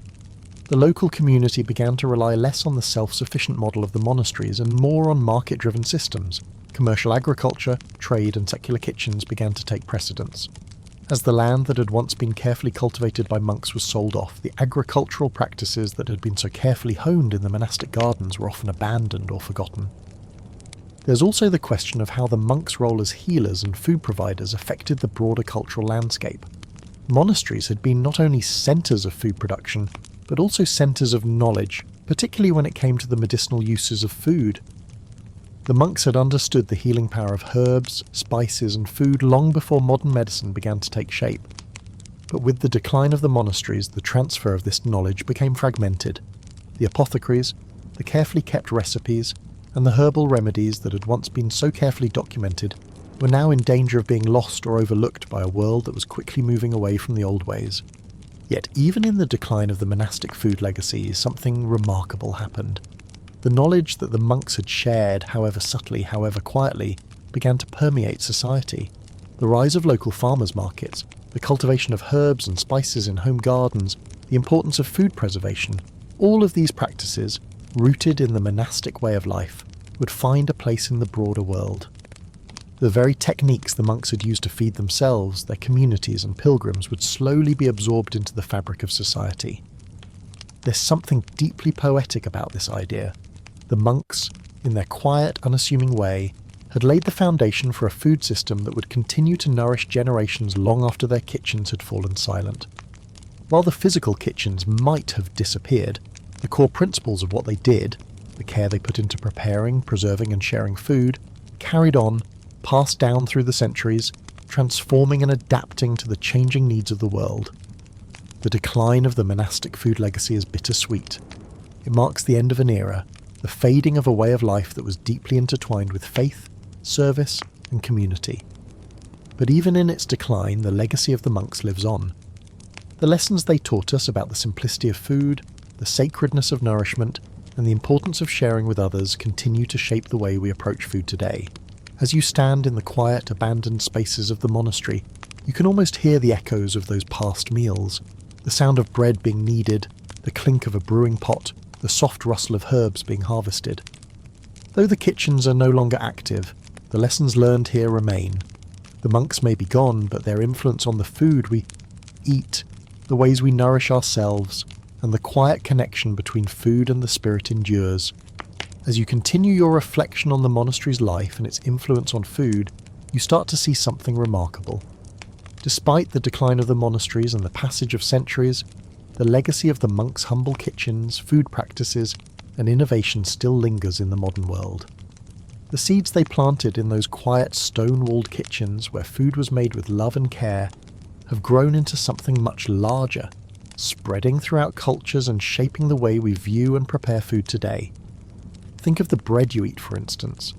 The local community began to rely less on the self-sufficient model of the monasteries and more on market-driven systems. Commercial agriculture, trade and secular kitchens began to take precedence. As the land that had once been carefully cultivated by monks was sold off, the agricultural practices that had been so carefully honed in the monastic gardens were often abandoned or forgotten. There's also the question of how the monks' role as healers and food providers affected the broader cultural landscape. Monasteries had been not only centres of food production, but also centres of knowledge, particularly when it came to the medicinal uses of food. The monks had understood the healing power of herbs, spices and food long before modern medicine began to take shape. But with the decline of the monasteries, the transfer of this knowledge became fragmented. The apothecaries, the carefully kept recipes, and the herbal remedies that had once been so carefully documented were now in danger of being lost or overlooked by a world that was quickly moving away from the old ways. Yet even in the decline of the monastic food legacy, something remarkable happened. The knowledge that the monks had shared, however subtly, however quietly, began to permeate society. The rise of local farmers' markets, the cultivation of herbs and spices in home gardens, the importance of food preservation, all of these practices, rooted in the monastic way of life, would find a place in the broader world. The very techniques the monks had used to feed themselves, their communities and pilgrims would slowly be absorbed into the fabric of society. There's something deeply poetic about this idea. The monks, in their quiet, unassuming way, had laid the foundation for a food system that would continue to nourish generations long after their kitchens had fallen silent. While the physical kitchens might have disappeared, the core principles of what they did, the care they put into preparing, preserving and sharing food, carried on, passed down through the centuries, transforming and adapting to the changing needs of the world. The decline of the monastic food legacy is bittersweet. It marks the end of an era, the fading of a way of life that was deeply intertwined with faith, service and community. But even in its decline, the legacy of the monks lives on. The lessons they taught us about the simplicity of food, the sacredness of nourishment, and the importance of sharing with others continue to shape the way we approach food today. As you stand in the quiet, abandoned spaces of the monastery, you can almost hear the echoes of those past meals. The sound of bread being kneaded, the clink of a brewing pot, the soft rustle of herbs being harvested. Though the kitchens are no longer active, the lessons learned here remain. The monks may be gone, but their influence on the food we eat, the ways we nourish ourselves, and the quiet connection between food and the spirit endures. As you continue your reflection on the monastery's life and its influence on food, you start to see something remarkable. Despite the decline of the monasteries and the passage of centuries, the legacy of the monks' humble kitchens, food practices, and innovation still lingers in the modern world. The seeds they planted in those quiet stone-walled kitchens where food was made with love and care have grown into something much larger, spreading throughout cultures and shaping the way we view and prepare food today. Think of the bread you eat, for instance.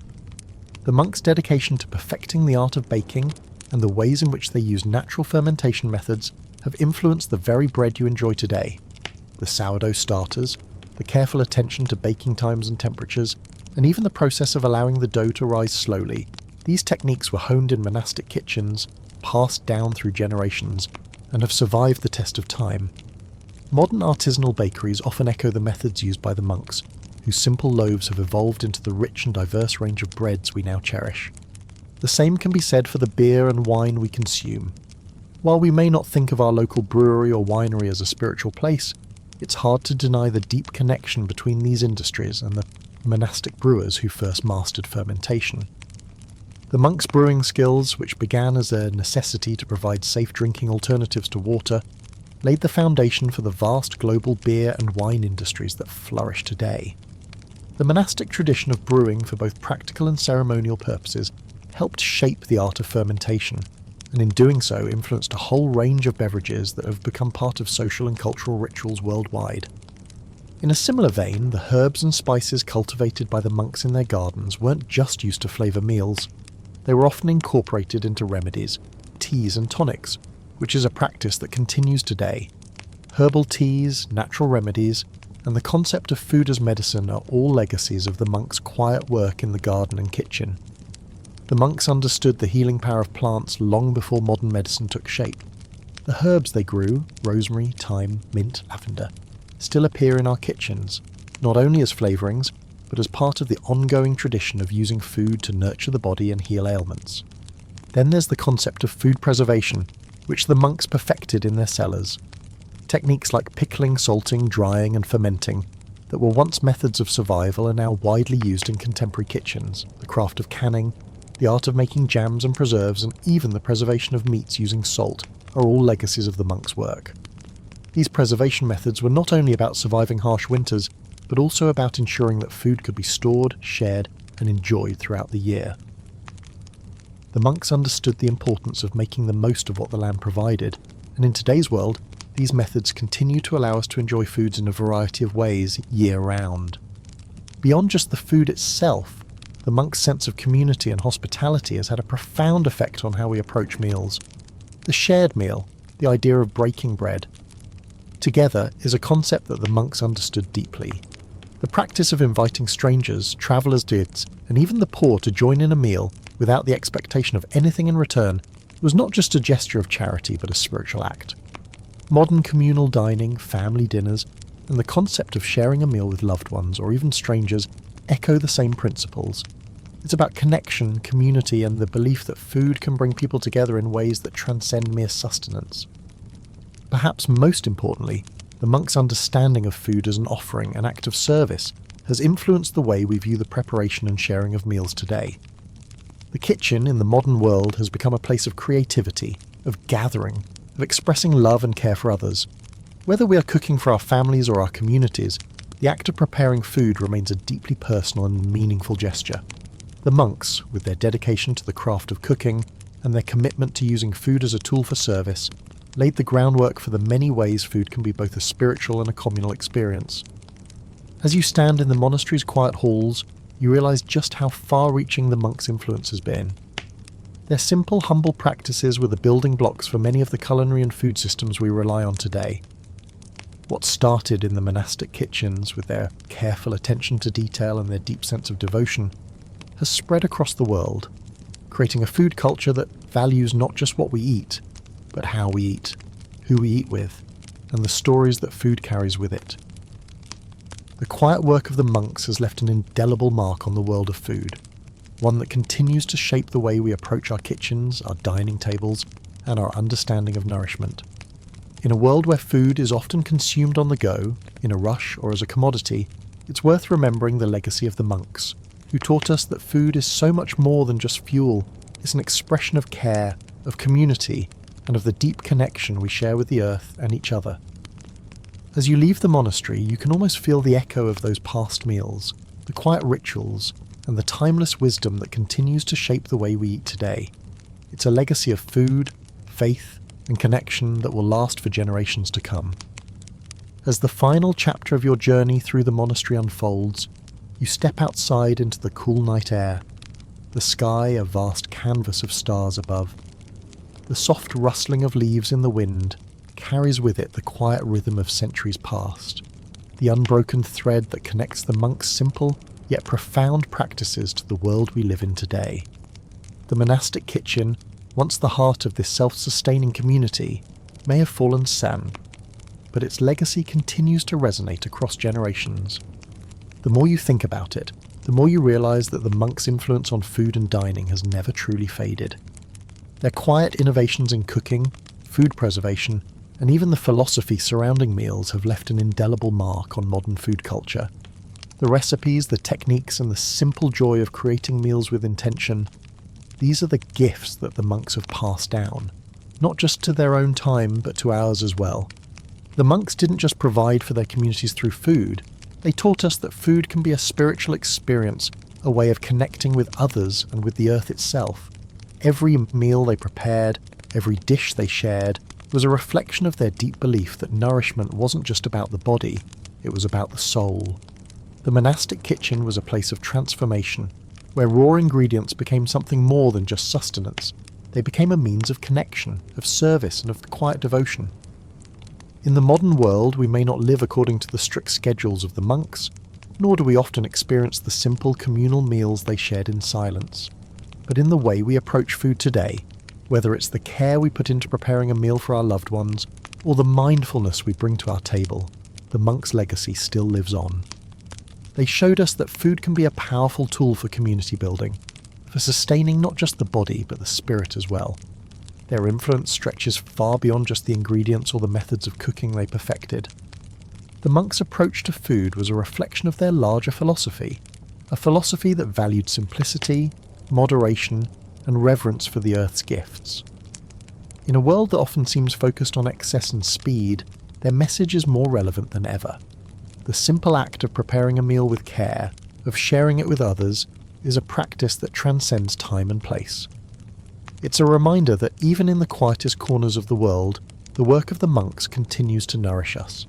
The monks' dedication to perfecting the art of baking and the ways in which they use natural fermentation methods have influenced the very bread you enjoy today. The sourdough starters, the careful attention to baking times and temperatures, and even the process of allowing the dough to rise slowly. These techniques were honed in monastic kitchens, passed down through generations, and have survived the test of time. Modern artisanal bakeries often echo the methods used by the monks, whose simple loaves have evolved into the rich and diverse range of breads we now cherish. The same can be said for the beer and wine we consume. While we may not think of our local brewery or winery as a spiritual place, it's hard to deny the deep connection between these industries and the monastic brewers who first mastered fermentation. The monks' brewing skills, which began as a necessity to provide safe drinking alternatives to water, laid the foundation for the vast global beer and wine industries that flourish today. The monastic tradition of brewing for both practical and ceremonial purposes helped shape the art of fermentation, and in doing so influenced a whole range of beverages that have become part of social and cultural rituals worldwide. In a similar vein, the herbs and spices cultivated by the monks in their gardens weren't just used to flavour meals. They were often incorporated into remedies, teas and tonics, which is a practice that continues today. Herbal teas, natural remedies, and the concept of food as medicine are all legacies of the monks' quiet work in the garden and kitchen. The monks understood the healing power of plants long before modern medicine took shape. The herbs they grew, rosemary, thyme, mint, lavender, still appear in our kitchens, not only as flavourings, but as part of the ongoing tradition of using food to nurture the body and heal ailments. Then there's the concept of food preservation, which the monks perfected in their cellars. Techniques like pickling, salting, drying and fermenting that were once methods of survival are now widely used in contemporary kitchens. The craft of canning, the art of making jams and preserves, and even the preservation of meats using salt are all legacies of the monks' work. These preservation methods were not only about surviving harsh winters, but also about ensuring that food could be stored, shared, and enjoyed throughout the year. The monks understood the importance of making the most of what the land provided, and in today's world, these methods continue to allow us to enjoy foods in a variety of ways year-round. Beyond just the food itself, the monks' sense of community and hospitality has had a profound effect on how we approach meals. The shared meal, the idea of breaking bread, together is a concept that the monks understood deeply. The practice of inviting strangers, travellers, and even the poor to join in a meal without the expectation of anything in return was not just a gesture of charity but a spiritual act. Modern communal dining, family dinners, and the concept of sharing a meal with loved ones or even strangers echo the same principles. It's about connection, community, and the belief that food can bring people together in ways that transcend mere sustenance. Perhaps most importantly, the monks' understanding of food as an offering, an act of service, has influenced the way we view the preparation and sharing of meals today. The kitchen in the modern world has become a place of creativity, of gathering, of expressing love and care for others. Whether we are cooking for our families or our communities, the act of preparing food remains a deeply personal and meaningful gesture. The monks, with their dedication to the craft of cooking and their commitment to using food as a tool for service, laid the groundwork for the many ways food can be both a spiritual and a communal experience. As you stand in the monastery's quiet halls, you realise just how far-reaching the monks' influence has been. Their simple, humble practices were the building blocks for many of the culinary and food systems we rely on today. What started in the monastic kitchens with their careful attention to detail and their deep sense of devotion has spread across the world, creating a food culture that values not just what we eat, but how we eat, who we eat with, and the stories that food carries with it. The quiet work of the monks has left an indelible mark on the world of food, one that continues to shape the way we approach our kitchens, our dining tables, and our understanding of nourishment. In a world where food is often consumed on the go, in a rush or as a commodity, it's worth remembering the legacy of the monks, who taught us that food is so much more than just fuel. It's an expression of care, of community, and of the deep connection we share with the earth and each other. As you leave the monastery, you can almost feel the echo of those past meals, the quiet rituals, and the timeless wisdom that continues to shape the way we eat today. It's a legacy of food, faith, and connection that will last for generations to come. As the final chapter of your journey through the monastery unfolds, you step outside into the cool night air, the sky a vast canvas of stars above. The soft rustling of leaves in the wind carries with it the quiet rhythm of centuries past, the unbroken thread that connects the monks' simple yet profound practices to the world we live in today. The monastic kitchen, once the heart of this self-sustaining community, may have fallen sand, but its legacy continues to resonate across generations. The more you think about it, the more you realise that the monks' influence on food and dining has never truly faded. Their quiet innovations in cooking, food preservation, and even the philosophy surrounding meals have left an indelible mark on modern food culture. The recipes, the techniques, and the simple joy of creating meals with intention, these are the gifts that the monks have passed down, not just to their own time, but to ours as well. The monks didn't just provide for their communities through food, they taught us that food can be a spiritual experience, a way of connecting with others and with the earth itself. Every meal they prepared, every dish they shared, was a reflection of their deep belief that nourishment wasn't just about the body, it was about the soul. The monastic kitchen was a place of transformation, where raw ingredients became something more than just sustenance. They became a means of connection, of service, and of quiet devotion. In the modern world, we may not live according to the strict schedules of the monks, nor do we often experience the simple communal meals they shared in silence. But in the way we approach food today, whether it's the care we put into preparing a meal for our loved ones, or the mindfulness we bring to our table, the monks' legacy still lives on. They showed us that food can be a powerful tool for community building, for sustaining not just the body but the spirit as well. Their influence stretches far beyond just the ingredients or the methods of cooking they perfected. The monks' approach to food was a reflection of their larger philosophy, a philosophy that valued simplicity, moderation, and reverence for the earth's gifts. In a world that often seems focused on excess and speed, their message is more relevant than ever. The simple act of preparing a meal with care, of sharing it with others, is a practice that transcends time and place. It's a reminder that even in the quietest corners of the world, the work of the monks continues to nourish us.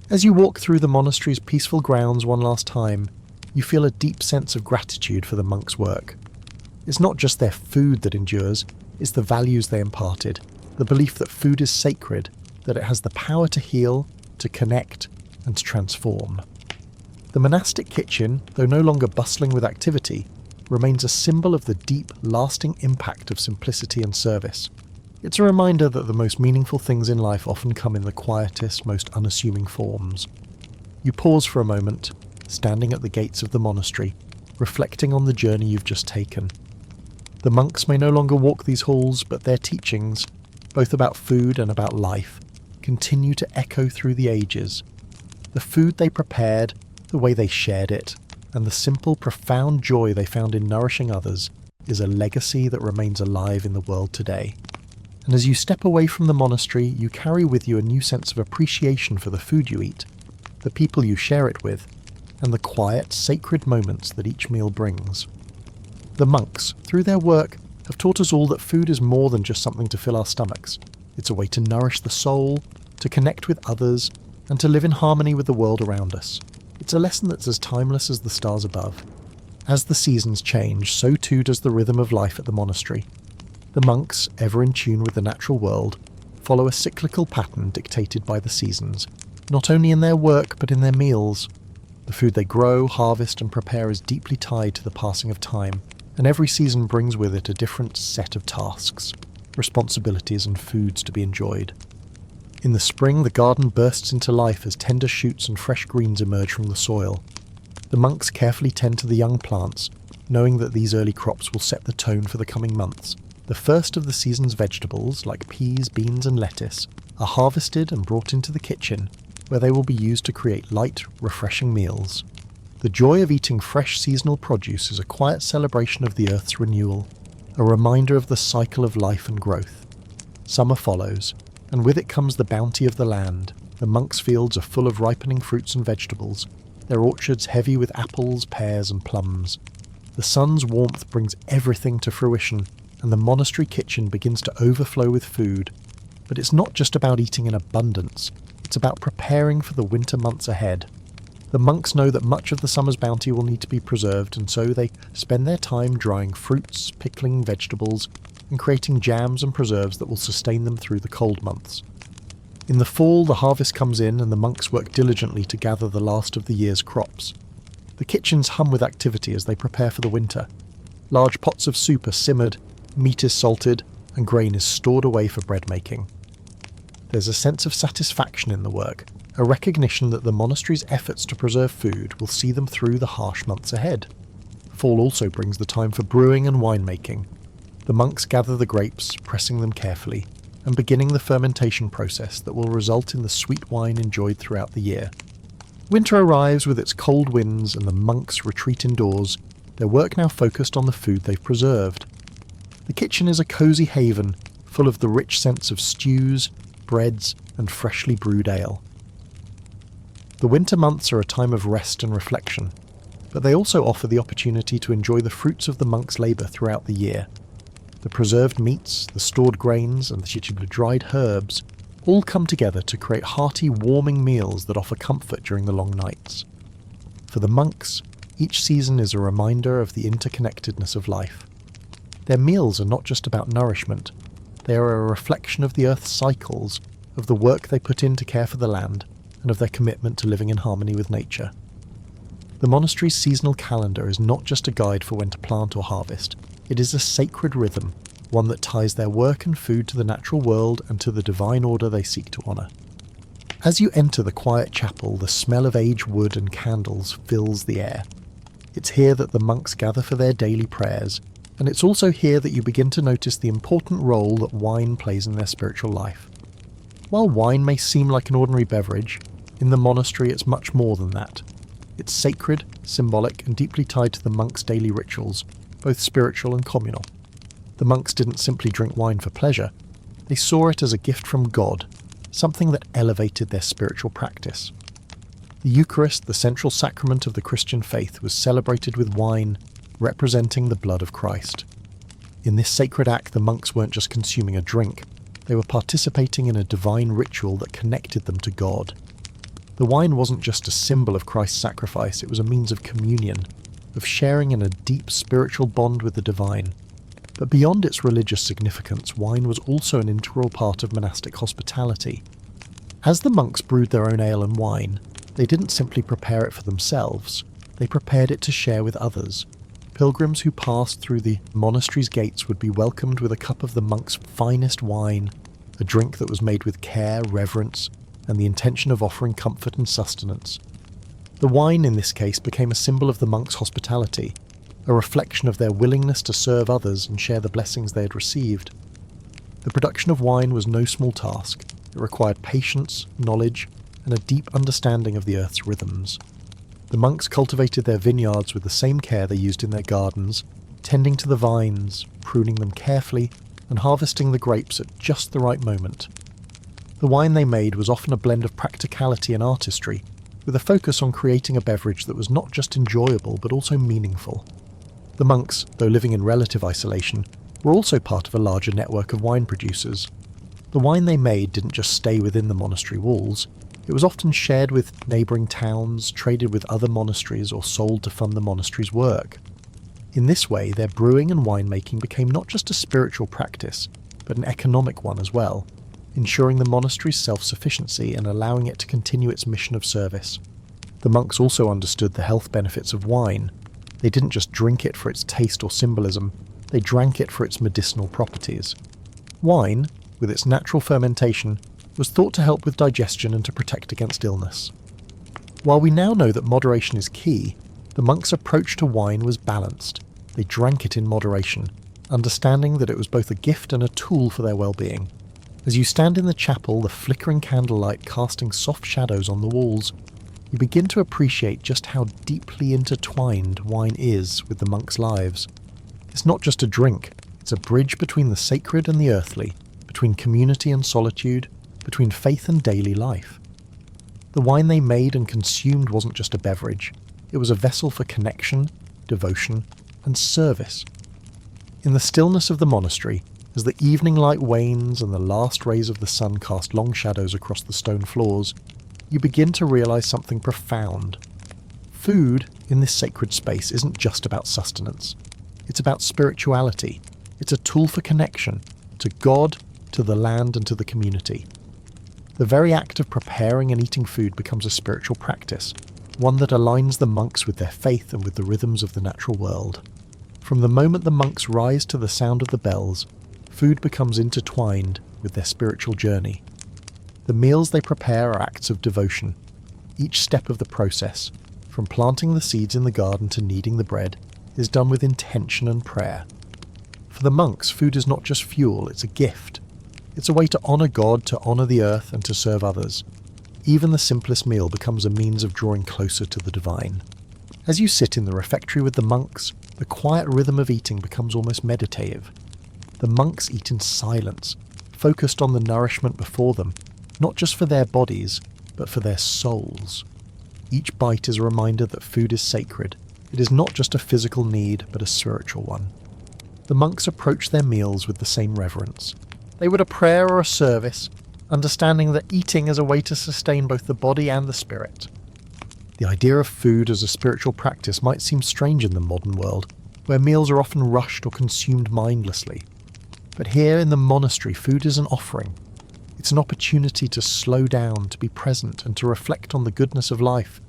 As you walk through the monastery's peaceful grounds one last time, you feel a deep sense of gratitude for the monks' work. It's not just their food that endures, it's the values they imparted, the belief that food is sacred, that it has the power to heal, to connect, and to transform. The monastic kitchen, though no longer bustling with activity, remains a symbol of the deep, lasting impact of simplicity and service. It's a reminder that the most meaningful things in life often come in the quietest, most unassuming forms. You pause for a moment, standing at the gates of the monastery, reflecting on the journey you've just taken. The monks may no longer walk these halls, but their teachings, both about food and about life, continue to echo through the ages. The food they prepared, the way they shared it, and the simple, profound joy they found in nourishing others is a legacy that remains alive in the world today. And as you step away from the monastery, you carry with you a new sense of appreciation for the food you eat, the people you share it with, and the quiet, sacred moments that each meal brings. The monks, through their work, have taught us all that food is more than just something to fill our stomachs. It's a way to nourish the soul, to connect with others, and to live in harmony with the world around us. It's a lesson that's as timeless as the stars above. As the seasons change, so too does the rhythm of life at the monastery. The monks, ever in tune with the natural world, follow a cyclical pattern dictated by the seasons, not only in their work but in their meals. The food they grow, harvest and prepare is deeply tied to the passing of time, and every season brings with it a different set of tasks, responsibilities and foods to be enjoyed. In the spring, the garden bursts into life as tender shoots and fresh greens emerge from the soil. The monks carefully tend to the young plants, knowing that these early crops will set the tone for the coming months. The first of the season's vegetables, like peas, beans and lettuce, are harvested and brought into the kitchen, where they will be used to create light, refreshing meals. The joy of eating fresh seasonal produce is a quiet celebration of the earth's renewal, a reminder of the cycle of life and growth. Summer follows, and with it comes the bounty of the land. The monks' fields are full of ripening fruits and vegetables, their orchards heavy with apples, pears and plums. The sun's warmth brings everything to fruition, and the monastery kitchen begins to overflow with food. But it's not just about eating in abundance, it's about preparing for the winter months ahead. The monks know that much of the summer's bounty will need to be preserved, and so they spend their time drying fruits, pickling vegetables, and creating jams and preserves that will sustain them through the cold months. In the fall, the harvest comes in and the monks work diligently to gather the last of the year's crops. The kitchens hum with activity as they prepare for the winter. Large pots of soup are simmered, meat is salted, and grain is stored away for bread making. There's a sense of satisfaction in the work, a recognition that the monastery's efforts to preserve food will see them through the harsh months ahead. Fall also brings the time for brewing and winemaking. The monks gather the grapes, pressing them carefully, and beginning the fermentation process that will result in the sweet wine enjoyed throughout the year. Winter arrives with its cold winds and the monks retreat indoors, their work now focused on the food they've preserved. The kitchen is a cosy haven, full of the rich scents of stews, breads, and freshly brewed ale. The winter months are a time of rest and reflection, but they also offer the opportunity to enjoy the fruits of the monks' labour throughout the year. The preserved meats, the stored grains, and the dried herbs all come together to create hearty, warming meals that offer comfort during the long nights. For the monks, each season is a reminder of the interconnectedness of life. Their meals are not just about nourishment, they are a reflection of the earth's cycles, of the work they put in to care for the land, and of their commitment to living in harmony with nature. The monastery's seasonal calendar is not just a guide for when to plant or harvest, it is a sacred rhythm, one that ties their work and food to the natural world and to the divine order they seek to honour. As you enter the quiet chapel, the smell of aged wood and candles fills the air. It's here that the monks gather for their daily prayers, and it's also here that you begin to notice the important role that wine plays in their spiritual life. While wine may seem like an ordinary beverage, in the monastery it's much more than that. It's sacred, symbolic, and deeply tied to the monks' daily rituals, both spiritual and communal. The monks didn't simply drink wine for pleasure, they saw it as a gift from God, something that elevated their spiritual practice. The Eucharist, the central sacrament of the Christian faith, was celebrated with wine, representing the blood of Christ. In this sacred act, the monks weren't just consuming a drink, they were participating in a divine ritual that connected them to God. The wine wasn't just a symbol of Christ's sacrifice, it was a means of communion, of sharing in a deep spiritual bond with the divine. But beyond its religious significance, wine was also an integral part of monastic hospitality. As the monks brewed their own ale and wine, they didn't simply prepare it for themselves, they prepared it to share with others. Pilgrims who passed through the monastery's gates would be welcomed with a cup of the monks' finest wine, a drink that was made with care, reverence, and the intention of offering comfort and sustenance. The wine in this case became a symbol of the monks' hospitality, a reflection of their willingness to serve others and share the blessings they had received. The production of wine was no small task. It required patience, knowledge, and a deep understanding of the earth's rhythms. The monks cultivated their vineyards with the same care they used in their gardens, tending to the vines, pruning them carefully, and harvesting the grapes at just the right moment. The wine they made was often a blend of practicality and artistry, with a focus on creating a beverage that was not just enjoyable but also meaningful. The monks, though living in relative isolation, were also part of a larger network of wine producers. The wine they made didn't just stay within the monastery walls, it was often shared with neighbouring towns, traded with other monasteries, or sold to fund the monastery's work. In this way, their brewing and winemaking became not just a spiritual practice, but an economic one as well, ensuring the monastery's self-sufficiency and allowing it to continue its mission of service. The monks also understood the health benefits of wine. They didn't just drink it for its taste or symbolism, they drank it for its medicinal properties. Wine, with its natural fermentation, was thought to help with digestion and to protect against illness. While we now know that moderation is key, the monks' approach to wine was balanced. They drank it in moderation, understanding that it was both a gift and a tool for their well-being. As you stand in the chapel, the flickering candlelight casting soft shadows on the walls, you begin to appreciate just how deeply intertwined wine is with the monks' lives. It's not just a drink, it's a bridge between the sacred and the earthly, between community and solitude, between faith and daily life. The wine they made and consumed wasn't just a beverage, it was a vessel for connection, devotion, and service. In the stillness of the monastery, as the evening light wanes and the last rays of the sun cast long shadows across the stone floors, you begin to realise something profound. Food in this sacred space isn't just about sustenance. It's about spirituality. It's a tool for connection to God, to the land, and to the community. The very act of preparing and eating food becomes a spiritual practice, one that aligns the monks with their faith and with the rhythms of the natural world. From the moment the monks rise to the sound of the bells, food becomes intertwined with their spiritual journey. The meals they prepare are acts of devotion. Each step of the process, from planting the seeds in the garden to kneading the bread, is done with intention and prayer. For the monks, food is not just fuel, it's a gift. It's a way to honour God, to honour the earth, and to serve others. Even the simplest meal becomes a means of drawing closer to the divine. As you sit in the refectory with the monks, the quiet rhythm of eating becomes almost meditative. The monks eat in silence, focused on the nourishment before them, not just for their bodies, but for their souls. Each bite is a reminder that food is sacred. It is not just a physical need, but a spiritual one. The monks approach their meals with the same reverence. They would a prayer or a service, understanding that eating is a way to sustain both the body and the spirit. The idea of food as a spiritual practice might seem strange in the modern world, where meals are often rushed or consumed mindlessly. But here in the monastery, food is an offering. It's an opportunity to slow down, to be present, and to reflect on the goodness of life.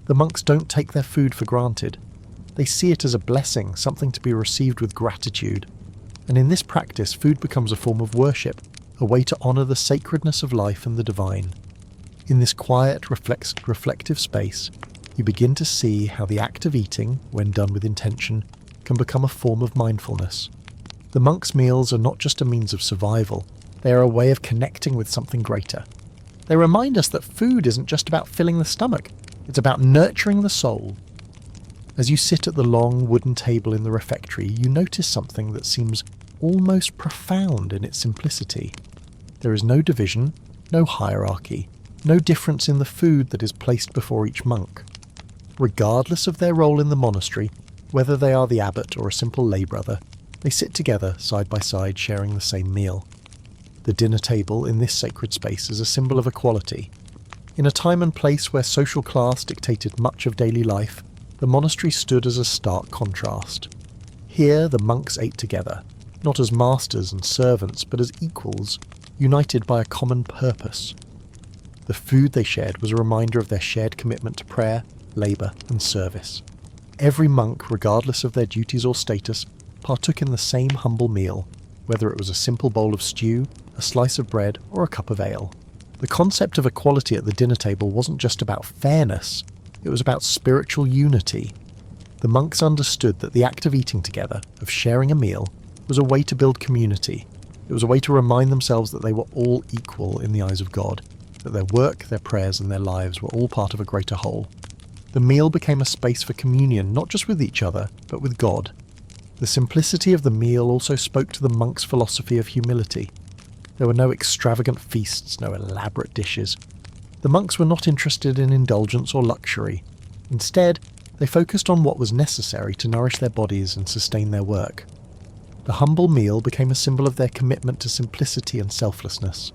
The monks don't take their food for granted. They see it as a blessing, something to be received with gratitude. And in this practice, food becomes a form of worship, a way to honour the sacredness of life and the divine. In this quiet, reflective space, you begin to see how the act of eating, when done with intention, can become a form of mindfulness. The monks' meals are not just a means of survival, they are a way of connecting with something greater. They remind us that food isn't just about filling the stomach, it's about nurturing the soul. As you sit at the long wooden table in the refectory, you notice something that seems almost profound in its simplicity. There is no division, no hierarchy, no difference in the food that is placed before each monk. Regardless of their role in the monastery, whether they are the abbot or a simple lay brother, they sit together side by side sharing the same meal. The dinner table in this sacred space is a symbol of equality. In a time and place where social class dictated much of daily life, the monastery stood as a stark contrast. Here the monks ate together, not as masters and servants, but as equals, united by a common purpose. The food they shared was a reminder of their shared commitment to prayer, labour and service. Every monk, regardless of their duties or status, partook in the same humble meal, whether it was a simple bowl of stew, a slice of bread, or a cup of ale. The concept of equality at the dinner table wasn't just about fairness, it was about spiritual unity. The monks understood that the act of eating together, of sharing a meal, was a way to build community. It was a way to remind themselves that they were all equal in the eyes of God, that their work, their prayers, and their lives were all part of a greater whole. The meal became a space for communion, not just with each other, but with God. The simplicity of the meal also spoke to the monks' philosophy of humility. There were no extravagant feasts, no elaborate dishes. The monks were not interested in indulgence or luxury. Instead, they focused on what was necessary to nourish their bodies and sustain their work. The humble meal became a symbol of their commitment to simplicity and selflessness.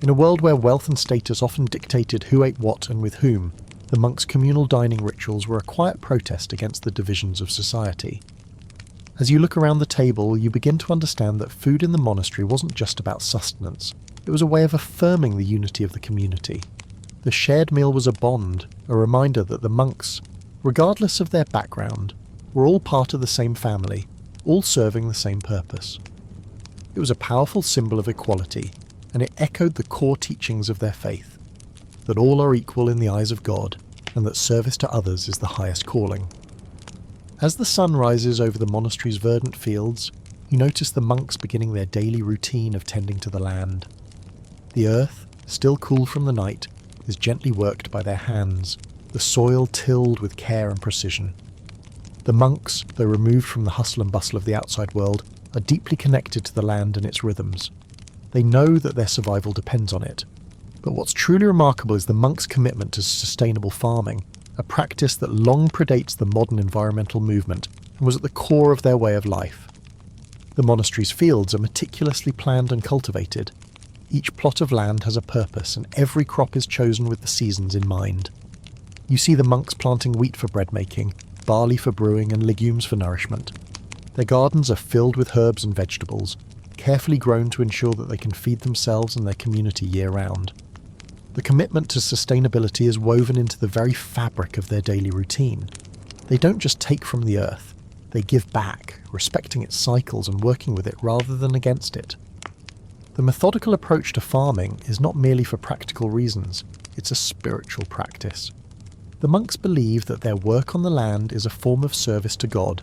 In a world where wealth and status often dictated who ate what and with whom, the monks' communal dining rituals were a quiet protest against the divisions of society. As you look around the table, you begin to understand that food in the monastery wasn't just about sustenance. It was a way of affirming the unity of the community. The shared meal was a bond, a reminder that the monks, regardless of their background, were all part of the same family, all serving the same purpose. It was a powerful symbol of equality, and it echoed the core teachings of their faith, that all are equal in the eyes of God, and that service to others is the highest calling. As the sun rises over the monastery's verdant fields, you notice the monks beginning their daily routine of tending to the land. The earth, still cool from the night, is gently worked by their hands, the soil tilled with care and precision. The monks, though removed from the hustle and bustle of the outside world, are deeply connected to the land and its rhythms. They know that their survival depends on it. But what's truly remarkable is the monks' commitment to sustainable farming, a practice that long predates the modern environmental movement and was at the core of their way of life. The monastery's fields are meticulously planned and cultivated. Each plot of land has a purpose, and every crop is chosen with the seasons in mind. You see the monks planting wheat for bread making, barley for brewing, and legumes for nourishment. Their gardens are filled with herbs and vegetables, carefully grown to ensure that they can feed themselves and their community year-round. The commitment to sustainability is woven into the very fabric of their daily routine. They don't just take from the earth, they give back, respecting its cycles and working with it rather than against it. The methodical approach to farming is not merely for practical reasons, it's a spiritual practice. The monks believe that their work on the land is a form of service to God.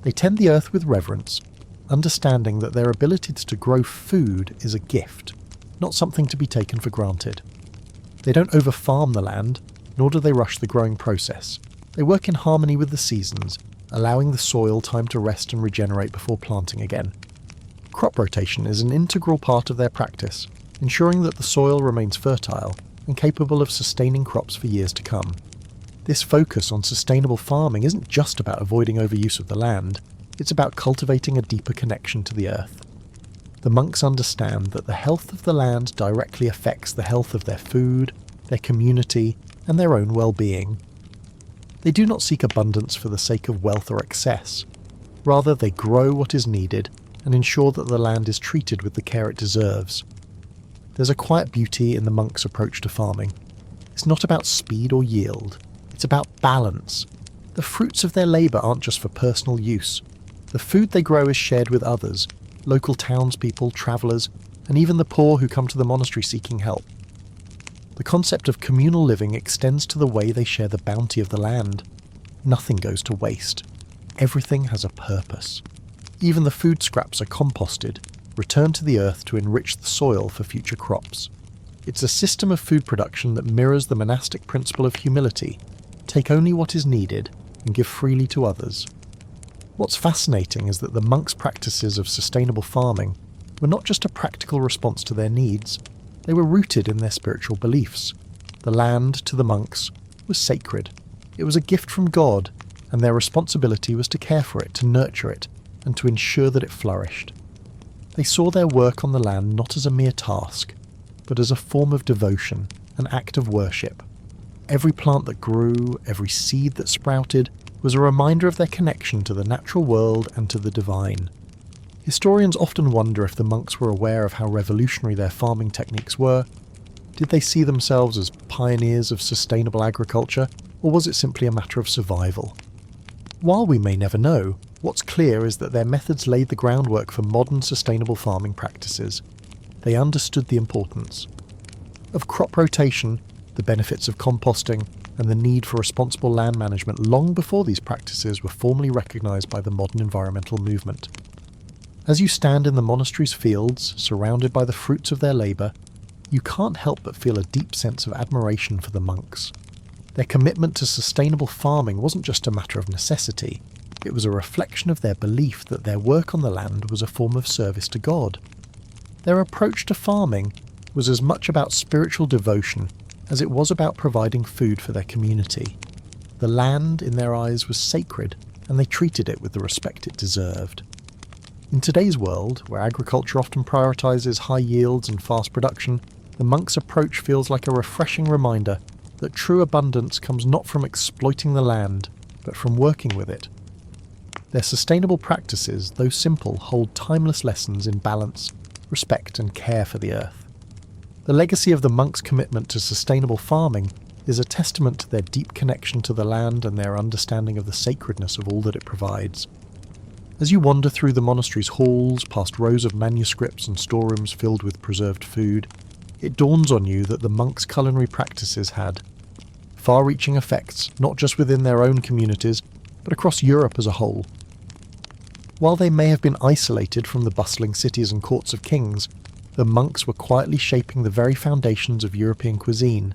They tend the earth with reverence, understanding that their ability to grow food is a gift, not something to be taken for granted. They don't over-farm the land, nor do they rush the growing process. They work in harmony with the seasons, allowing the soil time to rest and regenerate before planting again. Crop rotation is an integral part of their practice, ensuring that the soil remains fertile and capable of sustaining crops for years to come. This focus on sustainable farming isn't just about avoiding overuse of the land, it's about cultivating a deeper connection to the earth. The monks understand that the health of the land directly affects the health of their food, their community, and their own well-being. They do not seek abundance for the sake of wealth or excess. Rather, they grow what is needed and ensure that the land is treated with the care it deserves. there's a quiet beauty in the monks' approach to farming. It's not about speed or yield, it's about balance. The fruits of their labour aren't just for personal use. The food they grow is shared with others, local townspeople, travellers, and even the poor who come to the monastery seeking help. The concept of communal living extends to the way they share the bounty of the land. Nothing goes to waste. Everything has a purpose. Even the food scraps are composted, returned to the earth to enrich the soil for future crops. It's a system of food production that mirrors the monastic principle of humility: take only what is needed and give freely to others. What's fascinating is that the monks' practices of sustainable farming were not just a practical response to their needs, they were rooted in their spiritual beliefs. The land, to the monks, was sacred. It was a gift from God, and their responsibility was to care for it, to nurture it, and to ensure that it flourished. They saw their work on the land not as a mere task, but as a form of devotion, an act of worship. Every plant that grew, every seed that sprouted, was a reminder of their connection to the natural world and to the divine. Historians often wonder if the monks were aware of how revolutionary their farming techniques were. Did they see themselves as pioneers of sustainable agriculture, or was it simply a matter of survival? While we may never know, what's clear is that their methods laid the groundwork for modern sustainable farming practices. They understood the importance of crop rotation, the benefits of composting, and the need for responsible land management long before these practices were formally recognised by the modern environmental movement. As you stand in the monastery's fields, surrounded by the fruits of their labour, you can't help but feel a deep sense of admiration for the monks. Their commitment to sustainable farming wasn't just a matter of necessity, it was a reflection of their belief that their work on the land was a form of service to God. Their approach to farming was as much about spiritual devotion as it was about providing food for their community. The land, in their eyes, was sacred, and they treated it with the respect it deserved. In today's world, where agriculture often prioritises high yields and fast production, the monks' approach feels like a refreshing reminder that true abundance comes not from exploiting the land, but from working with it. Their sustainable practices, though simple, hold timeless lessons in balance, respect and care for the earth. The legacy of the monks' commitment to sustainable farming is a testament to their deep connection to the land and their understanding of the sacredness of all that it provides. As you wander through the monastery's halls, past rows of manuscripts and storerooms filled with preserved food, it dawns on you that the monks' culinary practices had far-reaching effects, not just within their own communities, but across Europe as a whole. While they may have been isolated from the bustling cities and courts of kings, the monks were quietly shaping the very foundations of European cuisine,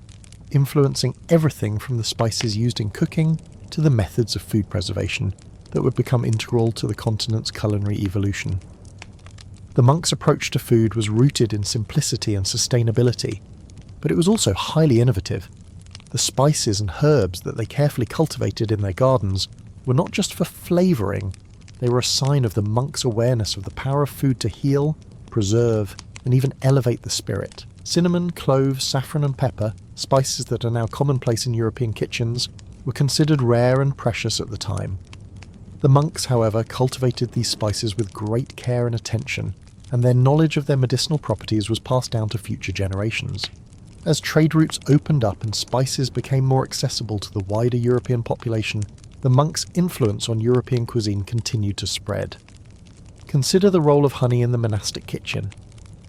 influencing everything from the spices used in cooking to the methods of food preservation that would become integral to the continent's culinary evolution. The monks' approach to food was rooted in simplicity and sustainability, but it was also highly innovative. The spices and herbs that they carefully cultivated in their gardens were not just for flavouring, they were a sign of the monks' awareness of the power of food to heal, preserve, and even elevate the spirit. Cinnamon, cloves, saffron and pepper, spices that are now commonplace in European kitchens, were considered rare and precious at the time. The monks, however, cultivated these spices with great care and attention, and their knowledge of their medicinal properties was passed down to future generations. As trade routes opened up and spices became more accessible to the wider European population, the monks' influence on European cuisine continued to spread. Consider the role of honey in the monastic kitchen.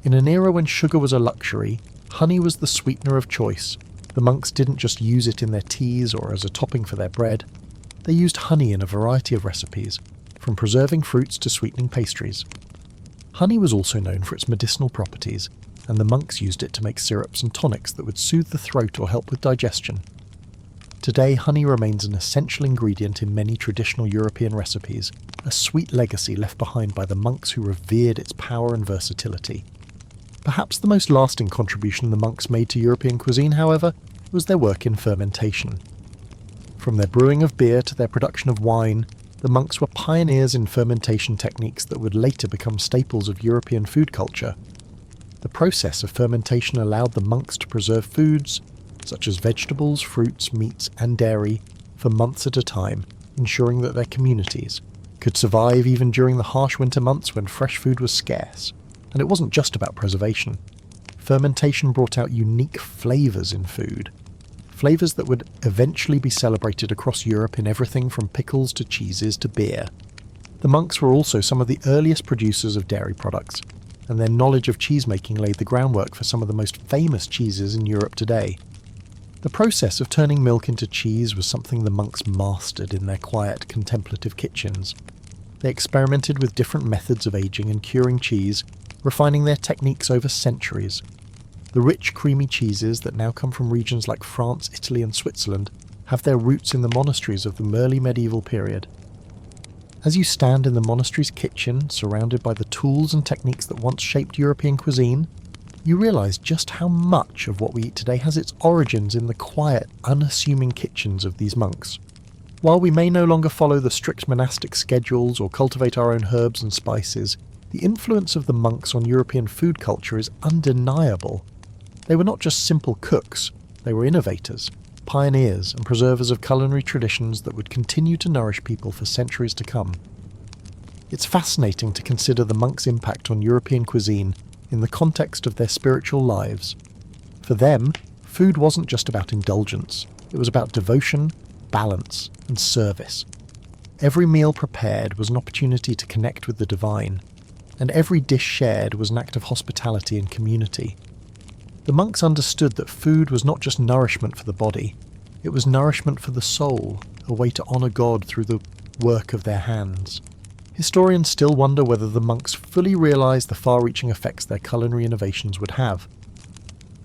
In an era when sugar was a luxury, honey was the sweetener of choice. The monks didn't just use it in their teas or as a topping for their bread. They used honey in a variety of recipes, from preserving fruits to sweetening pastries. Honey was also known for its medicinal properties, and the monks used it to make syrups and tonics that would soothe the throat or help with digestion. Today, honey remains an essential ingredient in many traditional European recipes, a sweet legacy left behind by the monks who revered its power and versatility. Perhaps the most lasting contribution the monks made to European cuisine, however, was their work in fermentation. From their brewing of beer to their production of wine, the monks were pioneers in fermentation techniques that would later become staples of European food culture. The process of fermentation allowed the monks to preserve foods, such as vegetables, fruits, meats, and dairy, for months at a time, ensuring that their communities could survive even during the harsh winter months when fresh food was scarce. And it wasn't just about preservation. fermentation brought out unique flavours in food. Flavours that would eventually be celebrated across Europe in everything from pickles to cheeses to beer. The monks were also some of the earliest producers of dairy products, and their knowledge of cheesemaking laid the groundwork for some of the most famous cheeses in Europe today. The process of turning milk into cheese was something the monks mastered in their quiet, contemplative kitchens. They experimented with different methods of aging and curing cheese, refining their techniques over centuries. The rich, creamy cheeses that now come from regions like France, Italy and Switzerland have their roots in the monasteries of the early medieval period. As you stand in the monastery's kitchen, surrounded by the tools and techniques that once shaped European cuisine, you realise just how much of what we eat today has its origins in the quiet, unassuming kitchens of these monks. While we may no longer follow the strict monastic schedules or cultivate our own herbs and spices, the influence of the monks on European food culture is undeniable. They were not just simple cooks, they were innovators, pioneers and preservers of culinary traditions that would continue to nourish people for centuries to come. It's fascinating to consider the monks' impact on European cuisine in the context of their spiritual lives. For them, food wasn't just about indulgence, it was about devotion, balance, and service. Every meal prepared was an opportunity to connect with the divine, and every dish shared was an act of hospitality and community. The monks understood that food was not just nourishment for the body, it was nourishment for the soul, a way to honour God through the work of their hands. Historians still wonder whether the monks fully realised the far-reaching effects their culinary innovations would have.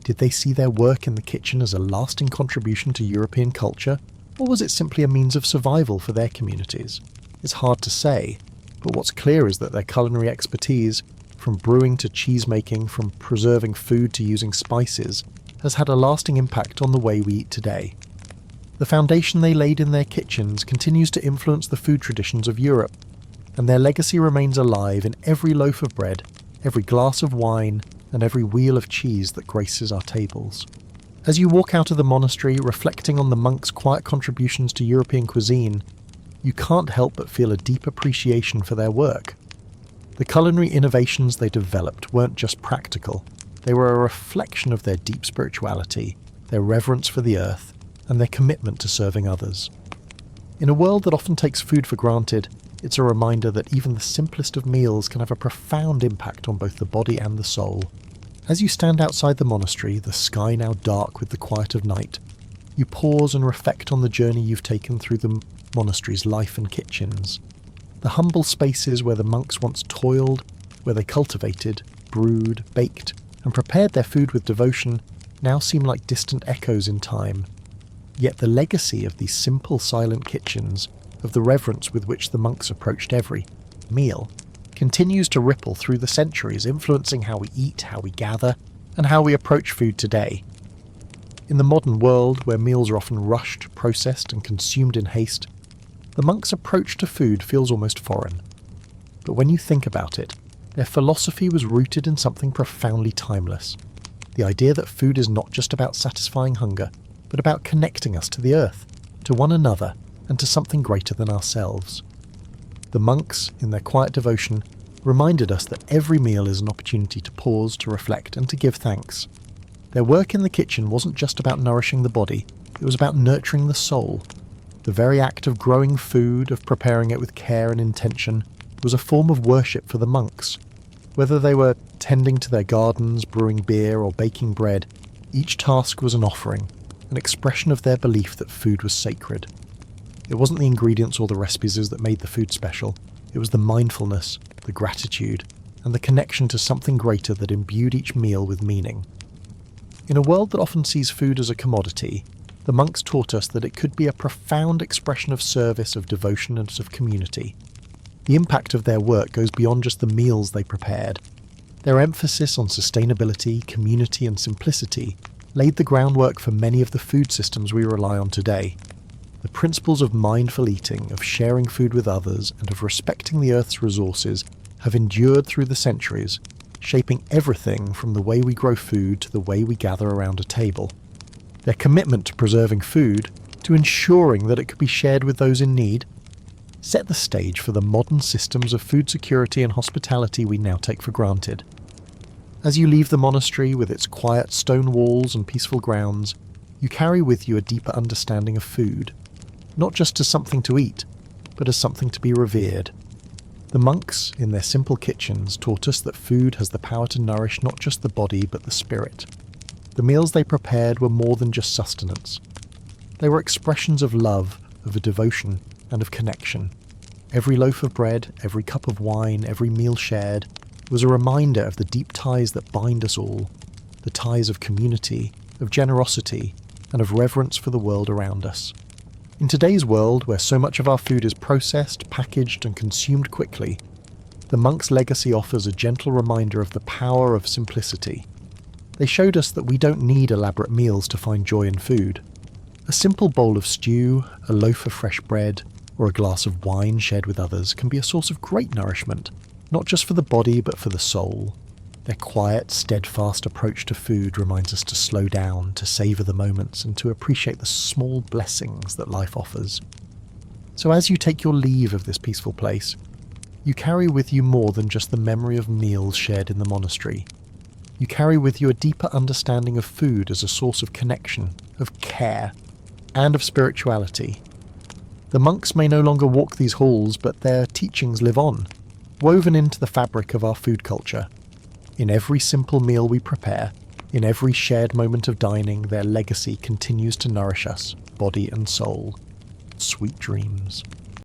Did they see their work in the kitchen as a lasting contribution to European culture, or was it simply a means of survival for their communities? It's hard to say, but what's clear is that their culinary expertise, from brewing to cheese-making, from preserving food to using spices, has had a lasting impact on the way we eat today. The foundation they laid in their kitchens continues to influence the food traditions of Europe, and their legacy remains alive in every loaf of bread, every glass of wine, and every wheel of cheese that graces our tables. As you walk out of the monastery, reflecting on the monks' quiet contributions to European cuisine, you can't help but feel a deep appreciation for their work. The culinary innovations they developed weren't just practical, they were a reflection of their deep spirituality, their reverence for the earth, and their commitment to serving others. In a world that often takes food for granted, it's a reminder that even the simplest of meals can have a profound impact on both the body and the soul. As you stand outside the monastery, the sky now dark with the quiet of night, you pause and reflect on the journey you've taken through the monastery's life and kitchens. The humble spaces where the monks once toiled, where they cultivated, brewed, baked, and prepared their food with devotion, now seem like distant echoes in time. Yet the legacy of these simple, silent kitchens, of the reverence with which the monks approached every meal, continues to ripple through the centuries, influencing how we eat, how we gather, and how we approach food today. In the modern world, where meals are often rushed, processed, and consumed in haste, the monks' approach to food feels almost foreign. But when you think about it, their philosophy was rooted in something profoundly timeless. The idea that food is not just about satisfying hunger, but about connecting us to the earth, to one another, and to something greater than ourselves. The monks, in their quiet devotion, reminded us that every meal is an opportunity to pause, to reflect, and to give thanks. Their work in the kitchen wasn't just about nourishing the body, it was about nurturing the soul. The very act of growing food, of preparing it with care and intention, was a form of worship for the monks. Whether they were tending to their gardens, brewing beer, or baking bread, each task was an offering, an expression of their belief that food was sacred. It wasn't the ingredients or the recipes that made the food special, it was the mindfulness, the gratitude, and the connection to something greater that imbued each meal with meaning. In a world that often sees food as a commodity, the monks taught us that it could be a profound expression of service, of devotion, and of community. The impact of their work goes beyond just the meals they prepared. Their emphasis on sustainability, community, and simplicity laid the groundwork for many of the food systems we rely on today. The principles of mindful eating, of sharing food with others, and of respecting the Earth's resources have endured through the centuries, shaping everything from the way we grow food to the way we gather around a table. Their commitment to preserving food, to ensuring that it could be shared with those in need, set the stage for the modern systems of food security and hospitality we now take for granted. As you leave the monastery with its quiet stone walls and peaceful grounds, you carry with you a deeper understanding of food, not just as something to eat, but as something to be revered. The monks, in their simple kitchens, taught us that food has the power to nourish not just the body but the spirit. The meals they prepared were more than just sustenance. They were expressions of love, of a devotion, and of connection. Every loaf of bread, every cup of wine, every meal shared was a reminder of the deep ties that bind us all, the ties of community, of generosity, and of reverence for the world around us. In today's world, where so much of our food is processed, packaged, and consumed quickly, the monks' legacy offers a gentle reminder of the power of simplicity. They showed us that we don't need elaborate meals to find joy in food. A simple bowl of stew, a loaf of fresh bread, or a glass of wine shared with others can be a source of great nourishment, not just for the body but for the soul. Their quiet, steadfast approach to food reminds us to slow down, to savour the moments, and to appreciate the small blessings that life offers. So as you take your leave of this peaceful place, you carry with you more than just the memory of meals shared in the monastery. You carry with you a deeper understanding of food as a source of connection, of care, and of spirituality. The monks may no longer walk these halls, but their teachings live on, woven into the fabric of our food culture. In every simple meal we prepare, in every shared moment of dining, their legacy continues to nourish us, body and soul. Sweet dreams.